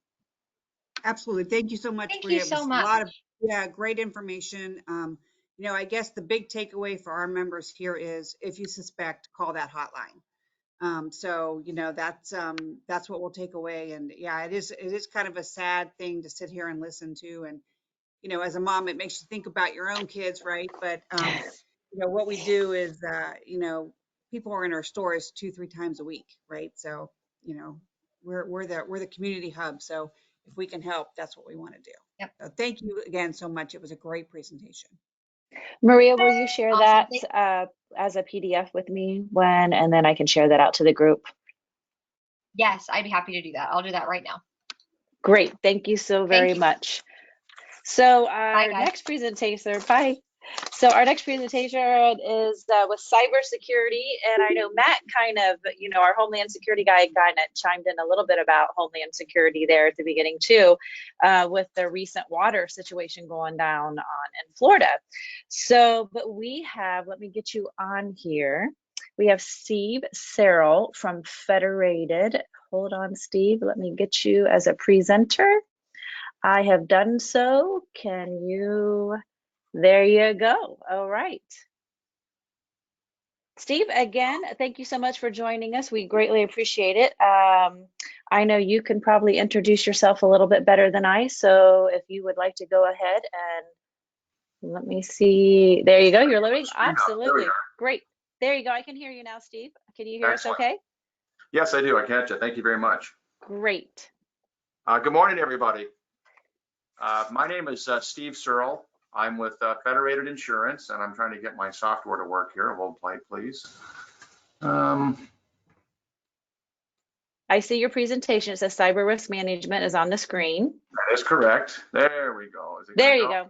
Absolutely. Thank you so much. Thank you so much. A lot of, great information. I guess the big takeaway for our members here is if you suspect, call that hotline. So, that's what we'll take away. And yeah, it is kind of a sad thing to sit here and listen to. And, as a mom, it makes you think about your own kids, right? But, what we do is, people are in our stores 2-3 times a week, right? So, we're the community hub. So if we can help, that's what we want to do. Yep. So thank you again so much. It was a great presentation. Maria, will you share Awesome. that as a PDF with me and then I can share that out to the group? Yes, I'd be happy to do that. I'll do that right now. Great. Thank you so very much. So our guys. next presentation, bye. So our next presentation is with cybersecurity, and I know Matt kind of, our Homeland Security guy kind of chimed in a little bit about Homeland Security there at the beginning too, with the recent water situation going down in Florida. So, but we have, let me get you on here. We have Steve Searle from Federated. Hold on, Steve. Let me get you as a presenter. I have done so. There you go. All right. Steve, again, thank you so much for joining us. We greatly appreciate it. I know you can probably introduce yourself a little bit better than I, so if you would like to go ahead and let me see. There you go. You're loading. Absolutely. Great. There you go. I can hear you now, Steve. Can you hear us okay? Yes, I do. I catch it. Thank you very much. Great. Good morning, everybody. My name is Steve Searle. I'm with Federated Insurance, and I'm trying to get my software to work here. Hold tight, please. I see your presentation. It says cyber risk management is on the screen. That is correct. There we go. There you go.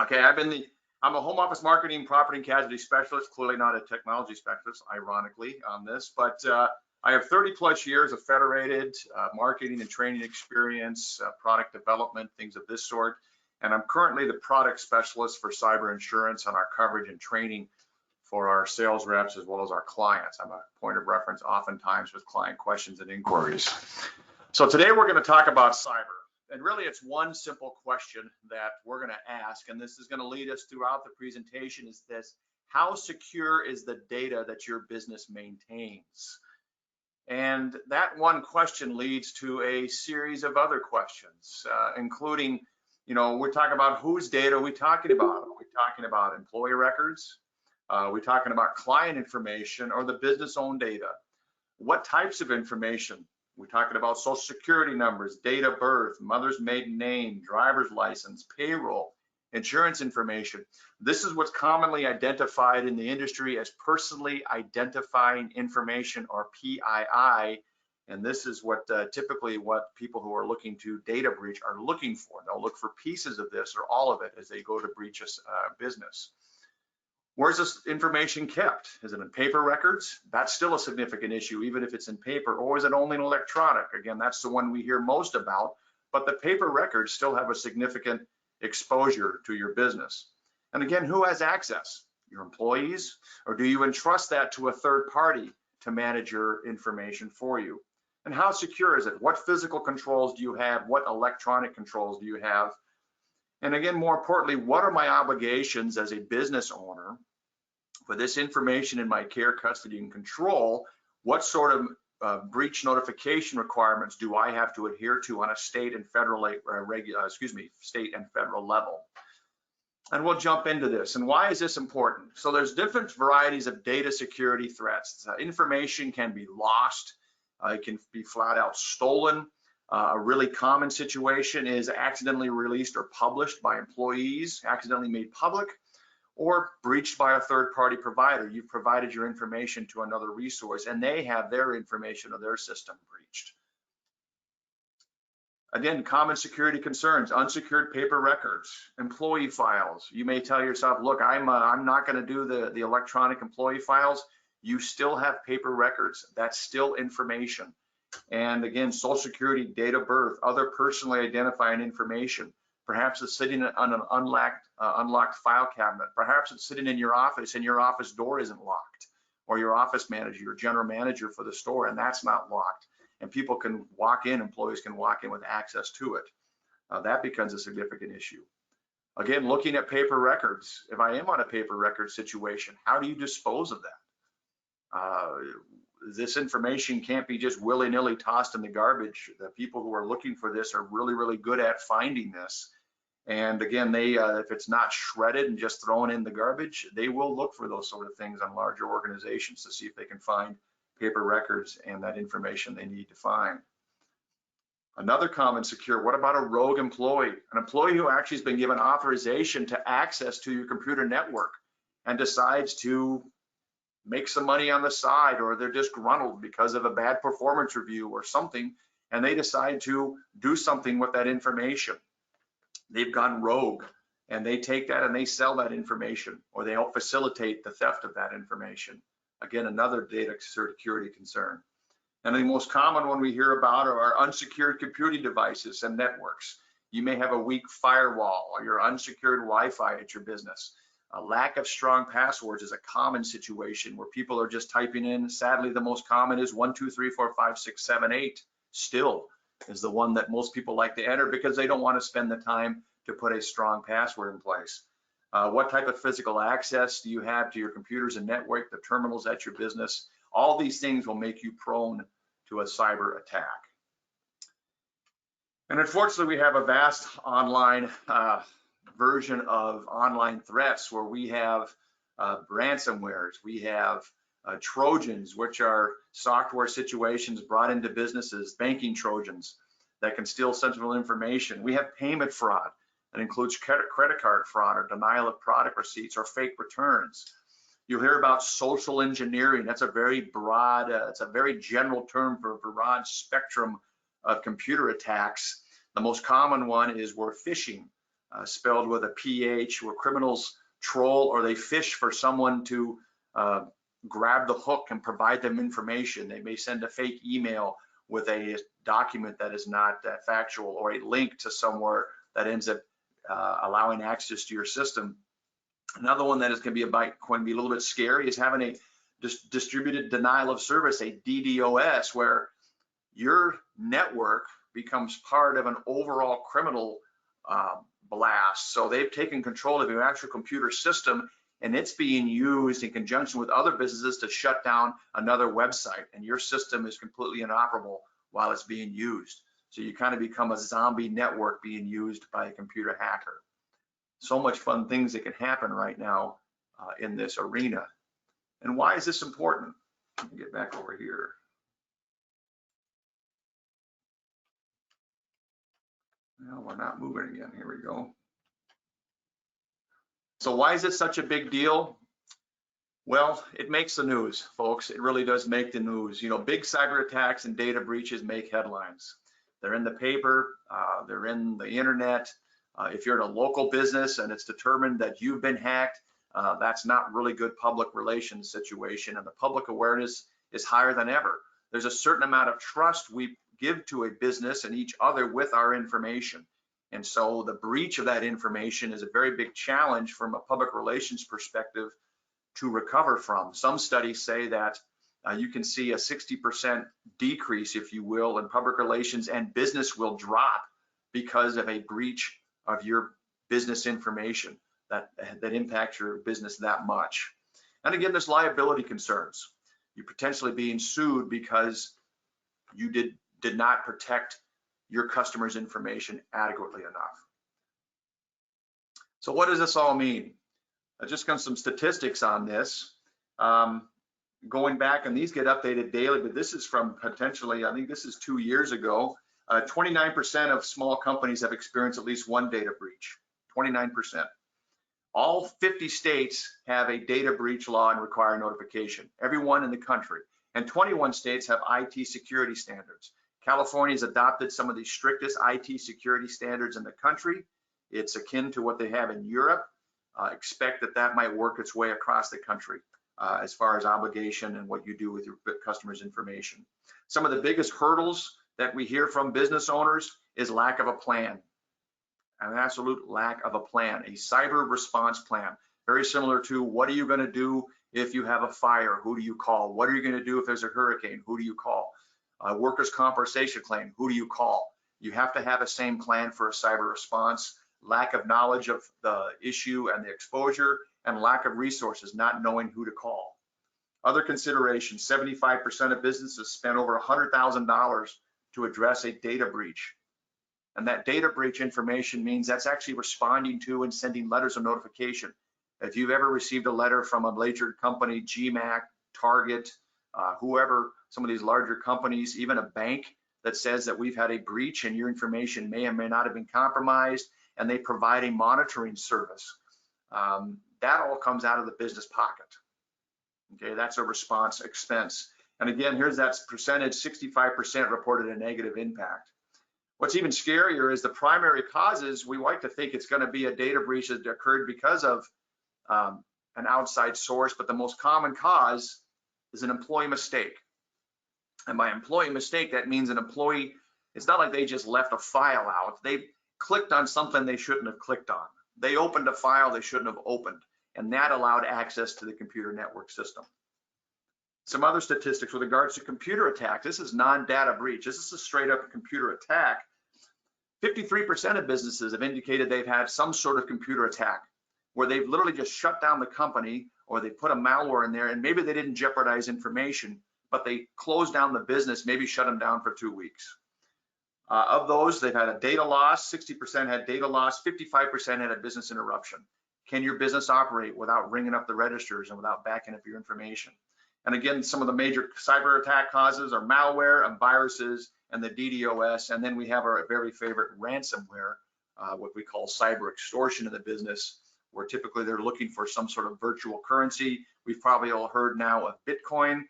Okay, I'm a home office marketing property and casualty specialist, clearly not a technology specialist, ironically, on this, but I have 30 plus years of Federated marketing and training experience, product development, things of this sort. and I'm currently the product specialist for cyber insurance on our coverage and training for our sales reps as well as our clients. I'm a point of reference oftentimes with client questions and inquiries. So today we're going to talk about cyber. And really it's one simple question that we're going to ask, and this is going to lead us throughout the presentation, is this: how secure is the data that your business maintains? And that one question leads to a series of other questions, including, we're talking about whose data are we talking about? Are we talking about employee records? Are we talking about client information or the business-owned data? What types of information? We're talking about social security numbers, date of birth, mother's maiden name, driver's license, payroll, insurance information. This is what's commonly identified in the industry as personally identifying information, or PII. And this is what typically what people who are looking to data breach are looking for. They'll look for pieces of this or all of it as they go to breach a business. Where's this information kept? Is it in paper records? That's still a significant issue, even if it's in paper. Or is it only in electronic? Again, that's the one we hear most about, but the paper records still have a significant exposure to your business. And again, who has access? Your employees? Or do you entrust that to a third party to manage your information for you? And how secure is it? What physical controls do you have? What electronic controls do you have? And again, more importantly, what are my obligations as a business owner for this information in my care, custody, and control? What sort of breach notification requirements do I have to adhere to on a state and federal state and federal level? And we'll jump into this. And why is this important? So there's different varieties of data security threats. Information can be lost. It can be flat out stolen. A really common situation is accidentally released or published by employees, accidentally made public, or breached by a third-party provider. You've provided your information to another resource and they have their information or their system breached. Again, common security concerns: unsecured paper records, employee files. You may tell yourself, look, I'm not going to do the electronic employee files. You still have paper records. That's still information. And again, social security, date of birth, other personally identifying information. Perhaps it's sitting on an unlocked file cabinet. Perhaps it's sitting in your office and your office door isn't locked, or your office manager, your general manager for the store, and that's not locked. And people can walk in, employees can walk in with access to it. That becomes a significant issue. Again, looking at paper records. If I am on a paper record situation, how do you dispose of that? This information can't be just willy-nilly tossed in the garbage. The people who are looking for this are really, really good at finding this. And again, if it's not shredded and just thrown in the garbage, they will look for those sort of things on larger organizations to see if they can find paper records and that information they need to find. Another common secure: what about a rogue employee? An employee who actually has been given authorization to access to your computer network and decides to make some money on the side, or they're disgruntled because of a bad performance review or something, and they decide to do something with that information. They've gone rogue, and they take that and they sell that information, or they help facilitate the theft of that information. Again, another data security concern. And the most common one we hear about are unsecured computing devices and networks. You may have a weak firewall or your unsecured Wi-Fi at your business. A lack of strong passwords is a common situation where people are just typing in. Sadly, the most common is 1, 2, 3, 4, 5, 6, 7, 8. Still is the one that most people like to enter because they don't want to spend the time to put a strong password in place. What type of physical access do you have to your computers and network, the terminals at your business? All these things will make you prone to a cyber attack. And unfortunately, we have a vast online version of online threats where we have ransomwares, we have Trojans, which are software situations brought into businesses, banking Trojans that can steal sensitive information. We have payment fraud that includes credit card fraud or denial of product receipts or fake returns. You'll hear about social engineering. That's a very broad, it's a very general term for a broad spectrum of computer attacks. The most common one is where phishing, spelled with a PH, where criminals troll or they fish for someone to grab the hook and provide them information. They may send a fake email with a document that is not factual, or a link to somewhere that ends up allowing access to your system. Another one that is going to be a little bit scary is having a distributed denial of service, a DDoS, where your network becomes part of an overall criminal blast. So they've taken control of your actual computer system, and it's being used in conjunction with other businesses to shut down another website, and your system is completely inoperable while it's being used. So you kind of become a zombie network being used by a computer hacker. So much fun things that can happen right now in this arena. And why is this important? Let me get back over here. No, we're not moving again. Here we go. So why is it such a big deal? Well, it makes the news, folks. It really does make the news. You know, big cyber attacks and data breaches make headlines. They're in the paper, they're in the internet. If you're in a local business and it's determined that you've been hacked, that's not really good public relations situation, and the public awareness is higher than ever. There's a certain amount of trust we give to a business and each other with our information. And so the breach of that information is a very big challenge from a public relations perspective to recover from. Some studies say that you can see a 60% decrease, if you will, in public relations, and business will drop because of a breach of your business information that impacts your business that much. And again, there's liability concerns. You're potentially being sued because you did not protect your customers' information adequately enough. So what does this all mean? I just got some statistics on this. Going back, and these get updated daily, but this is from potentially, I think this is 2 years ago. 29% of small companies have experienced at least one data breach, 29%. All 50 states have a data breach law and require notification, every one in the country. And 21 states have IT security standards. California has adopted some of the strictest IT security standards in the country. It's akin to what they have in Europe. Expect that might work its way across the country as far as obligation and what you do with your customers' information. Some of the biggest hurdles that we hear from business owners is lack of a plan, an absolute lack of a plan, a cyber response plan. Very similar to, what are you going to do if you have a fire? Who do you call? What are you going to do if there's a hurricane? Who do you call? Workers' compensation claim, who do you call? You have to have a same plan for a cyber response. Lack of knowledge of the issue and the exposure, and lack of resources, not knowing who to call. Other considerations, 75% of businesses spend over $100,000 to address a data breach. And that data breach information means that's actually responding to and sending letters of notification. If you've ever received a letter from a major company, GMAC, Target, whoever, some of these larger companies, even a bank, that says that we've had a breach and your information may or may not have been compromised, and they provide a monitoring service. That all comes out of the business pocket. Okay, that's a response expense. And again, here's that percentage, 65% reported a negative impact. What's even scarier is the primary causes. We like to think it's going to be a data breach that occurred because of an outside source, but the most common cause is an employee mistake. And by employee mistake, that means an employee, it's not like they just left a file out. They clicked on something they shouldn't have clicked on. They opened a file they shouldn't have opened, and that allowed access to the computer network system. Some other statistics with regards to computer attacks. This is non-data breach. This is a straight up computer attack. 53% of businesses have indicated they've had some sort of computer attack where they've literally just shut down the company, or they put a malware in there, and maybe they didn't jeopardize information, but they closed down the business, maybe shut them down for 2 weeks. Of those, they've had a data loss, 60% had data loss, 55% had a business interruption. Can your business operate without ringing up the registers and without backing up your information? And again, some of the major cyber attack causes are malware and viruses and the DDoS. And then we have our very favorite ransomware, what we call cyber extortion in the business, where typically they're looking for some sort of virtual currency. We've probably all heard now of Bitcoin.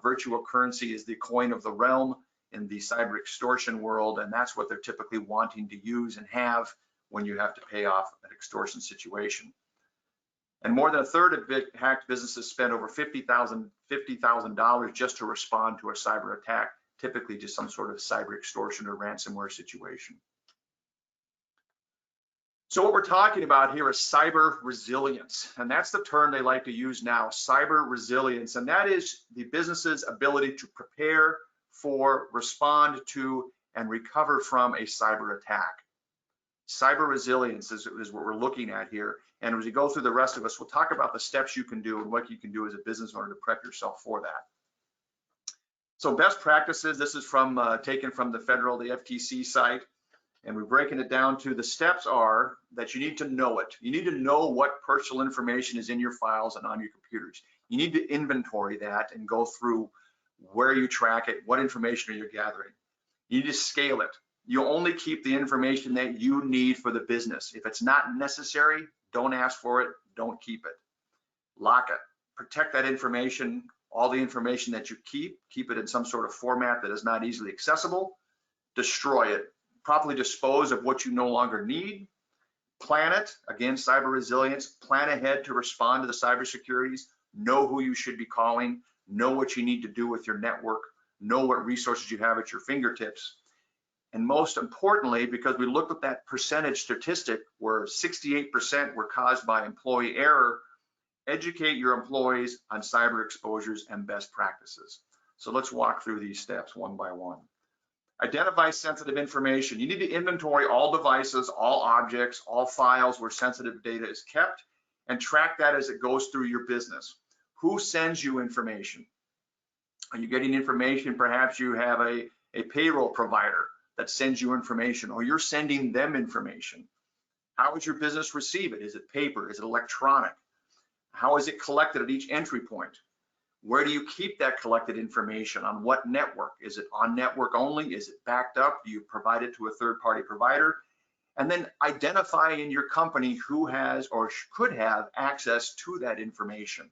Virtual currency is the coin of the realm in the cyber extortion world, and that's what they're typically wanting to use and have when you have to pay off an extortion situation. And more than a third of hacked businesses spend over $50,000 just to respond to a cyber attack, typically just some sort of cyber extortion or ransomware situation. So what we're talking about here is cyber resilience, and that's the term they like to use now, cyber resilience, and that is the business's ability to prepare for, respond to, and recover from a cyber attack. Cyber resilience is what we're looking at here, and as we go through the rest of us, we'll talk about the steps you can do and what you can do as a business owner to prep yourself for that. So best practices, this is from taken from the FTC site. And we're breaking it down to the steps are that you need to know it. You need to know what personal information is in your files and on your computers. You need to inventory that and go through where you track it, what information are you gathering. You need to scale it. You only keep the information that you need for the business. If it's not necessary, don't ask for it, don't keep it. Lock it. Protect that information, all the information that you keep it in some sort of format that is not easily accessible. Destroy it. Properly dispose of what you no longer need. Plan it, again, cyber resilience, plan ahead to respond to the cybersecurities, know who you should be calling, know what you need to do with your network, know what resources you have at your fingertips. And most importantly, because we looked at that percentage statistic where 68% were caused by employee error, educate your employees on cyber exposures and best practices. So let's walk through these steps one by one. Identify sensitive information. You need to inventory all devices, all objects, all files where sensitive data is kept, and track that as it goes through your business. Who sends you information? Are you getting information? Perhaps you have a payroll provider that sends you information, or you're sending them information. How does your business receive it? Is it paper? Is it electronic? How is it collected at each entry point? Where do you keep that collected information? On what network? Is it on network only? Is it backed up? Do you provide it to a third-party provider? And then identify in your company who has or could have access to that information.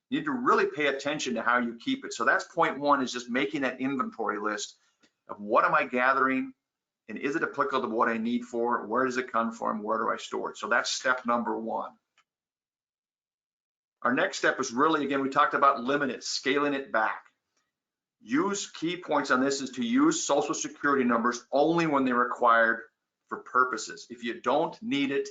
You need to really pay attention to how you keep it. So that's point one, is just making that inventory list of what am I gathering and is it applicable to what I need for? Where does it come from? Where do I store it? So that's step number one. Our next step is really, again, we talked about limit it, scaling it back. Use key points on this is to use social security numbers only when they're required for purposes. If you don't need it,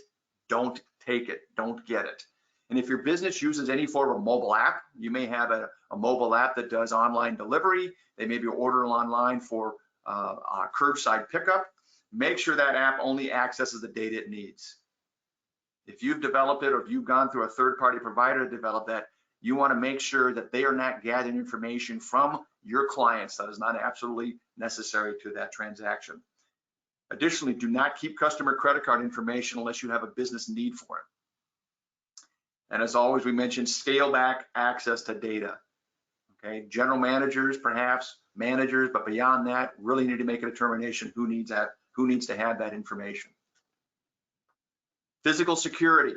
don't take it, don't get it. And if your business uses any form of mobile app, you may have a mobile app that does online delivery. They may be ordering online for curbside pickup. Make sure that app only accesses the data it needs. If you've developed it or if you've gone through a third-party provider to develop that, you want to make sure that they are not gathering information from your clients that is not absolutely necessary to that transaction. Additionally, do not keep customer credit card information unless you have a business need for it. And as always, we mentioned scale back access to data. Okay, general managers, perhaps managers, but beyond that, really need to make a determination who needs that, who needs to have that information. Physical security.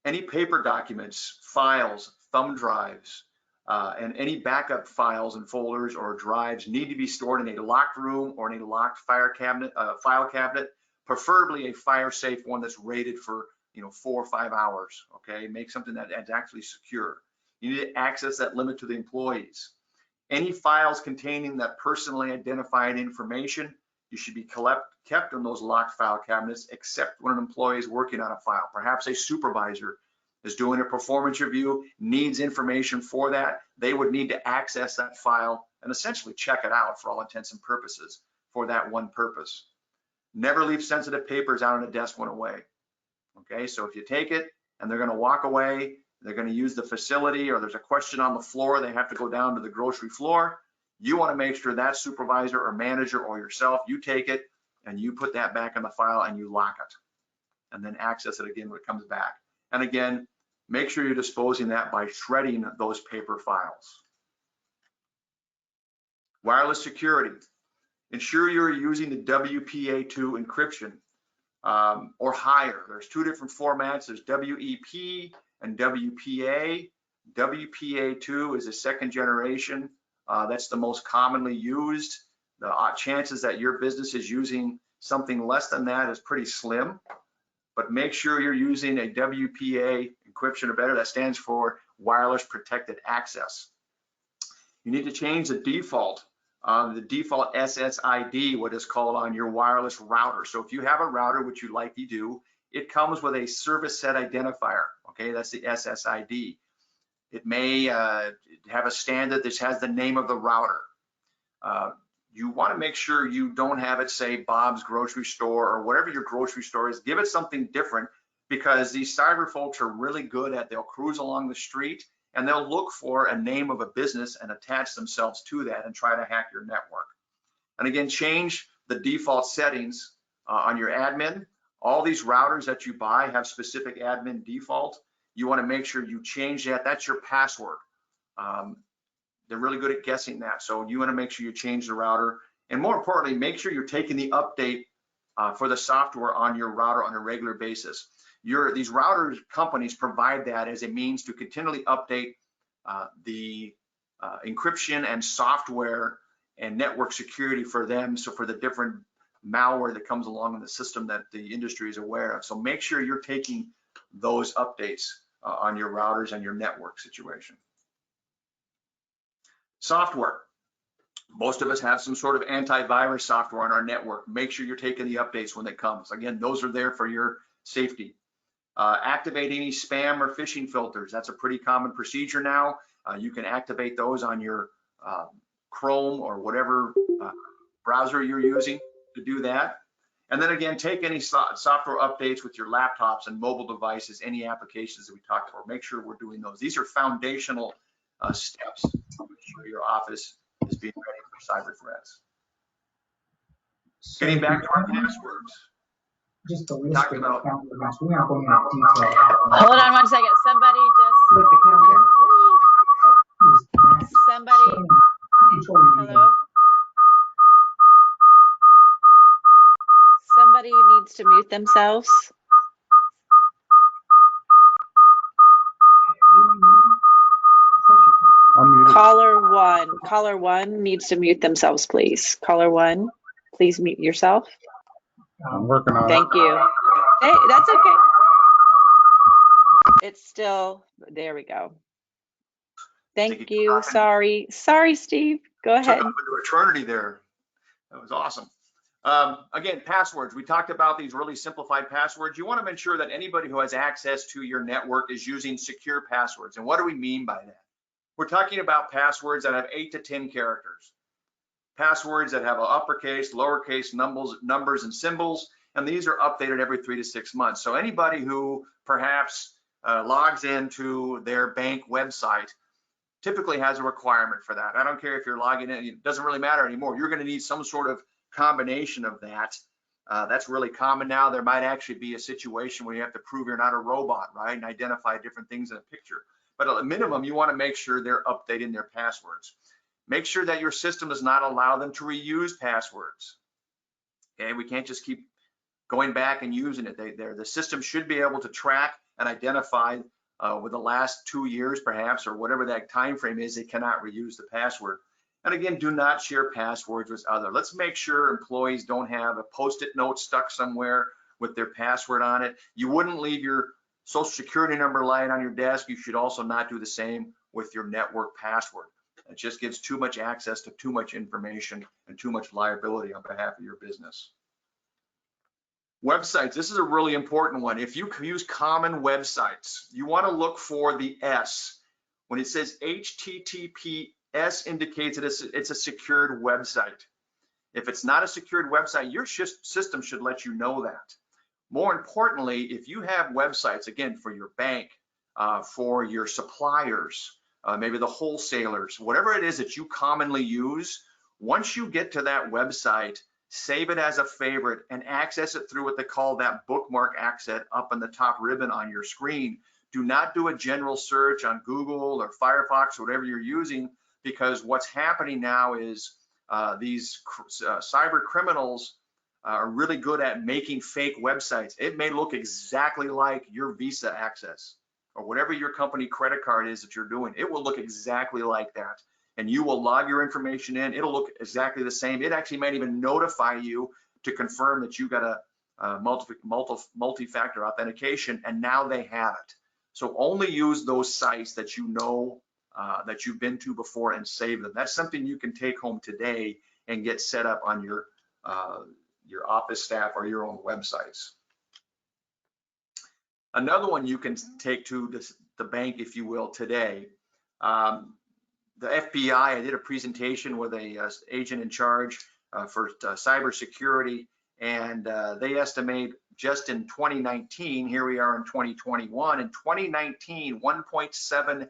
Any paper documents, files, thumb drives, and any backup files and folders or drives need to be stored in a locked room or in a locked file cabinet, preferably a fire-safe one that's rated for 4 or 5 hours. Okay, make something that's actually secure. You need to access that limit to the employees. Any files containing that personally identified information, you should be kept in those locked file cabinets, except when an employee is working on a file. Perhaps a supervisor is doing a performance review, needs information for that. They would need to access that file and essentially check it out for all intents and purposes for that one purpose. Never leave sensitive papers out on a desk when away. Okay, so if you take it and they're going to walk away, they're going to use the facility, or there's a question on the floor, they have to go down to the grocery floor, you want to make sure that supervisor or manager or yourself, you take it and you put that back in the file and you lock it and then access it again when it comes back. And again, make sure you're disposing that by shredding those paper files. Wireless security. Ensure you're using the WPA2 encryption or higher. There's two different formats. There's WEP and WPA. WPA2 is a second generation. That's the most commonly used. The chances that your business is using something less than that is pretty slim, but make sure you're using a WPA encryption or better. That stands for wireless protected access. You need to change the default SSID, what is called on your wireless router. So if you have a router, which you likely do, it comes with a service set identifier. Okay, that's the SSID. It may have a standard that has the name of the router. You want to make sure you don't have it say Bob's grocery store or whatever your grocery store is. Give it something different, because these cyber folks are really good at, they'll cruise along the street and they'll look for a name of a business and attach themselves to that and try to hack your network. And again, change the default settings on your admin. All these routers that you buy have specific admin default. You want to make sure you change that. That's your password. They're really good at guessing that. So you want to make sure you change the router. And more importantly, make sure you're taking the update for the software on your router on a regular basis. These router companies provide that as a means to continually update the encryption and software and network security for them. So for the different malware that comes along in the system that the industry is aware of. So make sure you're taking those updates on your routers and your network situation. Software. Most of us have some sort of antivirus software on our network. Make sure you're taking the updates when they come. Again, those are there for your safety. Activate any spam or phishing filters. That's a pretty common procedure now. You can activate those on your Chrome or whatever browser you're using to do that. And then again, take any software updates with your laptops and mobile devices, any applications that we talked about. Make sure we're doing those. These are foundational steps to ensure your office is being ready for cyber threats. Getting back to our passwords. Just the We list talked of about. calendar events. We're not going into detail. Hold on one second. Somebody just. Look the calendar. Who's that? Somebody. Control your meeting. Hello. Somebody needs to mute themselves. Caller one needs to mute themselves, please. Caller one, please mute yourself. I'm working on it. Thank you. Hey, that's okay. It's still, there we go. Thank you. Sorry, Steve. Go ahead. Took up into eternity there. That was awesome. Again, passwords. We talked about these really simplified passwords. You want to make sure that anybody who has access to your network is using secure passwords. And what do we mean by that? We're talking about passwords that have 8 to 10 characters. Passwords that have an uppercase, lowercase, numbers, and symbols. And these are updated every 3 to 6 months. So anybody who perhaps logs into their bank website typically has a requirement for that. I don't care if you're logging in, it doesn't really matter anymore. You're going to need some sort of combination of that. That's really common now. There might actually be a situation where you have to prove you're not a robot, right? And identify different things in a picture. But at a minimum, you want to make sure they're updating their passwords. Make sure that your system does not allow them to reuse passwords. Okay, we can't just keep going back and using it. The system should be able to track and identify with the last 2 years, perhaps, or whatever that time frame is. They cannot reuse the password. And again, do not share passwords with others. Let's make sure employees don't have a Post-it note stuck somewhere with their password on it. You wouldn't leave your social security number lying on your desk. You should also not do the same with your network password. It just gives too much access to too much information and too much liability on behalf of your business. Websites, this is a really important one. If you use common websites, you want to look for the S. When it says HTTPS indicates that it's a secured website. If it's not a secured website, your system should let you know that. More importantly, if you have websites, again, for your bank, for your suppliers, maybe the wholesalers, whatever it is that you commonly use, once you get to that website, save it as a favorite and access it through what they call that bookmark access up in the top ribbon on your screen. Do not do a general search on Google or Firefox or whatever you're using, because what's happening now is these cyber criminals are really good at making fake websites. It may look exactly like your Visa access or whatever your company credit card is that you're doing. It will look exactly like that. And you will log your information in. It'll look exactly the same. It actually might even notify you to confirm that you got a multi-factor authentication, and now they have it. So only use those sites that you know that you've been to before and save them. That's something you can take home today and get set up on your office staff or your own websites. Another one you can take to the bank, if you will, today. The FBI, I did a presentation with a agent in charge for cybersecurity, and they estimate just in 2019, here we are in 2021, in 2019, $1.7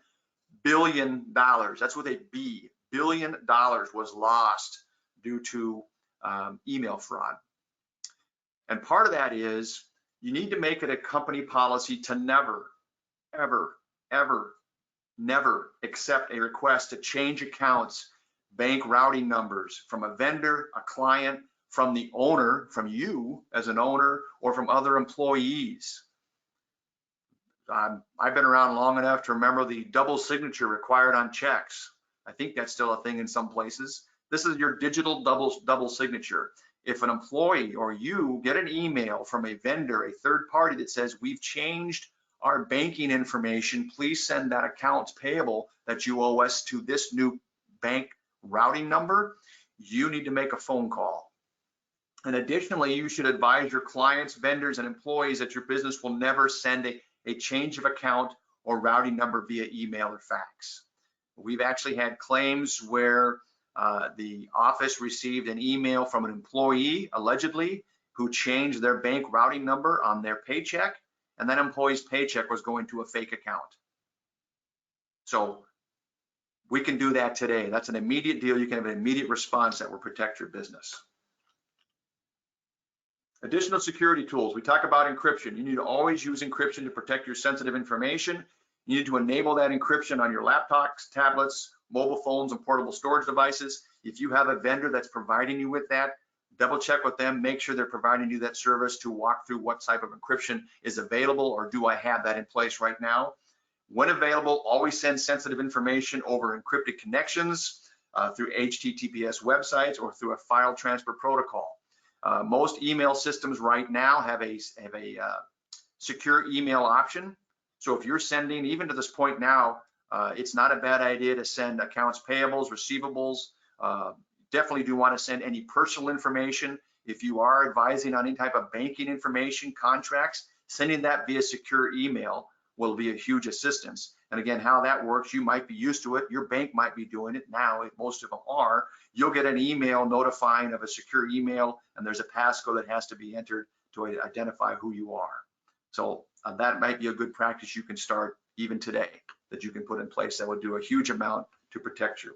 billion, that's with a B, billion dollars was lost due to email fraud. And part of that is you need to make it a company policy to never, ever, ever, never accept a request to change accounts, bank routing numbers from a vendor, a client, from the owner, from you as an owner, or from other employees. I've been around long enough to remember the double signature required on checks. I think that's still a thing in some places. This is your digital double signature. If an employee or you get an email from a vendor, a third party that says we've changed our banking information, please send that accounts payable that you owe us to this new bank routing number, you need to make a phone call. And additionally, you should advise your clients, vendors, and employees that your business will never send a change of account or routing number via email or fax. We've actually had claims where the office received an email from an employee, allegedly, who changed their bank routing number on their paycheck, and that employee's paycheck was going to a fake account. So we can do that today. That's an immediate deal. You can have an immediate response that will protect your business. Additional security tools. We talk about encryption. You need to always use encryption to protect your sensitive information. You need to enable that encryption on your laptops, tablets, mobile phones, and portable storage devices. If you have a vendor that's providing you with that, double check with them, make sure they're providing you that service to walk through what type of encryption is available, or do I have that in place right now? When available, always send sensitive information over encrypted connections through HTTPS websites or through a file transfer protocol. Most email systems right now have a secure email option. So if you're sending, even to this point now, it's not a bad idea to send accounts payables, receivables. Definitely do want to send any personal information. If you are advising on any type of banking information, contracts, sending that via secure email will be a huge assistance. And again, how that works, you might be used to it. Your bank might be doing it now. Most of them are. You'll get an email notifying of a secure email, and there's a passcode that has to be entered to identify who you are. So that might be a good practice you can start even today, that you can put in place that would do a huge amount to protect you.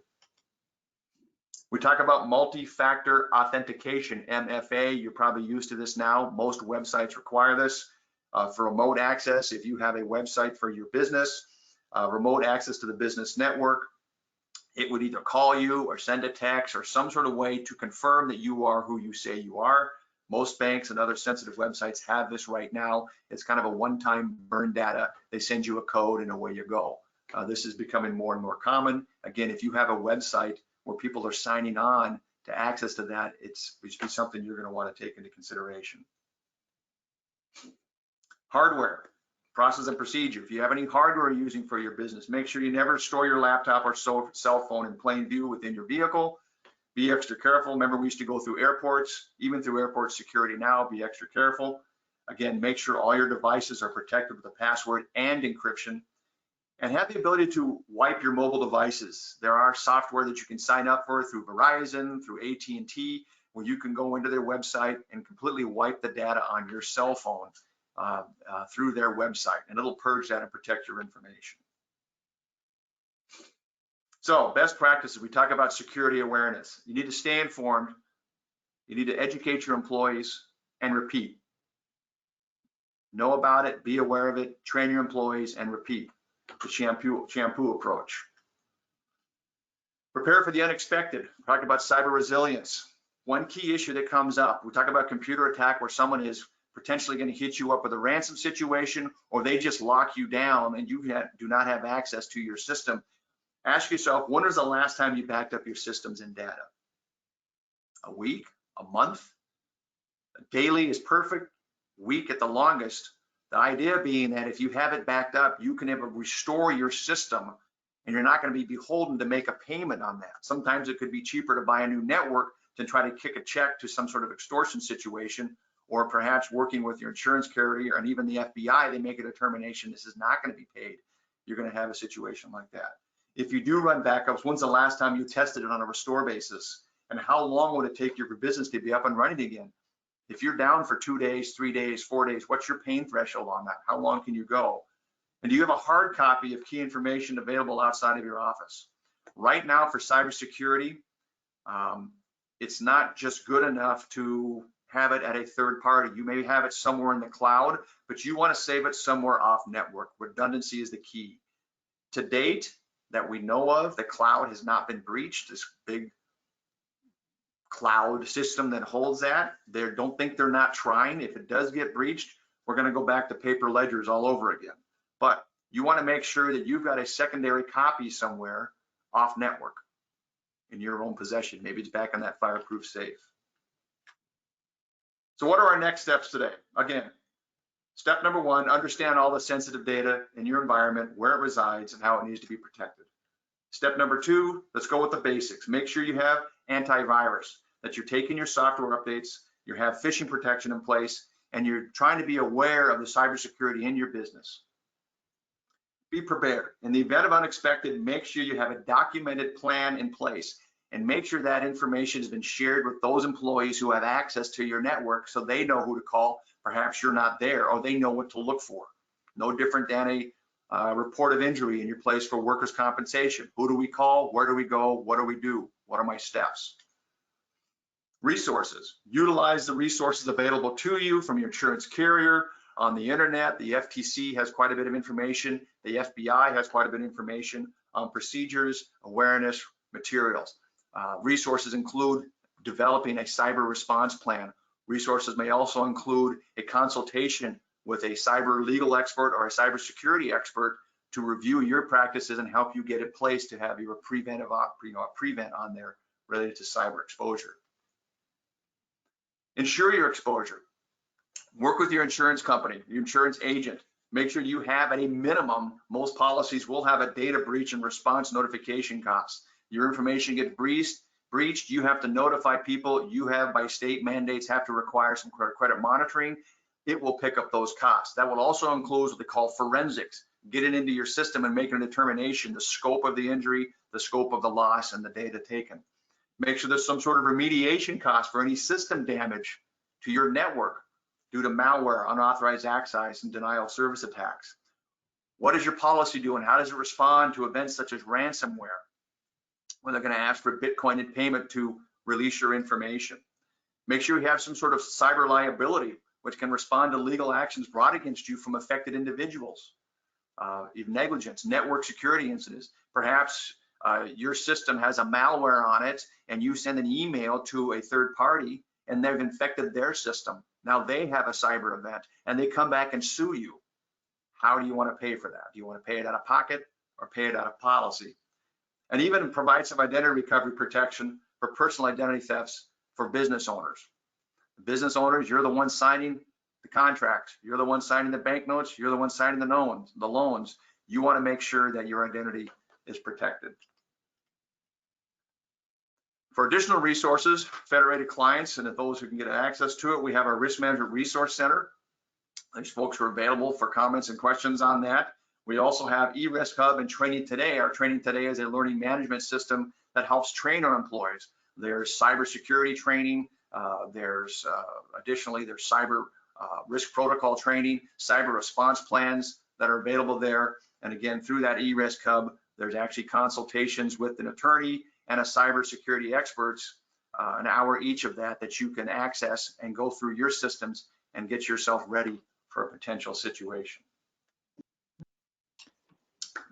We talk about multi-factor authentication, MFA. You're probably used to this now. Most websites require this. For remote access, if you have a website for your business, remote access to the business network, it would either call you or send a text or some sort of way to confirm that you are who you say you are. Most banks and other sensitive websites have this right now. It's kind of a one-time burn data. They send you a code and away you go. This is becoming more and more common. Again, if you have a website where people are signing on to access to that, it should be something you're going to want to take into consideration. Hardware, process and procedure. If you have any hardware you're using for your business, make sure you never store your laptop or cell phone in plain view within your vehicle. Be extra careful. Remember, we used to go through airports, even through airport security now. Be extra careful. Again, make sure all your devices are protected with a password and encryption. And have the ability to wipe your mobile devices. There are software that you can sign up for through Verizon, through AT&T, where you can go into their website and completely wipe the data on your cell phone through their website, and it'll purge that and protect your information. So, best practices, we talk about security awareness. You need to stay informed, you need to educate your employees, and repeat. Know about it, be aware of it, train your employees, and repeat. The shampoo approach. Prepare for the unexpected. We talk about cyber resilience. One key issue that comes up, we talk about computer attack where someone is potentially going to hit you up with a ransom situation, or they just lock you down and you do not have access to your system. Ask yourself, when was the last time you backed up your systems and data? A week, a month? Daily is perfect, week at the longest. The idea being that if you have it backed up, you can ever restore your system and you're not going to be beholden to make a payment on that. Sometimes it could be cheaper to buy a new network than try to kick a check to some sort of extortion situation, or perhaps working with your insurance carrier and even the FBI, they make a determination this is not going to be paid, you're going to have a situation like that. If you do run backups, when's the last time you tested it on a restore basis? And how long would it take your business to be up and running again? If you're down for 2 days, 3 days, 4 days, what's your pain threshold on that? How long can you go? And do you have a hard copy of key information available outside of your office? Right now for cybersecurity, it's not just good enough to have it at a third party. You may have it somewhere in the cloud, but you want to save it somewhere off network. Redundancy is the key. To date, that we know of, the cloud has not been breached. This big cloud system that holds that, they don't think they're not trying. If it does get breached, we're going to go back to paper ledgers all over again. But you want to make sure that you've got a secondary copy somewhere off network in your own possession. Maybe it's back in that fireproof safe. So what are our next steps today? Again, step number 1, understand all the sensitive data in your environment, where it resides, and how it needs to be protected. Step number 2, let's go with the basics. Make sure you have antivirus, that you're taking your software updates, you have phishing protection in place, and you're trying to be aware of the cybersecurity in your business. Be prepared. In the event of unexpected, make sure you have a documented plan in place, and make sure that information has been shared with those employees who have access to your network so they know who to call. Perhaps you're not there, or they know what to look for. No different than a report of injury in your place for workers' compensation. Who do we call? Where do we go? What do we do? What are my steps? Resources. Utilize the resources available to you from your insurance carrier, on the internet. The FTC has quite a bit of information. The FBI has quite a bit of information on procedures, awareness, materials. Resources include developing a cyber response plan. Resources may also include a consultation with a cyber legal expert or a cybersecurity expert to review your practices and help you get in place to have your prevent on there related to cyber exposure. Ensure your exposure. Work with your insurance company, your insurance agent. Make sure you have at a minimum, most policies will have a data breach and response notification cost. Your information gets breached, you have to notify people. You have, by state mandates, have to require some credit monitoring. It will pick up those costs. That will also include what they call forensics, getting into your system and making a determination, the scope of the injury, the scope of the loss, and the data taken. Make sure there's some sort of remediation cost for any system damage to your network due to malware, unauthorized access, and denial of service attacks. What is your policy doing? How does it respond to events such as ransomware, when they're going to ask for Bitcoin in payment to release your information? Make sure you have some sort of cyber liability, which can respond to legal actions brought against you from affected individuals. Even negligence, network security incidents. Perhaps your system has a malware on it and you send an email to a third party and they've infected their system. Now they have a cyber event and they come back and sue you. How do you want to pay for that? Do you want to pay it out of pocket or pay it out of policy? And even provide some identity recovery protection for personal identity thefts for business owners. Business owners, you're the one signing the contracts. You're the one signing the banknotes. You're the one signing the loans. You want to make sure that your identity is protected. For additional resources, federated clients, and those who can get access to it, we have our Risk Management Resource Center. These folks are available for comments and questions on that. We also have eRisk Hub and Training Today. Our Training Today is a learning management system that helps train our employees. There's cybersecurity training. Additionally, there's cyber risk protocol training, cyber response plans that are available there. And again, through that eRisk Hub, there's actually consultations with an attorney and a cybersecurity experts, an hour each of that you can access and go through your systems and get yourself ready for a potential situation.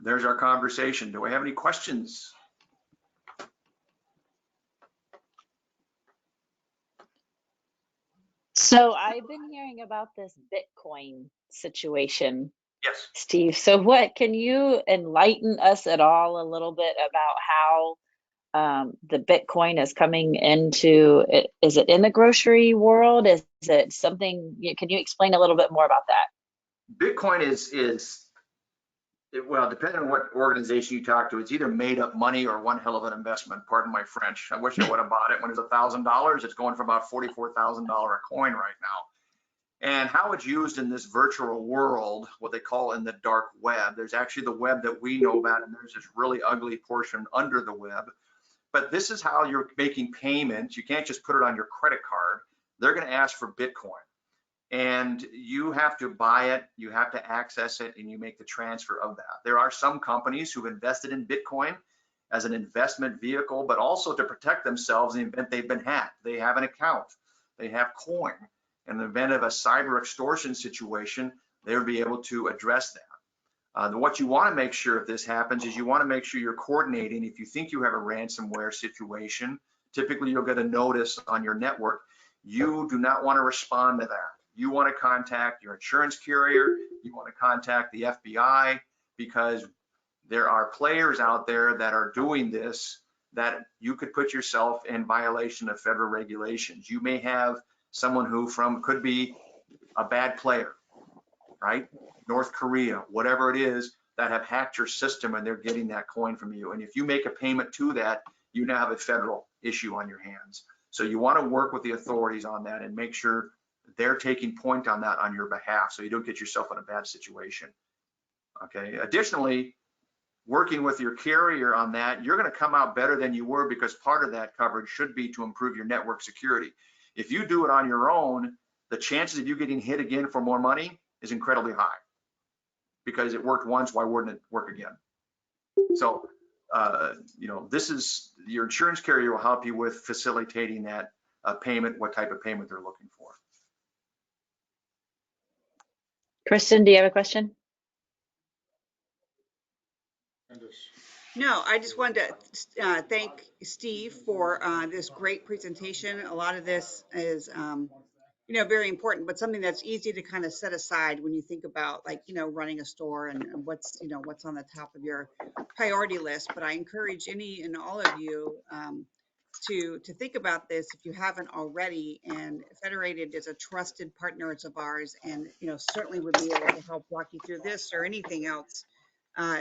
There's our conversation. Do we have any questions? So I've been hearing about this Bitcoin situation, Yes. Steve. So can you enlighten us at all a little bit about how the Bitcoin is coming into it? Is it in the grocery world? Is it something, can you explain a little bit more about that? Bitcoin well, depending on what organization you talk to, it's either made up money or one hell of an investment. Pardon my French. I wish I would have bought it when it was $1,000. It's going for about $44,000 a coin right now. And how it's used in this virtual world, what they call in the dark web. There's actually the web that we know about, and there's this really ugly portion under the web. But this is how you're making payments. You can't just put it on your credit card. They're going to ask for Bitcoin. And you have to buy it, you have to access it, and you make the transfer of that. There are some companies who've invested in Bitcoin as an investment vehicle, but also to protect themselves in the event they've been hacked. They have an account, they have coin. In the event of a cyber extortion situation, they would be able to address that. What you want to make sure if this happens is you want to make sure you're coordinating. If you think you have a ransomware situation, typically you'll get a notice on your network. You do not want to respond to that. You want to contact your insurance carrier, you want to contact the FBI, because there are players out there that are doing this that you could put yourself in violation of federal regulations. You may have someone who could be a bad player, right? North Korea, whatever it is, that have hacked your system and they're getting that coin from you. And if you make a payment to that, you now have a federal issue on your hands. So you want to work with the authorities on that and make sure they're taking point on that on your behalf so you don't get yourself in a bad situation. Okay. Additionally, working with your carrier on that, you're going to come out better than you were, because part of that coverage should be to improve your network security. If you do it on your own, the chances of you getting hit again for more money is incredibly high, because it worked once, why wouldn't it work again? So, you know, this is, your insurance carrier will help you with facilitating that payment, what type of payment they're looking for. Kristen, do you have a question? No, I just wanted to thank Steve for this great presentation. A lot of this is, you know, very important, but something that's easy to kind of set aside when you think about, like, you know, running a store and what's, you know, what's on the top of your priority list. But I encourage any and all of you to think about this if you haven't already. And Federated is a trusted partner of ours, and, you know, certainly would be able to help walk you through this or anything else,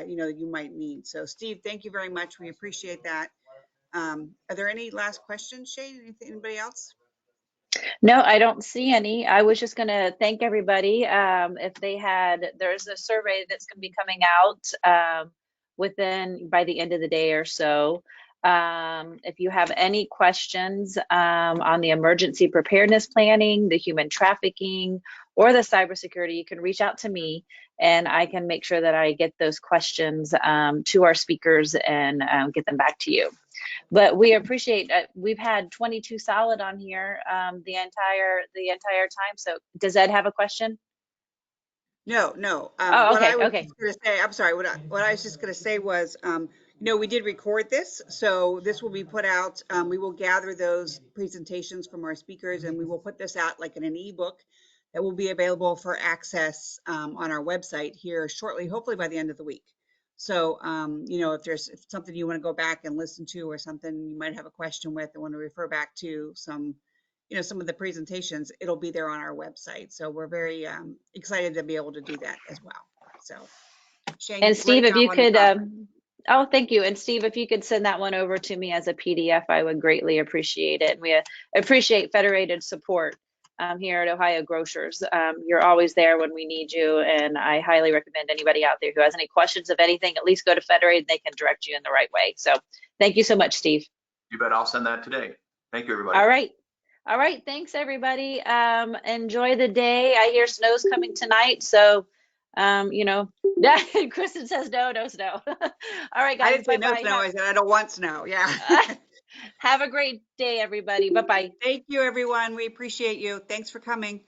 you know, you might need. So Steve, thank you very much. We appreciate that. Are there any last questions, Shane? Anybody else? No, I don't see any. I was just going to thank everybody. If they had, there's a survey that's going to be coming out by the end of the day or so. If you have any questions on the emergency preparedness planning, the human trafficking, or the cybersecurity, you can reach out to me, and I can make sure that I get those questions to our speakers and get them back to you. But we appreciate, we've had 22 solid on here the entire time. So does Ed have a question? No. Oh, What okay, I was okay. just going to say, I'm sorry, what I was just going to say was, you know, we did record this, so this will be put out. We will gather those presentations from our speakers, and we will put this out like in an ebook that will be available for access on our website here shortly, hopefully by the end of the week. So, you know, if there's something you want to go back and listen to, or something you might have a question with and want to refer back to some, you know, some of the presentations, it'll be there on our website. So we're very excited to be able to do that as well. So Shane, And Steve, great if you job on the could, topic. oh, thank you. And Steve, if you could send that one over to me as a PDF, I would greatly appreciate it. We appreciate Federated support here at Ohio Grocers. You're always there when we need you, and I highly recommend anybody out there who has any questions of anything, at least go to Federated. They can direct you in the right way. So thank you so much, Steve. You bet, I'll send that today. Thank you, everybody. All right. All right. Thanks, everybody. Enjoy the day. I hear snow's coming tonight. So, you know, Kristen says no. All right, guys. I didn't say no Bye-bye. snow. I said I don't want snow. Yeah. Have a great day, everybody. Bye-bye. Thank you, everyone. We appreciate you. Thanks for coming.